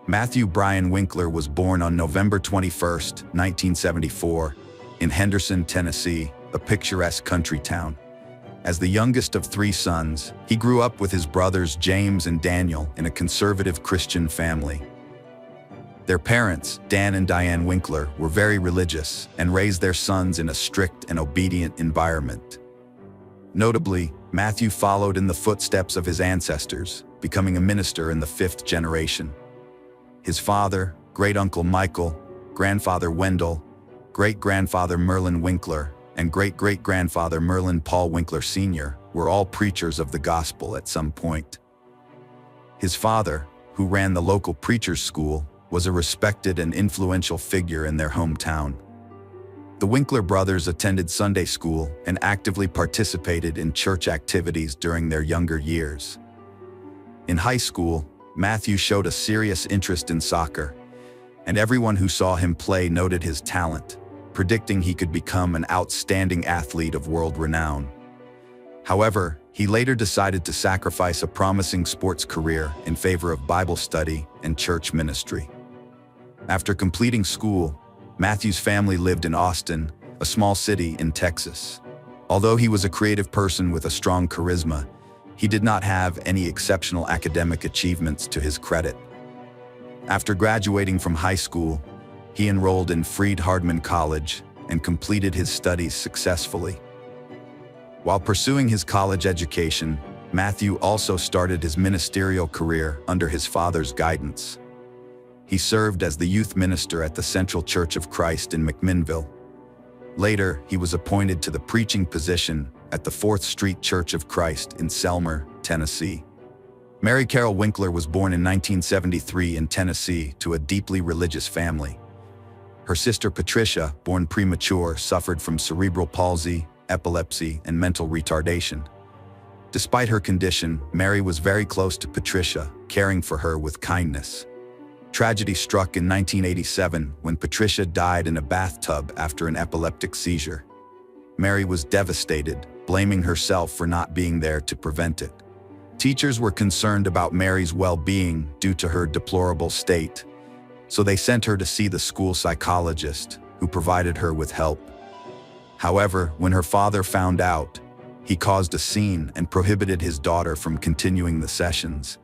Matthew Brian Winkler was born on November 21, 1974, in Henderson, Tennessee, a picturesque country town. As the youngest of 3 sons, he grew up with his brothers James and Daniel in a conservative Christian family. Their parents, Dan and Diane Winkler, were very religious and raised their sons in a strict and obedient environment. Notably, Matthew followed in the footsteps of his ancestors, becoming a minister in the 5th generation. His father, great-uncle Michael, grandfather Wendell, great-grandfather Merlin Winkler, and great-great-grandfather Merlin Paul Winkler Sr. were all preachers of the gospel at some point. His father, who ran the local preacher's school, was a respected and influential figure in their hometown. The Winkler brothers attended Sunday school and actively participated in church activities during their younger years. In high school, Matthew showed a serious interest in soccer, and everyone who saw him play noted his talent, predicting he could become an outstanding athlete of world renown. However, he later decided to sacrifice a promising sports career in favor of Bible study and church ministry. After completing school, Matthew's family lived in Austin, a small city in Texas. Although he was a creative person with a strong charisma, he did not have any exceptional academic achievements to his credit. After graduating from high school, he enrolled in Freed-Hardeman College and completed his studies successfully. While pursuing his college education, Matthew also started his ministerial career under his father's guidance. He served as the youth minister at the Central Church of Christ in McMinnville. Later, he was appointed to the preaching position at the 4th Street Church of Christ in Selmer, Tennessee. Mary Carol Winkler was born in 1973 in Tennessee to a deeply religious family. Her sister Patricia, born premature, suffered from cerebral palsy, epilepsy, and mental retardation. Despite her condition, Mary was very close to Patricia, caring for her with kindness. Tragedy struck in 1987 when Patricia died in a bathtub after an epileptic seizure. Mary was devastated, blaming herself for not being there to prevent it. Teachers were concerned about Mary's well-being due to her deplorable state, so they sent her to see the school psychologist, who provided her with help. However, when her father found out, he caused a scene and prohibited his daughter from continuing the sessions,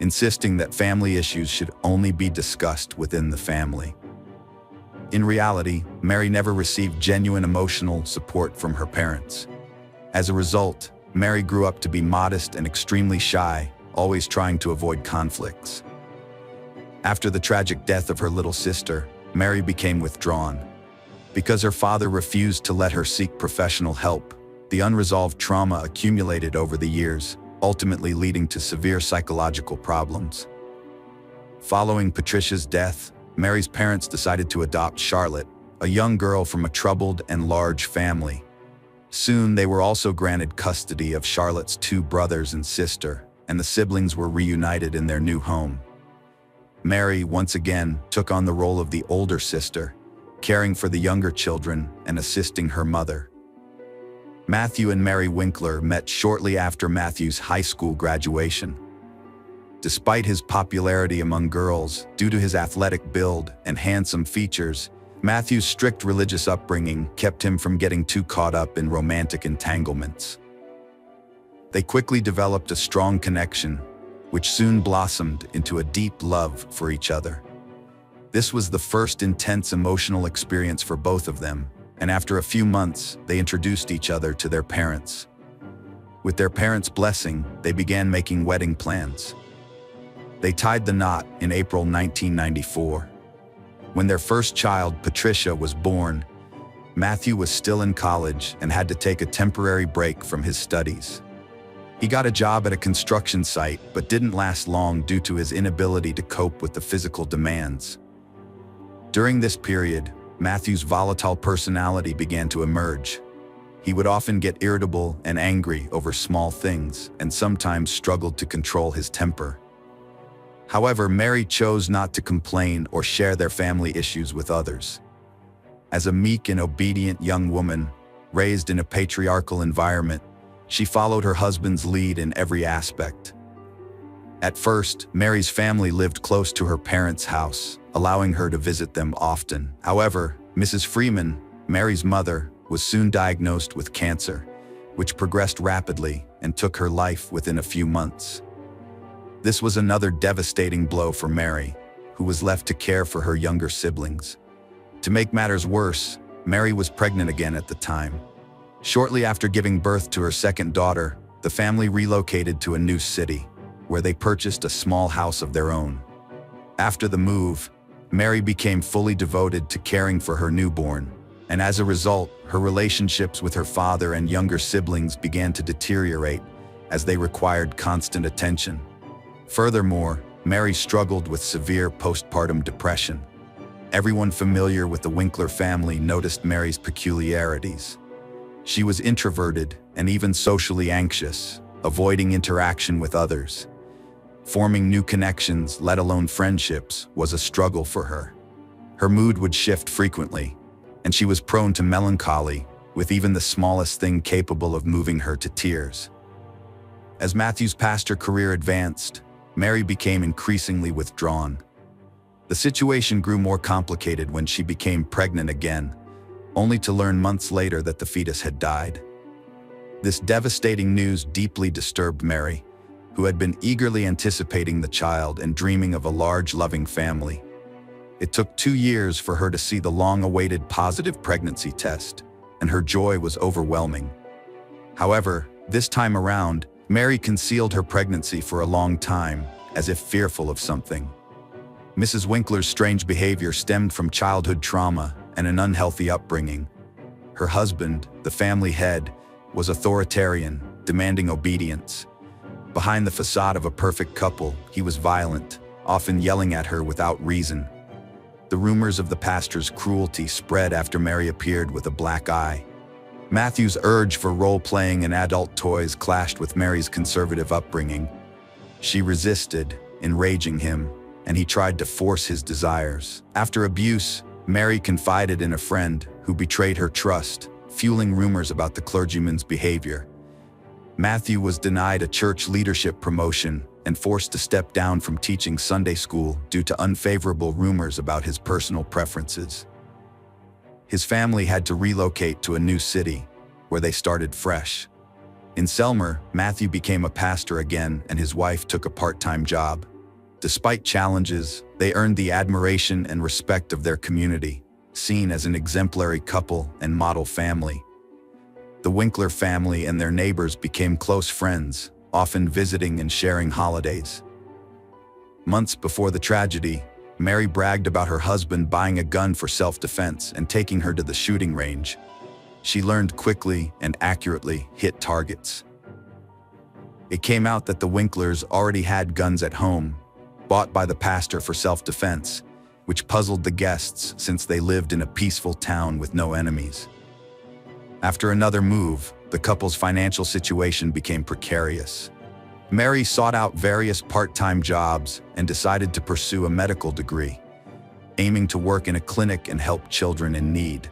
insisting that family issues should only be discussed within the family. In reality, Mary never received genuine emotional support from her parents. As a result, Mary grew up to be modest and extremely shy, always trying to avoid conflicts. After the tragic death of her little sister, Mary became withdrawn. Because her father refused to let her seek professional help, the unresolved trauma accumulated over the years, ultimately leading to severe psychological problems. Following Patricia's death, Mary's parents decided to adopt Charlotte, a young girl from a troubled and large family. Soon, they were also granted custody of Charlotte's 2 brothers and sister, and the siblings were reunited in their new home. Mary, once again, took on the role of the older sister, caring for the younger children and assisting her mother. Matthew and Mary Winkler met shortly after Matthew's high school graduation. Despite his popularity among girls due to his athletic build and handsome features, Matthew's strict religious upbringing kept him from getting too caught up in romantic entanglements. They quickly developed a strong connection, which soon blossomed into a deep love for each other. This was the first intense emotional experience for both of them, and after a few months, they introduced each other to their parents. With their parents' blessing, they began making wedding plans. They tied the knot in April 1994. When their first child, Patricia, was born, Matthew was still in college and had to take a temporary break from his studies. He got a job at a construction site, but didn't last long due to his inability to cope with the physical demands. During this period, Matthew's volatile personality began to emerge. He would often get irritable and angry over small things, and sometimes struggled to control his temper. However, Mary chose not to complain or share their family issues with others. As a meek and obedient young woman, raised in a patriarchal environment, she followed her husband's lead in every aspect. At first, Mary's family lived close to her parents' house, allowing her to visit them often. However, Mrs. Freeman, Mary's mother, was soon diagnosed with cancer, which progressed rapidly and took her life within a few months. This was another devastating blow for Mary, who was left to care for her younger siblings. To make matters worse, Mary was pregnant again at the time. Shortly after giving birth to her second daughter, the family relocated to a new city, where they purchased a small house of their own. After the move, Mary became fully devoted to caring for her newborn, and as a result, her relationships with her father and younger siblings began to deteriorate as they required constant attention. Furthermore, Mary struggled with severe postpartum depression. Everyone familiar with the Winkler family noticed Mary's peculiarities. She was introverted and even socially anxious, avoiding interaction with others. Forming new connections, let alone friendships, was a struggle for her. Her mood would shift frequently, and she was prone to melancholy, with even the smallest thing capable of moving her to tears. As Matthew's pastor career advanced, Mary became increasingly withdrawn. The situation grew more complicated when she became pregnant again, only to learn months later that the fetus had died. This devastating news deeply disturbed Mary, who had been eagerly anticipating the child and dreaming of a large, loving family. It took 2 years for her to see the long-awaited positive pregnancy test, and her joy was overwhelming. However, this time around, Mary concealed her pregnancy for a long time, as if fearful of something. Mrs. Winkler's strange behavior stemmed from childhood trauma and an unhealthy upbringing. Her husband, the family head, was authoritarian, demanding obedience. Behind the facade of a perfect couple, he was violent, often yelling at her without reason. The rumors of the pastor's cruelty spread after Mary appeared with a black eye. Matthew's urge for role-playing and adult toys clashed with Mary's conservative upbringing. She resisted, enraging him, and he tried to force his desires. After abuse, Mary confided in a friend who betrayed her trust, fueling rumors about the clergyman's behavior. Matthew was denied a church leadership promotion and forced to step down from teaching Sunday school due to unfavorable rumors about his personal preferences. His family had to relocate to a new city, where they started fresh. In Selmer, Matthew became a pastor again, and his wife took a part-time job. Despite challenges, they earned the admiration and respect of their community, seen as an exemplary couple and model family. The Winkler family and their neighbors became close friends, often visiting and sharing holidays. Months before the tragedy, Mary bragged about her husband buying a gun for self-defense and taking her to the shooting range. She learned quickly and accurately hit targets. It came out that the Winklers already had guns at home, bought by the pastor for self-defense, which puzzled the guests since they lived in a peaceful town with no enemies. After another move, the couple's financial situation became precarious. Mary sought out various part-time jobs and decided to pursue a medical degree, aiming to work in a clinic and help children in need.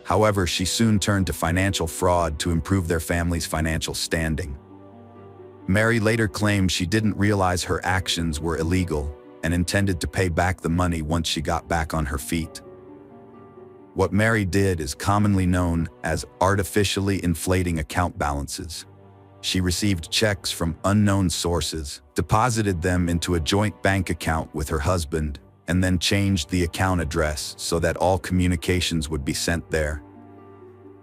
However, she soon turned to financial fraud to improve their family's financial standing. Mary later claimed she didn't realize her actions were illegal and intended to pay back the money once she got back on her feet. What Mary did is commonly known as artificially inflating account balances. She received checks from unknown sources, deposited them into a joint bank account with her husband, and then changed the account address so that all communications would be sent there.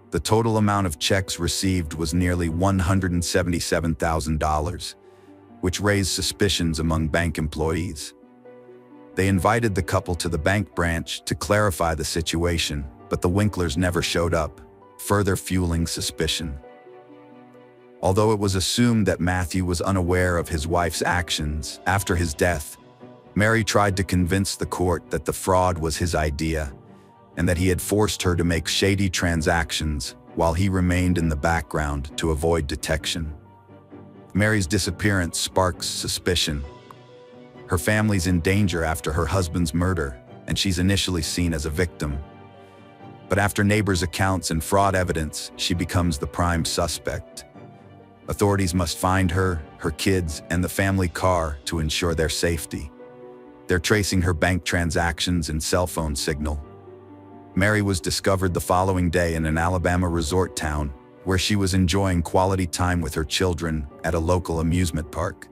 The total amount of checks received was nearly $177,000, which raised suspicions among bank employees. They invited the couple to the bank branch to clarify the situation, but the Winklers never showed up, further fueling suspicion. Although it was assumed that Matthew was unaware of his wife's actions after his death, Mary tried to convince the court that the fraud was his idea and that he had forced her to make shady transactions while he remained in the background to avoid detection. Mary's disappearance sparks suspicion. Her family's in danger after her husband's murder, and she's initially seen as a victim. But after neighbors' accounts and fraud evidence, she becomes the prime suspect. Authorities must find her, her kids, and the family car to ensure their safety. They're tracing her bank transactions and cell phone signal. Mary was discovered the following day in an Alabama resort town, where she was enjoying quality time with her children at a local amusement park.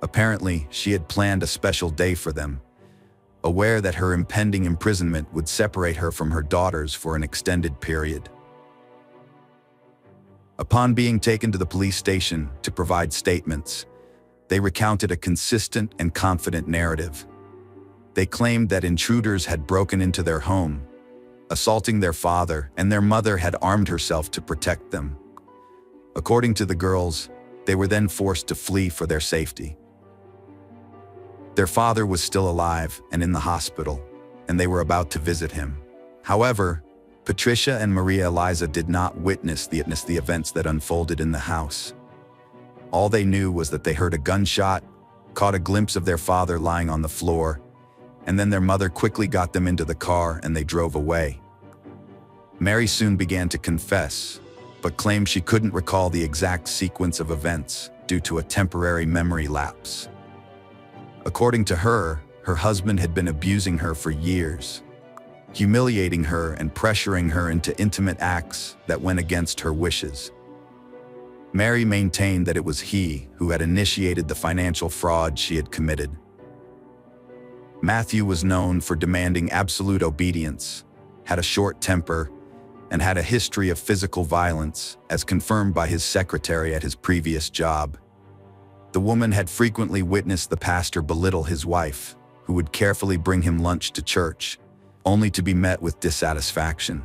Apparently, she had planned a special day for them, aware that her impending imprisonment would separate her from her daughters for an extended period. Upon being taken to the police station to provide statements, they recounted a consistent and confident narrative. They claimed that intruders had broken into their home, assaulting their father, and their mother had armed herself to protect them. According to the girls, they were then forced to flee for their safety. Their father was still alive and in the hospital, and they were about to visit him. However, Patricia and Maria Eliza did not witness the events that unfolded in the house. All they knew was that they heard a gunshot, caught a glimpse of their father lying on the floor, and then their mother quickly got them into the car and they drove away. Mary soon began to confess, but claimed she couldn't recall the exact sequence of events due to a temporary memory lapse. According to her, her husband had been abusing her for years, humiliating her and pressuring her into intimate acts that went against her wishes. Mary maintained that it was he who had initiated the financial fraud she had committed. Matthew was known for demanding absolute obedience, had a short temper, and had a history of physical violence, as confirmed by his secretary at his previous job. The woman had frequently witnessed the pastor belittle his wife, who would carefully bring him lunch to church, only to be met with dissatisfaction.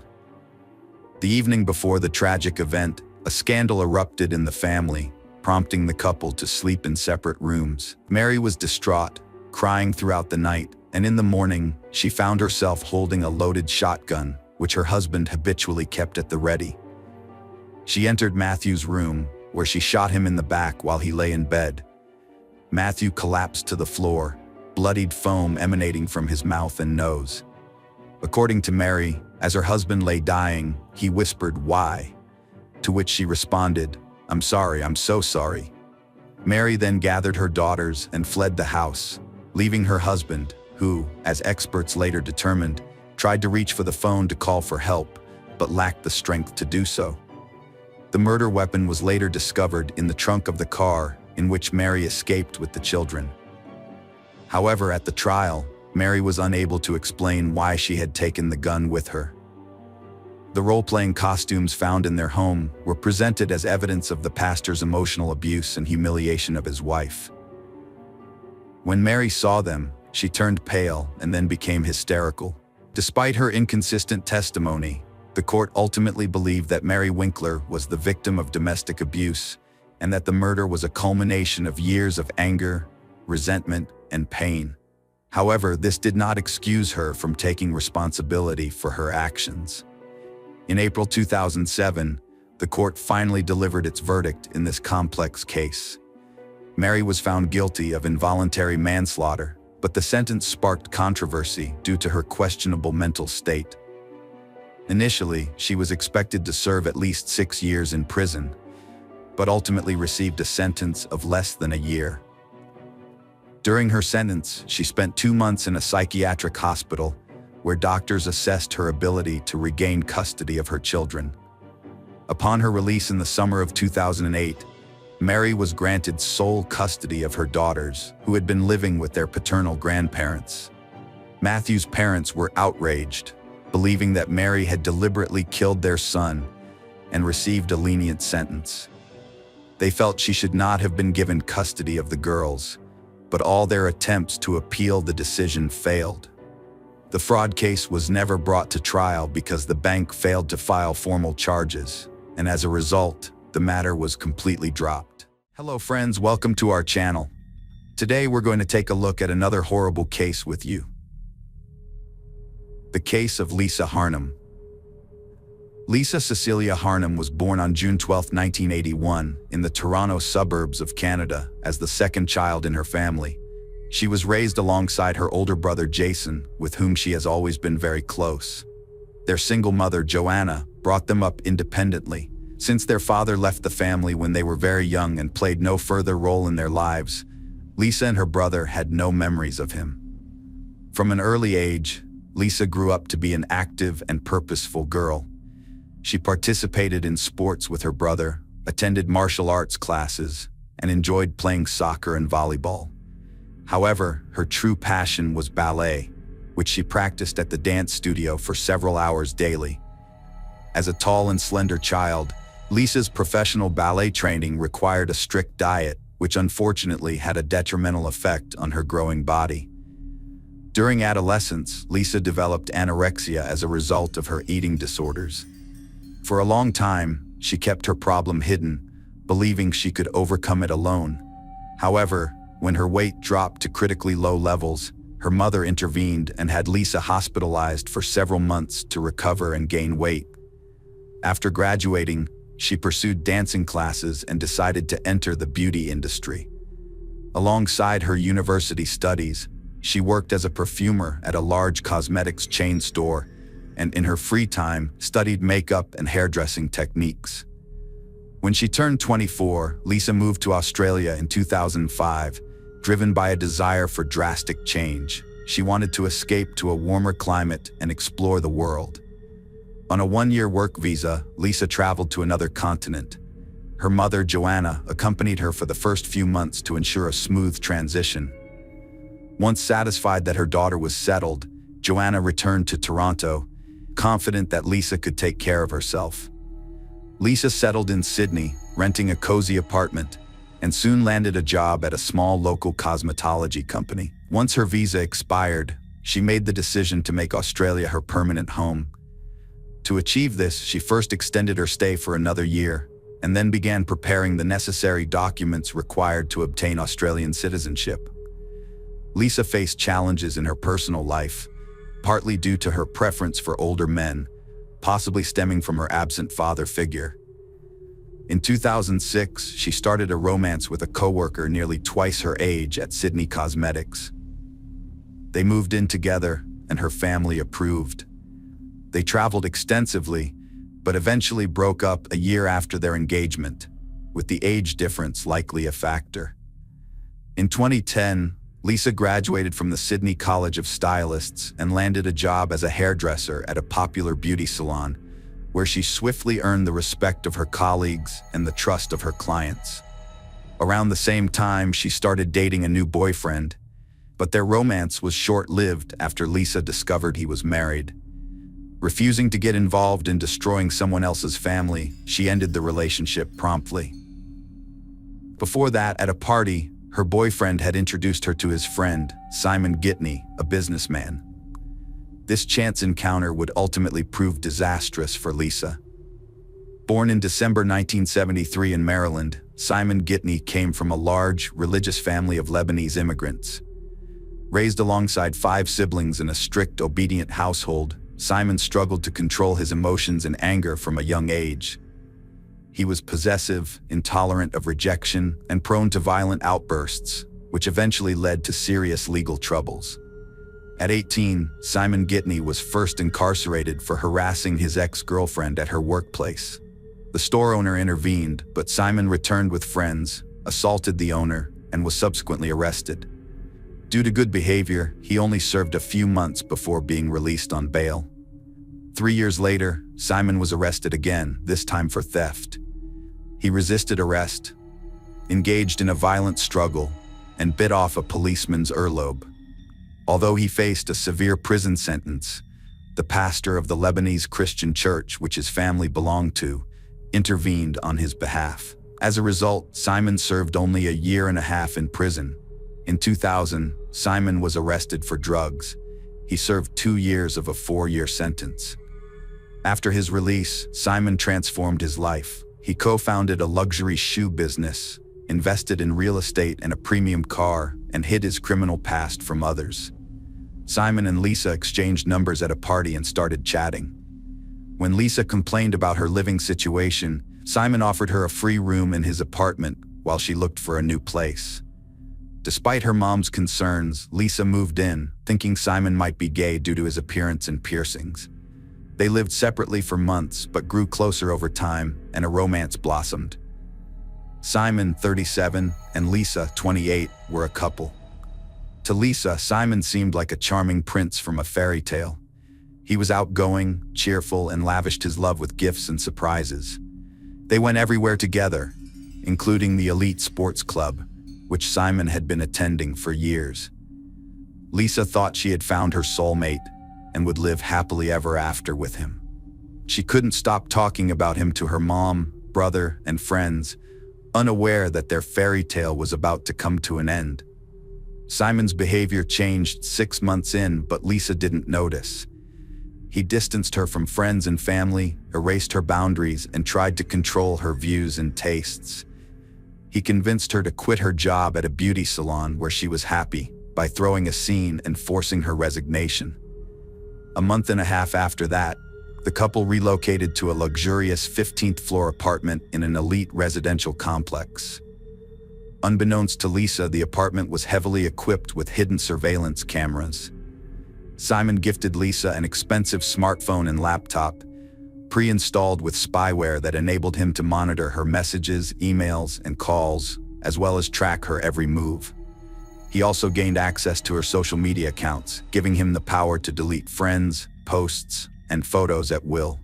The evening before the tragic event, a scandal erupted in the family, prompting the couple to sleep in separate rooms. Mary was distraught, crying throughout the night, and in the morning, she found herself holding a loaded shotgun, which her husband habitually kept at the ready. She entered Matthew's room, where she shot him in the back while he lay in bed. Matthew collapsed to the floor, bloodied foam emanating from his mouth and nose. According to Mary, as her husband lay dying, he whispered, "Why?" To which she responded, "I'm sorry, I'm so sorry." Mary then gathered her daughters and fled the house, leaving her husband, who, as experts later determined, tried to reach for the phone to call for help, but lacked the strength to do so. The murder weapon was later discovered in the trunk of the car in which Mary escaped with the children. However, at the trial, Mary was unable to explain why she had taken the gun with her. The role-playing costumes found in their home were presented as evidence of the pastor's emotional abuse and humiliation of his wife. When Mary saw them, she turned pale and then became hysterical. Despite her inconsistent testimony, the court ultimately believed that Mary Winkler was the victim of domestic abuse and that the murder was a culmination of years of anger, resentment, and pain. However, this did not excuse her from taking responsibility for her actions. In April 2007, the court finally delivered its verdict in this complex case. Mary was found guilty of involuntary manslaughter, but the sentence sparked controversy due to her questionable mental state. Initially, she was expected to serve at least 6 years in prison, but ultimately received a sentence of less than a year. During her sentence, she spent 2 months in a psychiatric hospital where doctors assessed her ability to regain custody of her children. Upon her release in the summer of 2008, Mary was granted sole custody of her daughters, who had been living with their paternal grandparents. Matthew's parents were outraged, believing that Mary had deliberately killed their son and received a lenient sentence. They felt she should not have been given custody of the girls, but all their attempts to appeal the decision failed. The fraud case was never brought to trial because the bank failed to file formal charges, and as a result, the matter was completely dropped. Hello friends, welcome to our channel. Today we're going to take a look at another horrible case with you. The case of Lisa Harnum. Lisa Cecilia Harnum was born on June 12, 1981, in the Toronto suburbs of Canada as the second child in her family. She was raised alongside her older brother Jason, with whom she has always been very close. Their single mother, Joanna, brought them up independently. Since their father left the family when they were very young and played no further role in their lives, Lisa and her brother had no memories of him. From an early age, Lisa grew up to be an active and purposeful girl. She participated in sports with her brother, attended martial arts classes, and enjoyed playing soccer and volleyball. However, her true passion was ballet, which she practiced at the dance studio for several hours daily. As a tall and slender child, Lisa's professional ballet training required a strict diet, which unfortunately had a detrimental effect on her growing body. During adolescence, Lisa developed anorexia as a result of her eating disorders. For a long time, she kept her problem hidden, believing she could overcome it alone. However, When her weight dropped to critically low levels, her mother intervened and had Lisa hospitalized for several months to recover and gain weight. After graduating, she pursued dancing classes and decided to enter the beauty industry. Alongside her university studies, she worked as a perfumer at a large cosmetics chain store, and in her free time, studied makeup and hairdressing techniques. When she turned 24, Lisa moved to Australia in 2005, driven by a desire for drastic change. She wanted to escape to a warmer climate and explore the world. On a one-year work visa, Lisa traveled to another continent. Her mother, Joanna, accompanied her for the first few months to ensure a smooth transition. Once satisfied that her daughter was settled, Joanna returned to Toronto, confident that Lisa could take care of herself. Lisa settled in Sydney, renting a cozy apartment, and soon landed a job at a small local cosmetology company. Once her visa expired, she made the decision to make Australia her permanent home. To achieve this, she first extended her stay for another year, and then began preparing the necessary documents required to obtain Australian citizenship. Lisa faced challenges in her personal life, partly due to her preference for older men, possibly stemming from her absent father figure. In 2006, she started a romance with a coworker nearly twice her age at Sydney Cosmetics. They moved in together, and her family approved. They traveled extensively, but eventually broke up a year after their engagement, with the age difference likely a factor. In 2010, Lisa graduated from the Sydney College of Stylists and landed a job as a hairdresser at a popular beauty salon, where she swiftly earned the respect of her colleagues and the trust of her clients. Around the same time, she started dating a new boyfriend, but their romance was short-lived after Lisa discovered he was married. Refusing to get involved in destroying someone else's family, she ended the relationship promptly. Before that, at a party, her boyfriend had introduced her to his friend, Simon Gitney, a businessman. This chance encounter would ultimately prove disastrous for Lisa. Born in December 1973 in Maryland, Simon Gitney came from a large, religious family of Lebanese immigrants. Raised alongside 5 siblings in a strict, obedient household, Simon struggled to control his emotions and anger from a young age. He was possessive, intolerant of rejection, and prone to violent outbursts, which eventually led to serious legal troubles. At 18, Simon Gitney was first incarcerated for harassing his ex-girlfriend at her workplace. The store owner intervened, but Simon returned with friends, assaulted the owner, and was subsequently arrested. Due to good behavior, he only served a few months before being released on bail. 3 years later, Simon was arrested again, this time for theft. He resisted arrest, engaged in a violent struggle, and bit off a policeman's earlobe. Although he faced a severe prison sentence, the pastor of the Lebanese Christian church, which his family belonged to, intervened on his behalf. As a result, Simon served only a year and a half in prison. In 2000, Simon was arrested for drugs. He served 2 years of a 4-year sentence. After his release, Simon transformed his life. He co-founded a luxury shoe business, invested in real estate and a premium car, and hid his criminal past from others. Simon and Lisa exchanged numbers at a party and started chatting. When Lisa complained about her living situation, Simon offered her a free room in his apartment while she looked for a new place. Despite her mom's concerns, Lisa moved in, thinking Simon might be gay due to his appearance and piercings. They lived separately for months, but grew closer over time, and a romance blossomed. Simon, 37, and Lisa, 28, were a couple. To Lisa, Simon seemed like a charming prince from a fairy tale. He was outgoing, cheerful, and lavished his love with gifts and surprises. They went everywhere together, including the elite sports club, which Simon had been attending for years. Lisa thought she had found her soulmate and would live happily ever after with him. She couldn't stop talking about him to her mom, brother, and friends, unaware that their fairy tale was about to come to an end. Simon's behavior changed 6 months in, but Lisa didn't notice. He distanced her from friends and family, erased her boundaries, and tried to control her views and tastes. He convinced her to quit her job at a beauty salon where she was happy by throwing a scene and forcing her resignation. A month and a half after that, the couple relocated to a luxurious 15th-floor apartment in an elite residential complex. Unbeknownst to Lisa, the apartment was heavily equipped with hidden surveillance cameras. Simon gifted Lisa an expensive smartphone and laptop, pre-installed with spyware that enabled him to monitor her messages, emails, and calls, as well as track her every move. He also gained access to her social media accounts, giving him the power to delete friends, posts, and photos at will.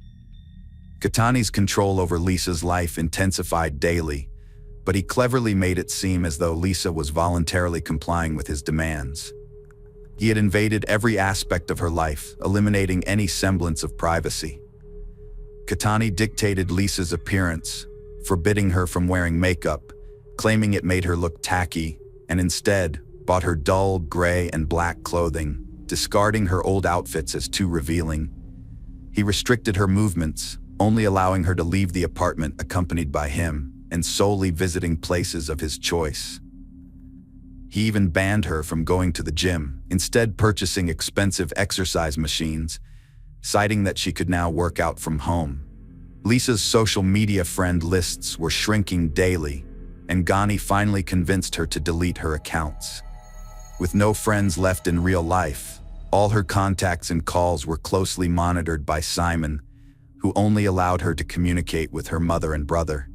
Catani's control over Lisa's life intensified daily, but he cleverly made it seem as though Lisa was voluntarily complying with his demands. He had invaded every aspect of her life, eliminating any semblance of privacy. Catani dictated Lisa's appearance, forbidding her from wearing makeup, claiming it made her look tacky, and instead bought her dull gray and black clothing, discarding her old outfits as too revealing. He restricted her movements, only allowing her to leave the apartment accompanied by him, and solely visiting places of his choice. He even banned her from going to the gym, instead purchasing expensive exercise machines, citing that she could now work out from home. Lisa's social media friend lists were shrinking daily, and Ghani finally convinced her to delete her accounts. With no friends left in real life, all her contacts and calls were closely monitored by Simon, who only allowed her to communicate with her mother and brother.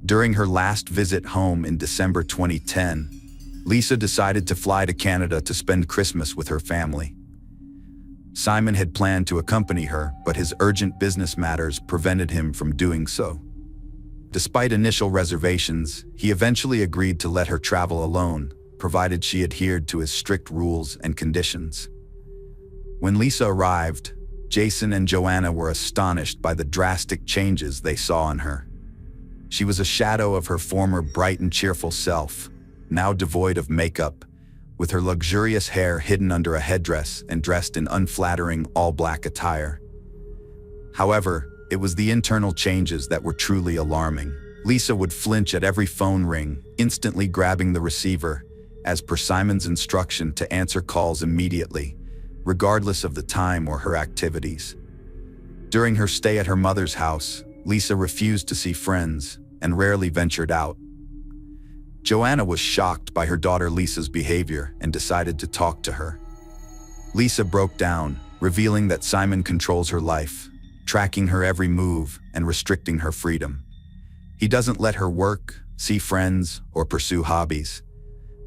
During her last visit home in December 2010, Lisa decided to fly to Canada to spend Christmas with her family. Simon had planned to accompany her, but his urgent business matters prevented him from doing so. Despite initial reservations, he eventually agreed to let her travel alone, provided she adhered to his strict rules and conditions. When Lisa arrived, Jason and Joanna were astonished by the drastic changes they saw in her. She was a shadow of her former bright and cheerful self, now devoid of makeup, with her luxurious hair hidden under a headdress and dressed in unflattering all-black attire. However, it was the internal changes that were truly alarming. Lisa would flinch at every phone ring, instantly grabbing the receiver, as per Simon's instruction to answer calls immediately, regardless of the time or her activities. During her stay at her mother's house, Lisa refused to see friends and rarely ventured out. Joanna was shocked by her daughter Lisa's behavior and decided to talk to her. Lisa broke down, revealing that Simon controls her life, tracking her every move and restricting her freedom. He doesn't let her work, see friends, or pursue hobbies.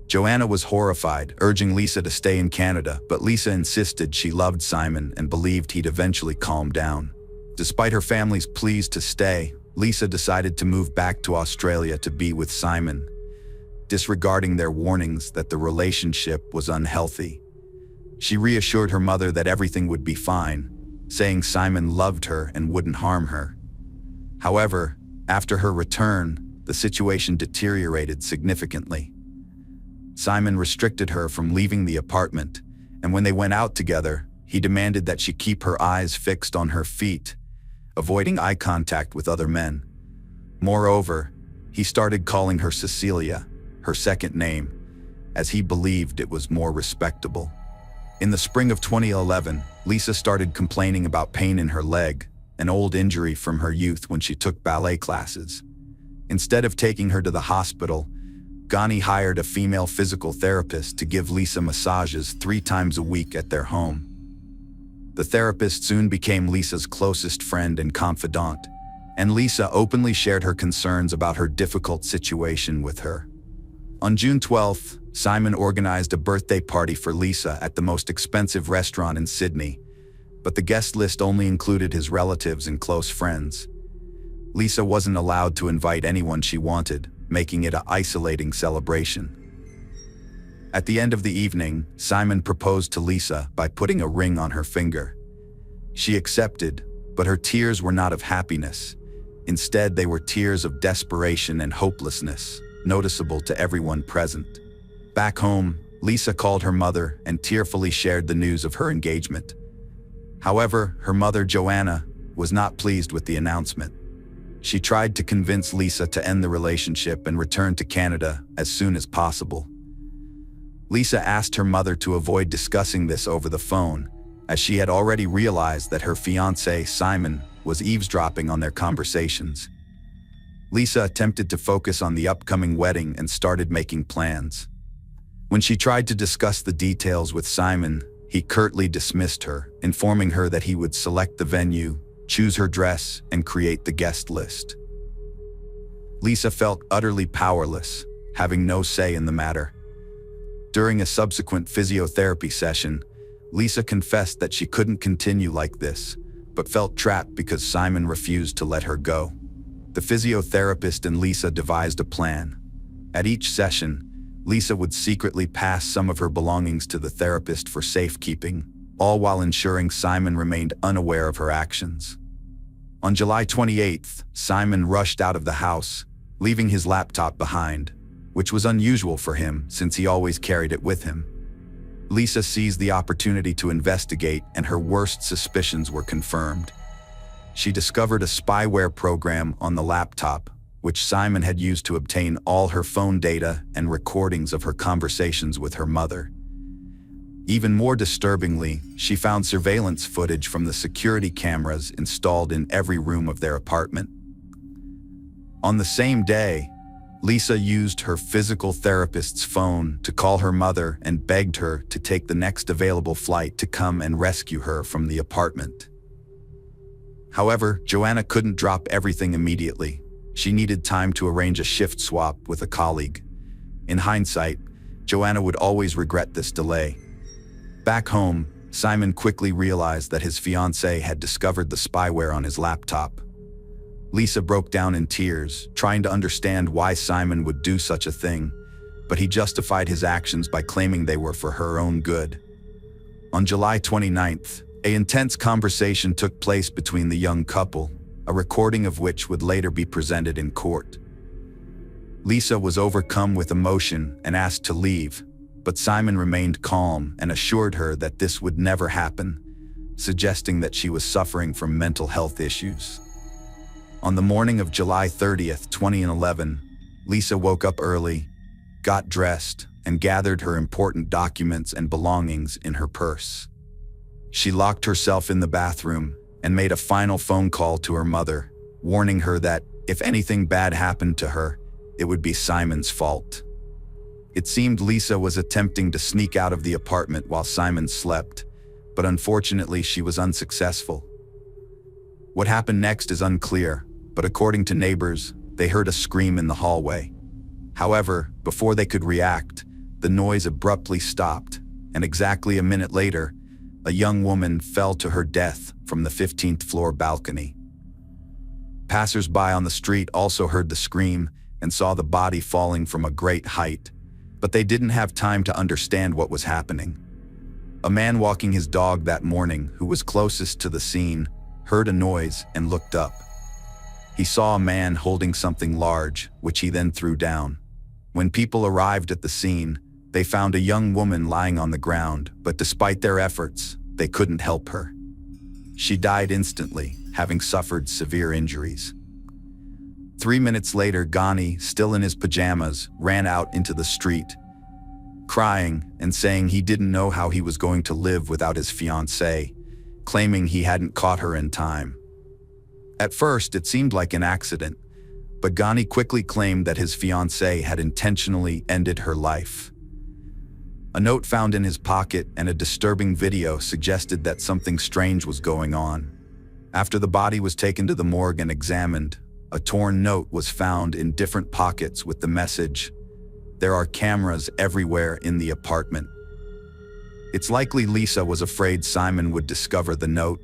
Joanna was horrified, urging Lisa to stay in Canada, but Lisa insisted she loved Simon and believed he'd eventually calm down. Despite her family's pleas to stay, Lisa decided to move back to Australia to be with Simon, disregarding their warnings that the relationship was unhealthy. She reassured her mother that everything would be fine, saying Simon loved her and wouldn't harm her. However, after her return, the situation deteriorated significantly. Simon restricted her from leaving the apartment, and when they went out together, he demanded that she keep her eyes fixed on her feet, avoiding eye contact with other men. Moreover, he started calling her Cecilia, her second name, as he believed it was more respectable. In the spring of 2011, Lisa started complaining about pain in her leg, an old injury from her youth when she took ballet classes. Instead of taking her to the hospital, Ghani hired a female physical therapist to give Lisa massages 3 times a week at their home. The therapist soon became Lisa's closest friend and confidant, and Lisa openly shared her concerns about her difficult situation with her. On June 12th, Simon organized a birthday party for Lisa at the most expensive restaurant in Sydney, but the guest list only included his relatives and close friends. Lisa wasn't allowed to invite anyone she wanted, making it an isolating celebration. At the end of the evening, Simon proposed to Lisa by putting a ring on her finger. She accepted, but her tears were not of happiness. Instead, they were tears of desperation and hopelessness, noticeable to everyone present. Back home, Lisa called her mother and tearfully shared the news of her engagement. However, her mother, Joanna, was not pleased with the announcement. She tried to convince Lisa to end the relationship and return to Canada as soon as possible. Lisa asked her mother to avoid discussing this over the phone, as she had already realized that her fiancé, Simon, was eavesdropping on their conversations. Lisa attempted to focus on the upcoming wedding and started making plans. When she tried to discuss the details with Simon, he curtly dismissed her, informing her that he would select the venue, choose her dress, and create the guest list. Lisa felt utterly powerless, having no say in the matter. During a subsequent physiotherapy session, Lisa confessed that she couldn't continue like this, but felt trapped because Simon refused to let her go. The physiotherapist and Lisa devised a plan. At each session, Lisa would secretly pass some of her belongings to the therapist for safekeeping, all while ensuring Simon remained unaware of her actions. On July 28th, Simon rushed out of the house, leaving his laptop behind, which was unusual for him since he always carried it with him. Lisa seized the opportunity to investigate, and her worst suspicions were confirmed. She discovered a spyware program on the laptop, which Simon had used to obtain all her phone data and recordings of her conversations with her mother. Even more disturbingly, she found surveillance footage from the security cameras installed in every room of their apartment. On the same day, Lisa used her physical therapist's phone to call her mother and begged her to take the next available flight to come and rescue her from the apartment. However, Joanna couldn't drop everything immediately. She needed time to arrange a shift swap with a colleague. In hindsight, Joanna would always regret this delay. Back home, Simon quickly realized that his fiancée had discovered the spyware on his laptop. Lisa broke down in tears, trying to understand why Simon would do such a thing, but he justified his actions by claiming they were for her own good. On July 29th, an intense conversation took place between the young couple, a recording of which would later be presented in court. Lisa was overcome with emotion and asked to leave, but Simon remained calm and assured her that this would never happen, suggesting that she was suffering from mental health issues. On the morning of July 30th, 2011, Lisa woke up early, got dressed, and gathered her important documents and belongings in her purse. She locked herself in the bathroom and made a final phone call to her mother, warning her that if anything bad happened to her, it would be Simon's fault. It seemed Lisa was attempting to sneak out of the apartment while Simon slept, but unfortunately she was unsuccessful. What happened next is unclear, but according to neighbors, they heard a scream in the hallway. However, before they could react, the noise abruptly stopped, and exactly a minute later, a young woman fell to her death from the 15th floor balcony. Passers-by on the street also heard the scream and saw the body falling from a great height, but they didn't have time to understand what was happening. A man walking his dog that morning, who was closest to the scene, heard a noise and looked up. He saw a man holding something large, which he then threw down. When people arrived at the scene, they found a young woman lying on the ground, but despite their efforts, they couldn't help her. She died instantly, having suffered severe injuries. 3 minutes later, Ghani, still in his pajamas, ran out into the street, crying and saying he didn't know how he was going to live without his fiancée, claiming he hadn't caught her in time. At first, it seemed like an accident, but Ghani quickly claimed that his fiancée had intentionally ended her life. A note found in his pocket and a disturbing video suggested that something strange was going on. After the body was taken to the morgue and examined, a torn note was found in different pockets with the message, "There are cameras everywhere in the apartment." It's likely Lisa was afraid Simon would discover the note,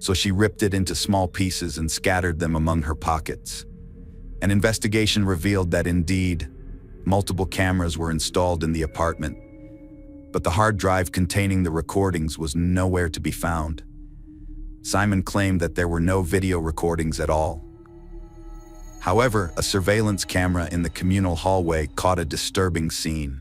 so she ripped it into small pieces and scattered them among her pockets. An investigation revealed that indeed, multiple cameras were installed in the apartment, but the hard drive containing the recordings was nowhere to be found. Simon claimed that there were no video recordings at all. However, a surveillance camera in the communal hallway caught a disturbing scene.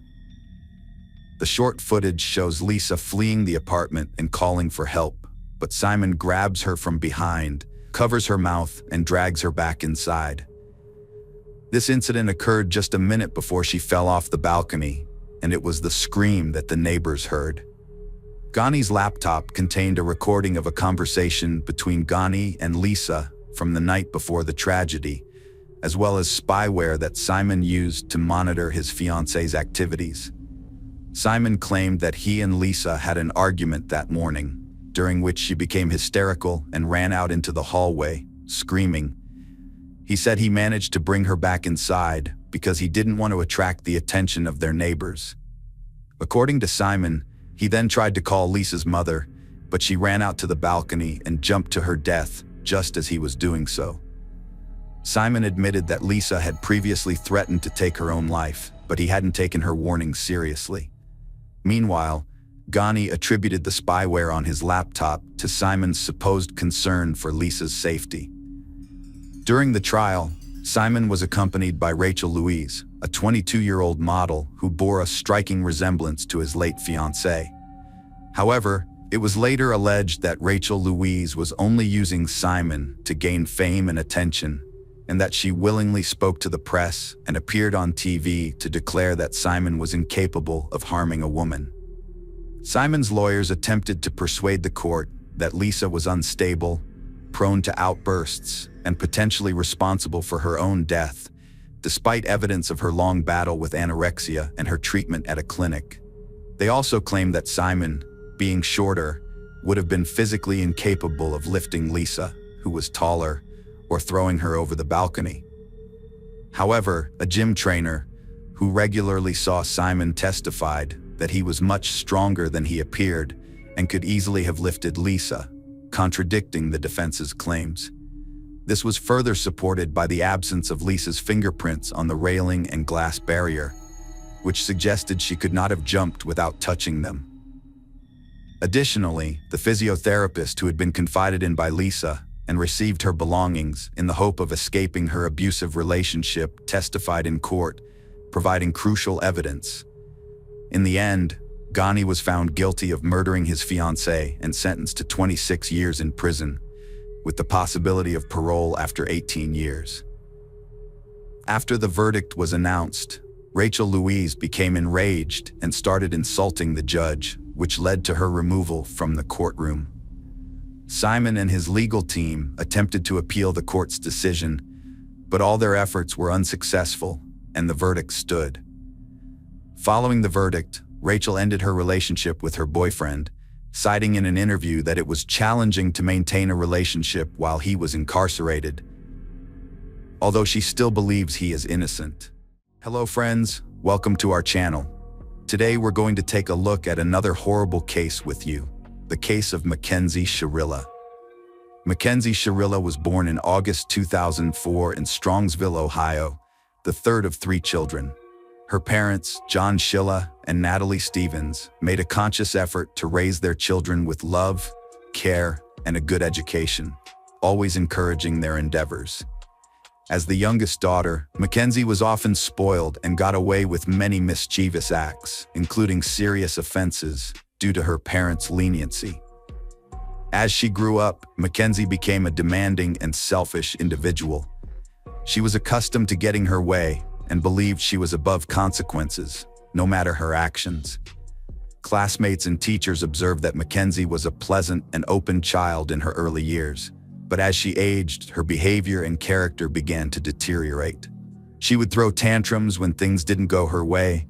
The short footage shows Lisa fleeing the apartment and calling for help, but Simon grabs her from behind, covers her mouth, and drags her back inside. This incident occurred just a minute before she fell off the balcony, and it was the scream that the neighbors heard. Ghani's laptop contained a recording of a conversation between Ghani and Lisa from the night before the tragedy, as well as spyware that Simon used to monitor his fiancée's activities. Simon claimed that he and Lisa had an argument that morning, during which she became hysterical and ran out into the hallway, screaming. He said he managed to bring her back inside because he didn't want to attract the attention of their neighbors. According to Simon, he then tried to call Lisa's mother, but she ran out to the balcony and jumped to her death just as he was doing so. Simon admitted that Lisa had previously threatened to take her own life, but he hadn't taken her warning seriously. Meanwhile, Ghani attributed the spyware on his laptop to Simon's supposed concern for Lisa's safety. During the trial, Simon was accompanied by Rachel Louise, a 22-year-old model who bore a striking resemblance to his late fiancé. However, it was later alleged that Rachel Louise was only using Simon to gain fame and attention, and that she willingly spoke to the press and appeared on TV to declare that Simon was incapable of harming a woman. Simon's lawyers attempted to persuade the court that Lisa was unstable, prone to outbursts, and potentially responsible for her own death, despite evidence of her long battle with anorexia and her treatment at a clinic. They also claimed that Simon, being shorter, would have been physically incapable of lifting Lisa, who was taller, or throwing her over the balcony. However, a gym trainer, who regularly saw Simon, testified that he was much stronger than he appeared and could easily have lifted Lisa, contradicting the defense's claims. This was further supported by the absence of Lisa's fingerprints on the railing and glass barrier, which suggested she could not have jumped without touching them. Additionally, the physiotherapist who had been confided in by Lisa and received her belongings in the hope of escaping her abusive relationship testified in court, providing crucial evidence. In the end, Ghani was found guilty of murdering his fiancée and sentenced to 26 years in prison, with the possibility of parole after 18 years. After the verdict was announced, Rachel Louise became enraged and started insulting the judge, which led to her removal from the courtroom. Simon and his legal team attempted to appeal the court's decision, but all their efforts were unsuccessful, and the verdict stood. Following the verdict, Rachel ended her relationship with her boyfriend, citing in an interview that it was challenging to maintain a relationship while he was incarcerated, although she still believes he is innocent. Hello friends, welcome to our channel. Today we're going to take a look at another horrible case with you, the case of Mackenzie Sherilla. Mackenzie Sherilla was born in August 2004 in Strongsville, Ohio, the third of 3 children. Her parents, John Schilla and Natalie Stevens, made a conscious effort to raise their children with love, care, and a good education, always encouraging their endeavors. As the youngest daughter, Mackenzie was often spoiled and got away with many mischievous acts, including serious offenses, due to her parents' leniency. As she grew up, Mackenzie became a demanding and selfish individual. She was accustomed to getting her way and believed she was above consequences, no matter her actions. Classmates and teachers observed that Mackenzie was a pleasant and open child in her early years, but as she aged, her behavior and character began to deteriorate. She would throw tantrums when things didn't go her way,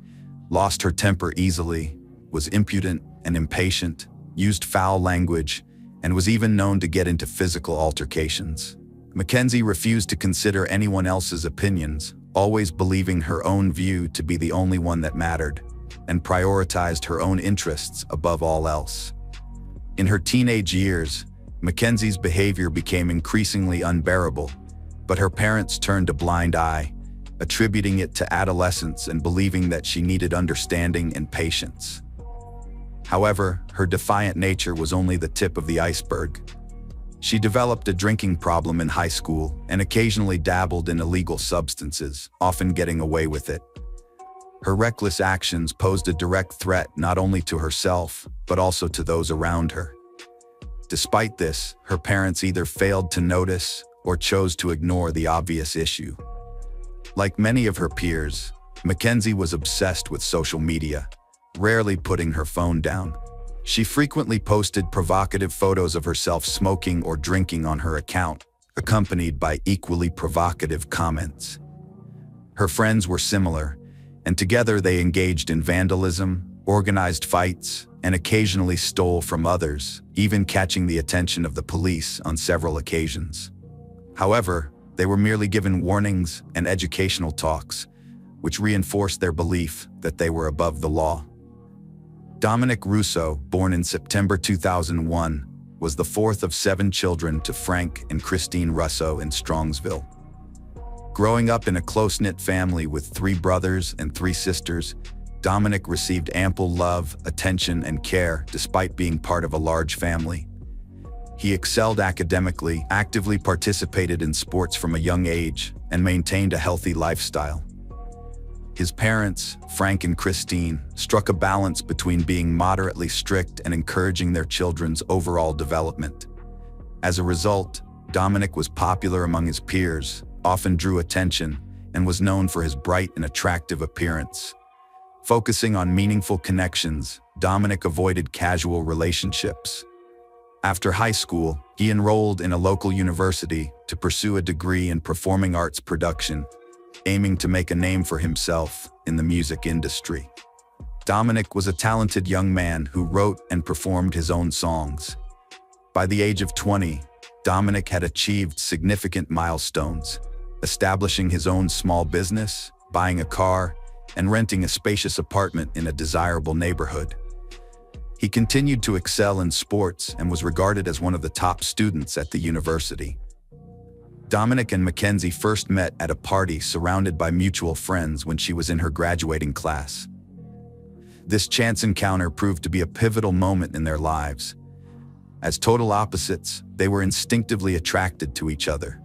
lost her temper easily, was impudent and impatient, used foul language, and was even known to get into physical altercations. Mackenzie refused to consider anyone else's opinions, always believing her own view to be the only one that mattered, and prioritized her own interests above all else. In her teenage years, Mackenzie's behavior became increasingly unbearable, but her parents turned a blind eye, attributing it to adolescence and believing that she needed understanding and patience. However, her defiant nature was only the tip of the iceberg. She developed a drinking problem in high school and occasionally dabbled in illegal substances, often getting away with it. Her reckless actions posed a direct threat not only to herself, but also to those around her. Despite this, her parents either failed to notice or chose to ignore the obvious issue. Like many of her peers, Mackenzie was obsessed with social media, rarely putting her phone down. She frequently posted provocative photos of herself smoking or drinking on her account, accompanied by equally provocative comments. Her friends were similar, and together they engaged in vandalism, organized fights, and occasionally stole from others, even catching the attention of the police on several occasions. However, they were merely given warnings and educational talks, which reinforced their belief that they were above the law. Dominic Russo, born in September 2001, was the fourth of 7 children to Frank and Christine Russo in Strongsville. Growing up in a close-knit family with 3 brothers and 3 sisters, Dominic received ample love, attention, and care despite being part of a large family. He excelled academically, actively participated in sports from a young age, and maintained a healthy lifestyle. His parents, Frank and Christine, struck a balance between being moderately strict and encouraging their children's overall development. As a result, Dominic was popular among his peers, often drew attention, and was known for his bright and attractive appearance. Focusing on meaningful connections, Dominic avoided casual relationships. After high school, he enrolled in a local university to pursue a degree in performing arts production, aiming to make a name for himself in the music industry. Dominic was a talented young man who wrote and performed his own songs. By the age of 20, Dominic had achieved significant milestones, establishing his own small business, buying a car, and renting a spacious apartment in a desirable neighborhood. He continued to excel in sports and was regarded as one of the top students at the university. Dominic and Mackenzie first met at a party surrounded by mutual friends when she was in her graduating class. This chance encounter proved to be a pivotal moment in their lives. As total opposites, they were instinctively attracted to each other.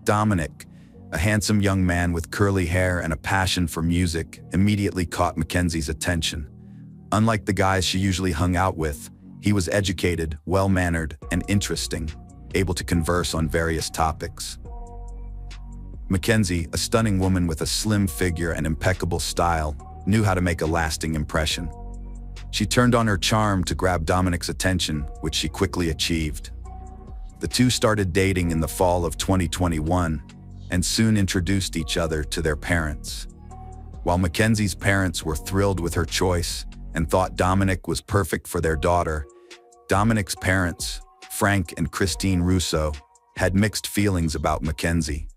Dominic, a handsome young man with curly hair and a passion for music, immediately caught Mackenzie's attention. Unlike the guys she usually hung out with, he was educated, well-mannered, and interesting, able to converse on various topics. Mackenzie, a stunning woman with a slim figure and impeccable style, knew how to make a lasting impression. She turned on her charm to grab Dominic's attention, which she quickly achieved. The two started dating in the fall of 2021 and soon introduced each other to their parents. While Mackenzie's parents were thrilled with her choice and thought Dominic was perfect for their daughter, Dominic's parents, Frank and Christine Russo, had mixed feelings about Mackenzie.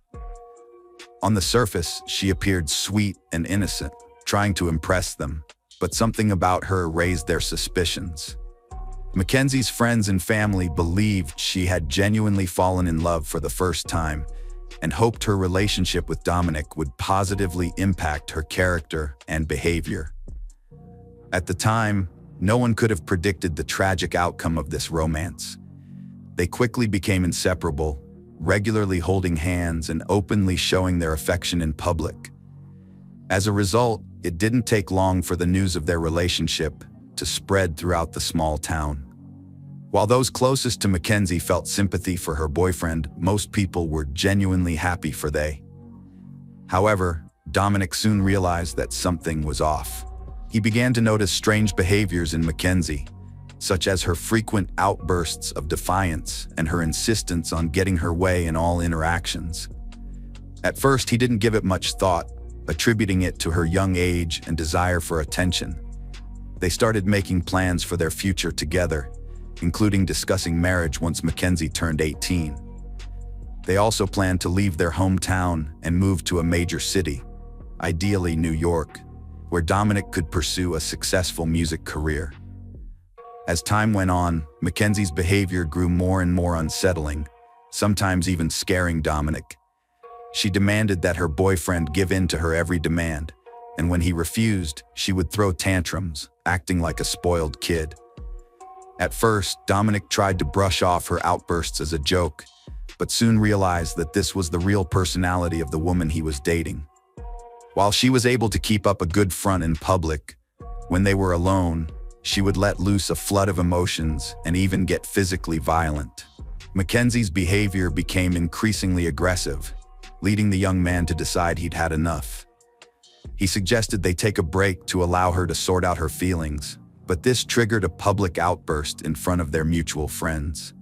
On the surface, she appeared sweet and innocent, trying to impress them, but something about her raised their suspicions. Mackenzie's friends and family believed she had genuinely fallen in love for the first time and hoped her relationship with Dominic would positively impact her character and behavior. At the time, no one could have predicted the tragic outcome of this romance. They quickly became inseparable, regularly holding hands and openly showing their affection in public. As a result, it didn't take long for the news of their relationship to spread throughout the small town. While those closest to Mackenzie felt sympathy for her boyfriend, most people were genuinely happy for they. However, Dominic soon realized that something was off. He began to notice strange behaviors in Mackenzie, such as her frequent outbursts of defiance and her insistence on getting her way in all interactions. At first, he didn't give it much thought, attributing it to her young age and desire for attention. They started making plans for their future together, including discussing marriage once Mackenzie turned 18. They also planned to leave their hometown and move to a major city, ideally New York, where Dominic could pursue a successful music career. As time went on, Mackenzie's behavior grew more and more unsettling, sometimes even scaring Dominic. She demanded that her boyfriend give in to her every demand, and when he refused, she would throw tantrums, acting like a spoiled kid. At first, Dominic tried to brush off her outbursts as a joke, but soon realized that this was the real personality of the woman he was dating. While she was able to keep up a good front in public, when they were alone, She would let loose a flood of emotions and even get physically violent. Mackenzie's behavior became increasingly aggressive, leading the young man to decide he'd had enough. He suggested they take a break to allow her to sort out her feelings, but this triggered a public outburst in front of their mutual friends.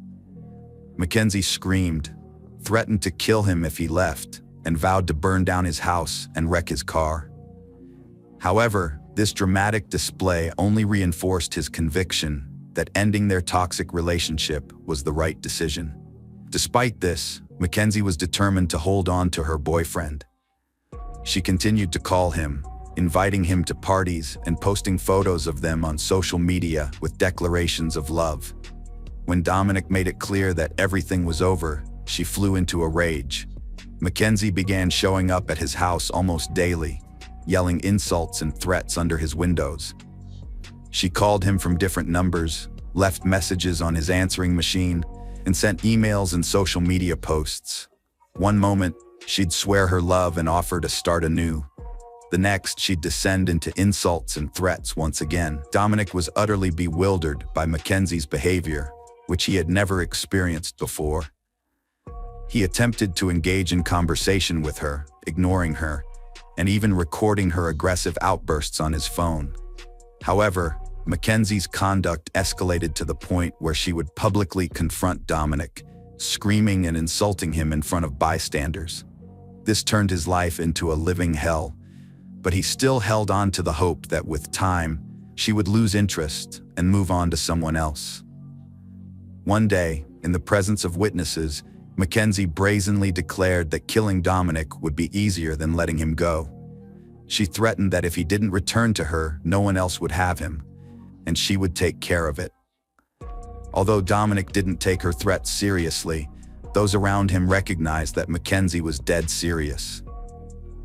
Mackenzie screamed, threatened to kill him if he left, and vowed to burn down his house and wreck his car. However, this dramatic display only reinforced his conviction that ending their toxic relationship was the right decision. Despite this, Mackenzie was determined to hold on to her boyfriend. She continued to call him, inviting him to parties and posting photos of them on social media with declarations of love. When Dominic made it clear that everything was over, she flew into a rage. Mackenzie began showing up at his house almost daily, yelling insults and threats under his windows. She called him from different numbers, left messages on his answering machine, and sent emails and social media posts. One moment, she'd swear her love and offer to start anew. The next, she'd descend into insults and threats once again. Dominic was utterly bewildered by Mackenzie's behavior, which he had never experienced before. He attempted to engage in conversation with her, ignoring her, and even recording her aggressive outbursts on his phone. However, Mackenzie's conduct escalated to the point where she would publicly confront Dominic, screaming and insulting him in front of bystanders. This turned his life into a living hell, but he still held on to the hope that with time, she would lose interest and move on to someone else. One day, in the presence of witnesses, Mackenzie brazenly declared that killing Dominic would be easier than letting him go. She threatened that if he didn't return to her, no one else would have him, and she would take care of it. Although Dominic didn't take her threats seriously, those around him recognized that Mackenzie was dead serious.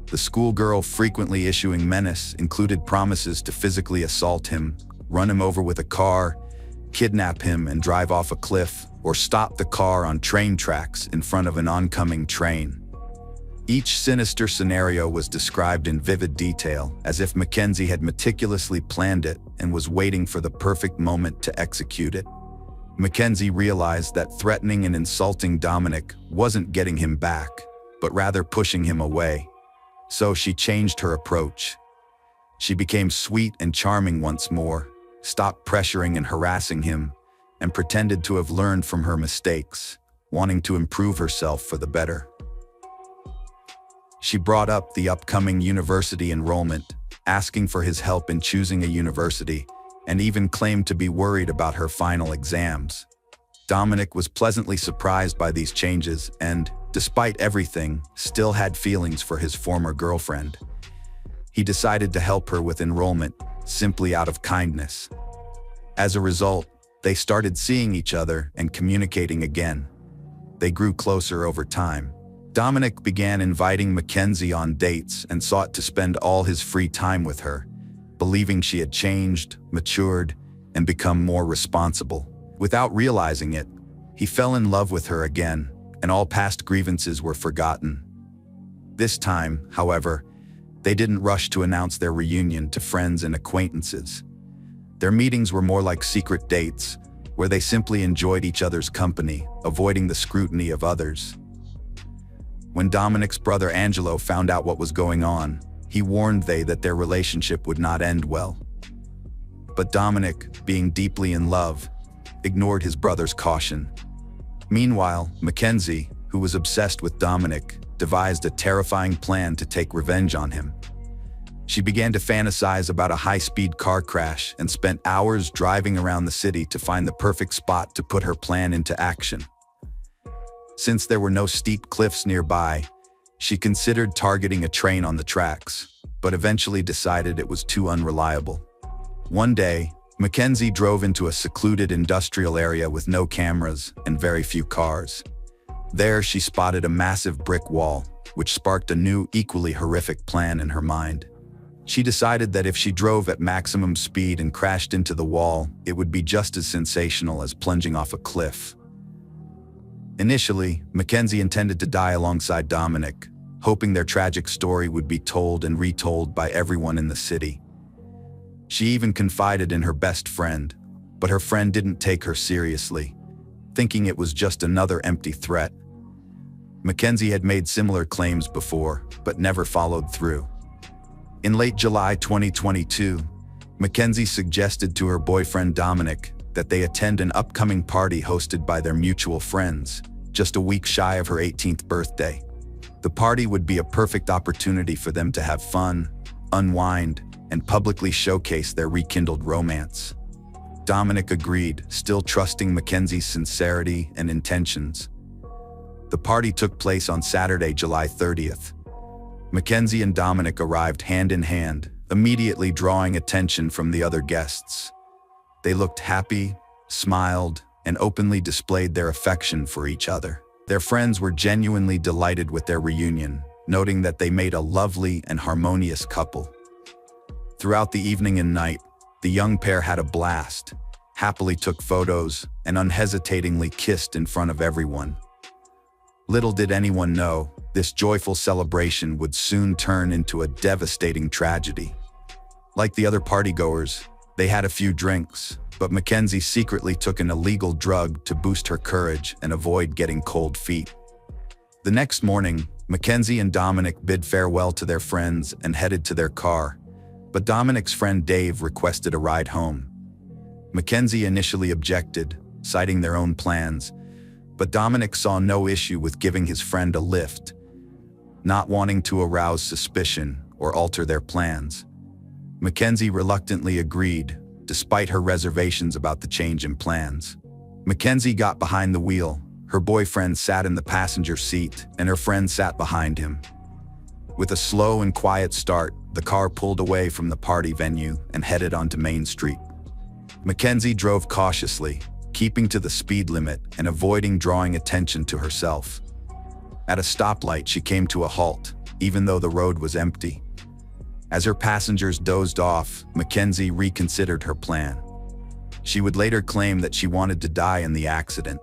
The schoolgirl frequently issuing menace included promises to physically assault him, run him over with a car, kidnap him and drive off a cliff, or stop the car on train tracks in front of an oncoming train. Each sinister scenario was described in vivid detail, as if Mackenzie had meticulously planned it and was waiting for the perfect moment to execute it. Mackenzie realized that threatening and insulting Dominic wasn't getting him back, but rather pushing him away. So she changed her approach. She became sweet and charming once more, stopped pressuring and harassing him, and pretended to have learned from her mistakes, wanting to improve herself for the better. She brought up the upcoming university enrollment, asking for his help in choosing a university, and even claimed to be worried about her final exams. Dominic was pleasantly surprised by these changes and, despite everything, still had feelings for his former girlfriend. He decided to help her with enrollment, simply out of kindness. As a result, they started seeing each other and communicating again. They grew closer over time. Dominic began inviting Mackenzie on dates and sought to spend all his free time with her, believing she had changed, matured, and become more responsible. Without realizing it, he fell in love with her again, and all past grievances were forgotten. This time, however, they didn't rush to announce their reunion to friends and acquaintances. Their meetings were more like secret dates, where they simply enjoyed each other's company, avoiding the scrutiny of others. When Dominic's brother Angelo found out what was going on, he warned that their relationship would not end well. But Dominic, being deeply in love, ignored his brother's caution. Meanwhile, Mackenzie, who was obsessed with Dominic, devised a terrifying plan to take revenge on him. She began to fantasize about a high-speed car crash and spent hours driving around the city to find the perfect spot to put her plan into action. Since there were no steep cliffs nearby, she considered targeting a train on the tracks, but eventually decided it was too unreliable. One day, Mackenzie drove into a secluded industrial area with no cameras and very few cars. There, she spotted a massive brick wall, which sparked a new, equally horrific plan in her mind. She decided that if she drove at maximum speed and crashed into the wall, it would be just as sensational as plunging off a cliff. Initially, Mackenzie intended to die alongside Dominic, hoping their tragic story would be told and retold by everyone in the city. She even confided in her best friend, but her friend didn't take her seriously, thinking it was just another empty threat. Mackenzie had made similar claims before, but never followed through. In late July 2022, Mackenzie suggested to her boyfriend Dominic that they attend an upcoming party hosted by their mutual friends, just a week shy of her 18th birthday. The party would be a perfect opportunity for them to have fun, unwind, and publicly showcase their rekindled romance. Dominic agreed, still trusting Mackenzie's sincerity and intentions. The party took place on Saturday, July 30th. Mackenzie and Dominic arrived hand in hand, immediately drawing attention from the other guests. They looked happy, smiled, and openly displayed their affection for each other. Their friends were genuinely delighted with their reunion, noting that they made a lovely and harmonious couple. Throughout the evening and night, the young pair had a blast, happily took photos, and unhesitatingly kissed in front of everyone. Little did anyone know, this joyful celebration would soon turn into a devastating tragedy. Like the other partygoers, they had a few drinks, but Mackenzie secretly took an illegal drug to boost her courage and avoid getting cold feet. The next morning, Mackenzie and Dominic bid farewell to their friends and headed to their car, but Dominic's friend Dave requested a ride home. Mackenzie initially objected, citing their own plans, but Dominic saw no issue with giving his friend a lift, not wanting to arouse suspicion or alter their plans. Mackenzie reluctantly agreed, despite her reservations about the change in plans. Mackenzie got behind the wheel, her boyfriend sat in the passenger seat, and her friend sat behind him. With a slow and quiet start, the car pulled away from the party venue and headed onto Main Street. Mackenzie drove cautiously, keeping to the speed limit and avoiding drawing attention to herself. At a stoplight, she came to a halt, even though the road was empty. As her passengers dozed off, Mackenzie reconsidered her plan. She would later claim that she wanted to die in the accident,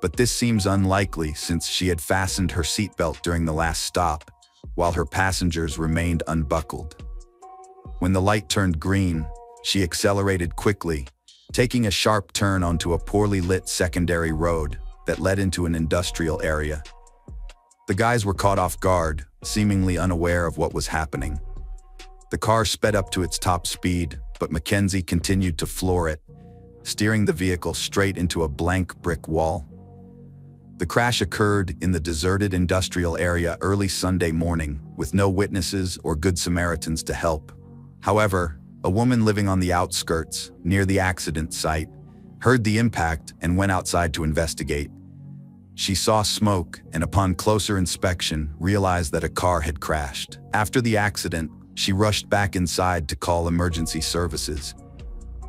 but this seems unlikely since she had fastened her seatbelt during the last stop, while her passengers remained unbuckled. When the light turned green, she accelerated quickly, taking a sharp turn onto a poorly lit secondary road that led into an industrial area. The guys were caught off guard, seemingly unaware of what was happening. The car sped up to its top speed, but Mackenzie continued to floor it, steering the vehicle straight into a blank brick wall. The crash occurred in the deserted industrial area early Sunday morning, with no witnesses or Good Samaritans to help. However, a woman living on the outskirts, near the accident site, heard the impact and went outside to investigate. She saw smoke and, upon closer inspection, realized that a car had crashed. After the accident, she rushed back inside to call emergency services.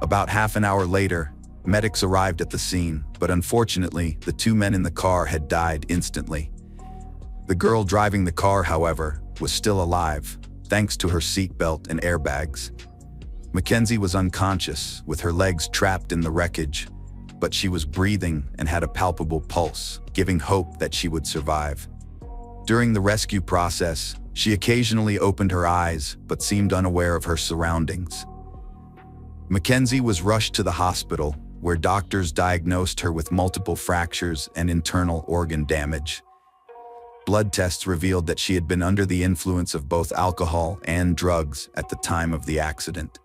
About half an hour later, medics arrived at the scene, but unfortunately, the two men in the car had died instantly. The girl driving the car, however, was still alive, thanks to her seatbelt and airbags. Mackenzie was unconscious, with her legs trapped in the wreckage, but she was breathing and had a palpable pulse, giving hope that she would survive. During the rescue process, she occasionally opened her eyes, but seemed unaware of her surroundings. Mackenzie was rushed to the hospital, where doctors diagnosed her with multiple fractures and internal organ damage. Blood tests revealed that she had been under the influence of both alcohol and drugs at the time of the accident.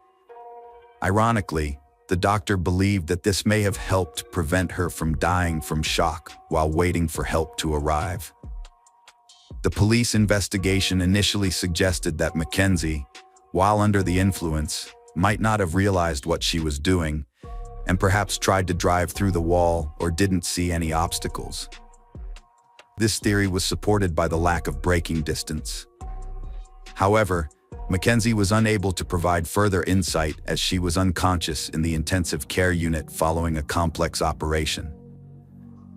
Ironically, the doctor believed that this may have helped prevent her from dying from shock while waiting for help to arrive. The police investigation initially suggested that Mackenzie, while under the influence, might not have realized what she was doing, and perhaps tried to drive through the wall or didn't see any obstacles. This theory was supported by the lack of braking distance. However, Mackenzie was unable to provide further insight as she was unconscious in the intensive care unit following a complex operation.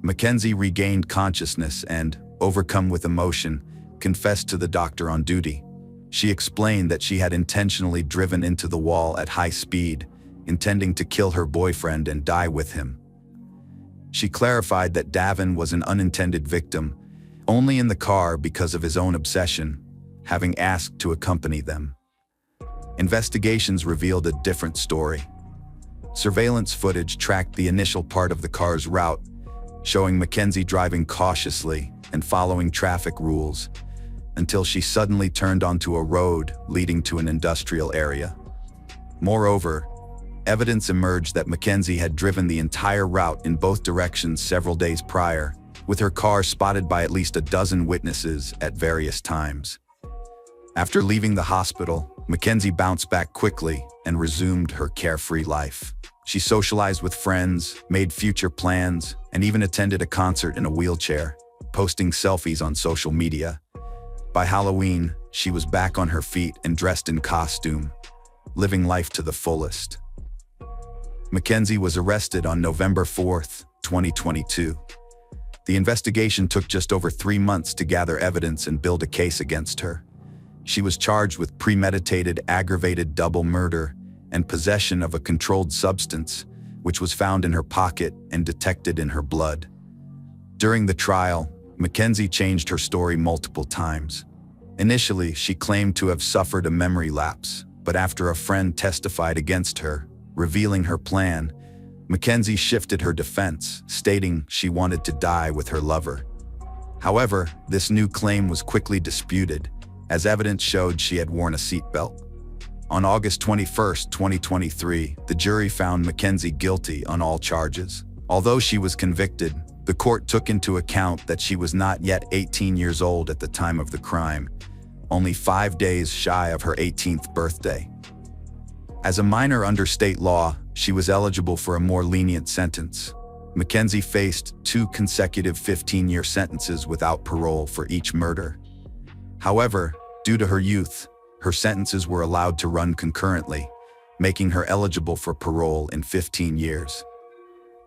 Mackenzie regained consciousness and, overcome with emotion, confessed to the doctor on duty. She explained that she had intentionally driven into the wall at high speed, intending to kill her boyfriend and die with him. She clarified that Davin was an unintended victim, only in the car because of his own obsession, having asked to accompany them. Investigations revealed a different story. Surveillance footage tracked the initial part of the car's route, showing Mackenzie driving cautiously and following traffic rules until she suddenly turned onto a road leading to an industrial area. Moreover, evidence emerged that Mackenzie had driven the entire route in both directions several days prior, with her car spotted by at least a dozen witnesses at various times. After leaving the hospital, Mackenzie bounced back quickly and resumed her carefree life. She socialized with friends, made future plans, and even attended a concert in a wheelchair, posting selfies on social media. By Halloween, she was back on her feet and dressed in costume, living life to the fullest. Mackenzie was arrested on November 4, 2022. The investigation took just over 3 months to gather evidence and build a case against her. She was charged with premeditated aggravated double murder and possession of a controlled substance, which was found in her pocket and detected in her blood. During the trial, Mackenzie changed her story multiple times. Initially, she claimed to have suffered a memory lapse, but after a friend testified against her, revealing her plan, Mackenzie shifted her defense, stating she wanted to die with her lover. However, this new claim was quickly disputed, as evidence showed she had worn a seatbelt. On August 21, 2023, the jury found Mackenzie guilty on all charges. Although she was convicted, the court took into account that she was not yet 18 years old at the time of the crime, only 5 days shy of her 18th birthday. As a minor under state law, she was eligible for a more lenient sentence. Mackenzie faced 2 consecutive 15-year sentences without parole for each murder. However, due to her youth, her sentences were allowed to run concurrently, making her eligible for parole in 15 years.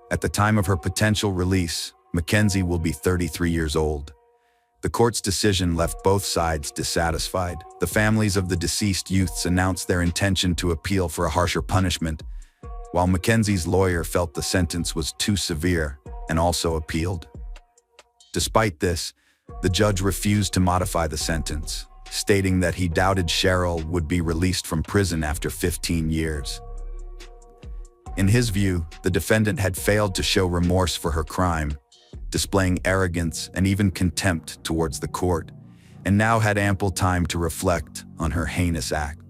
At the time of her potential release, Mackenzie will be 33 years old. The court's decision left both sides dissatisfied. The families of the deceased youths announced their intention to appeal for a harsher punishment, while Mackenzie's lawyer felt the sentence was too severe and also appealed. Despite this, the judge refused to modify the sentence, stating that he doubted Cheryl would be released from prison after 15 years. In his view, the defendant had failed to show remorse for her crime, displaying arrogance and even contempt towards the court, and now had ample time to reflect on her heinous act.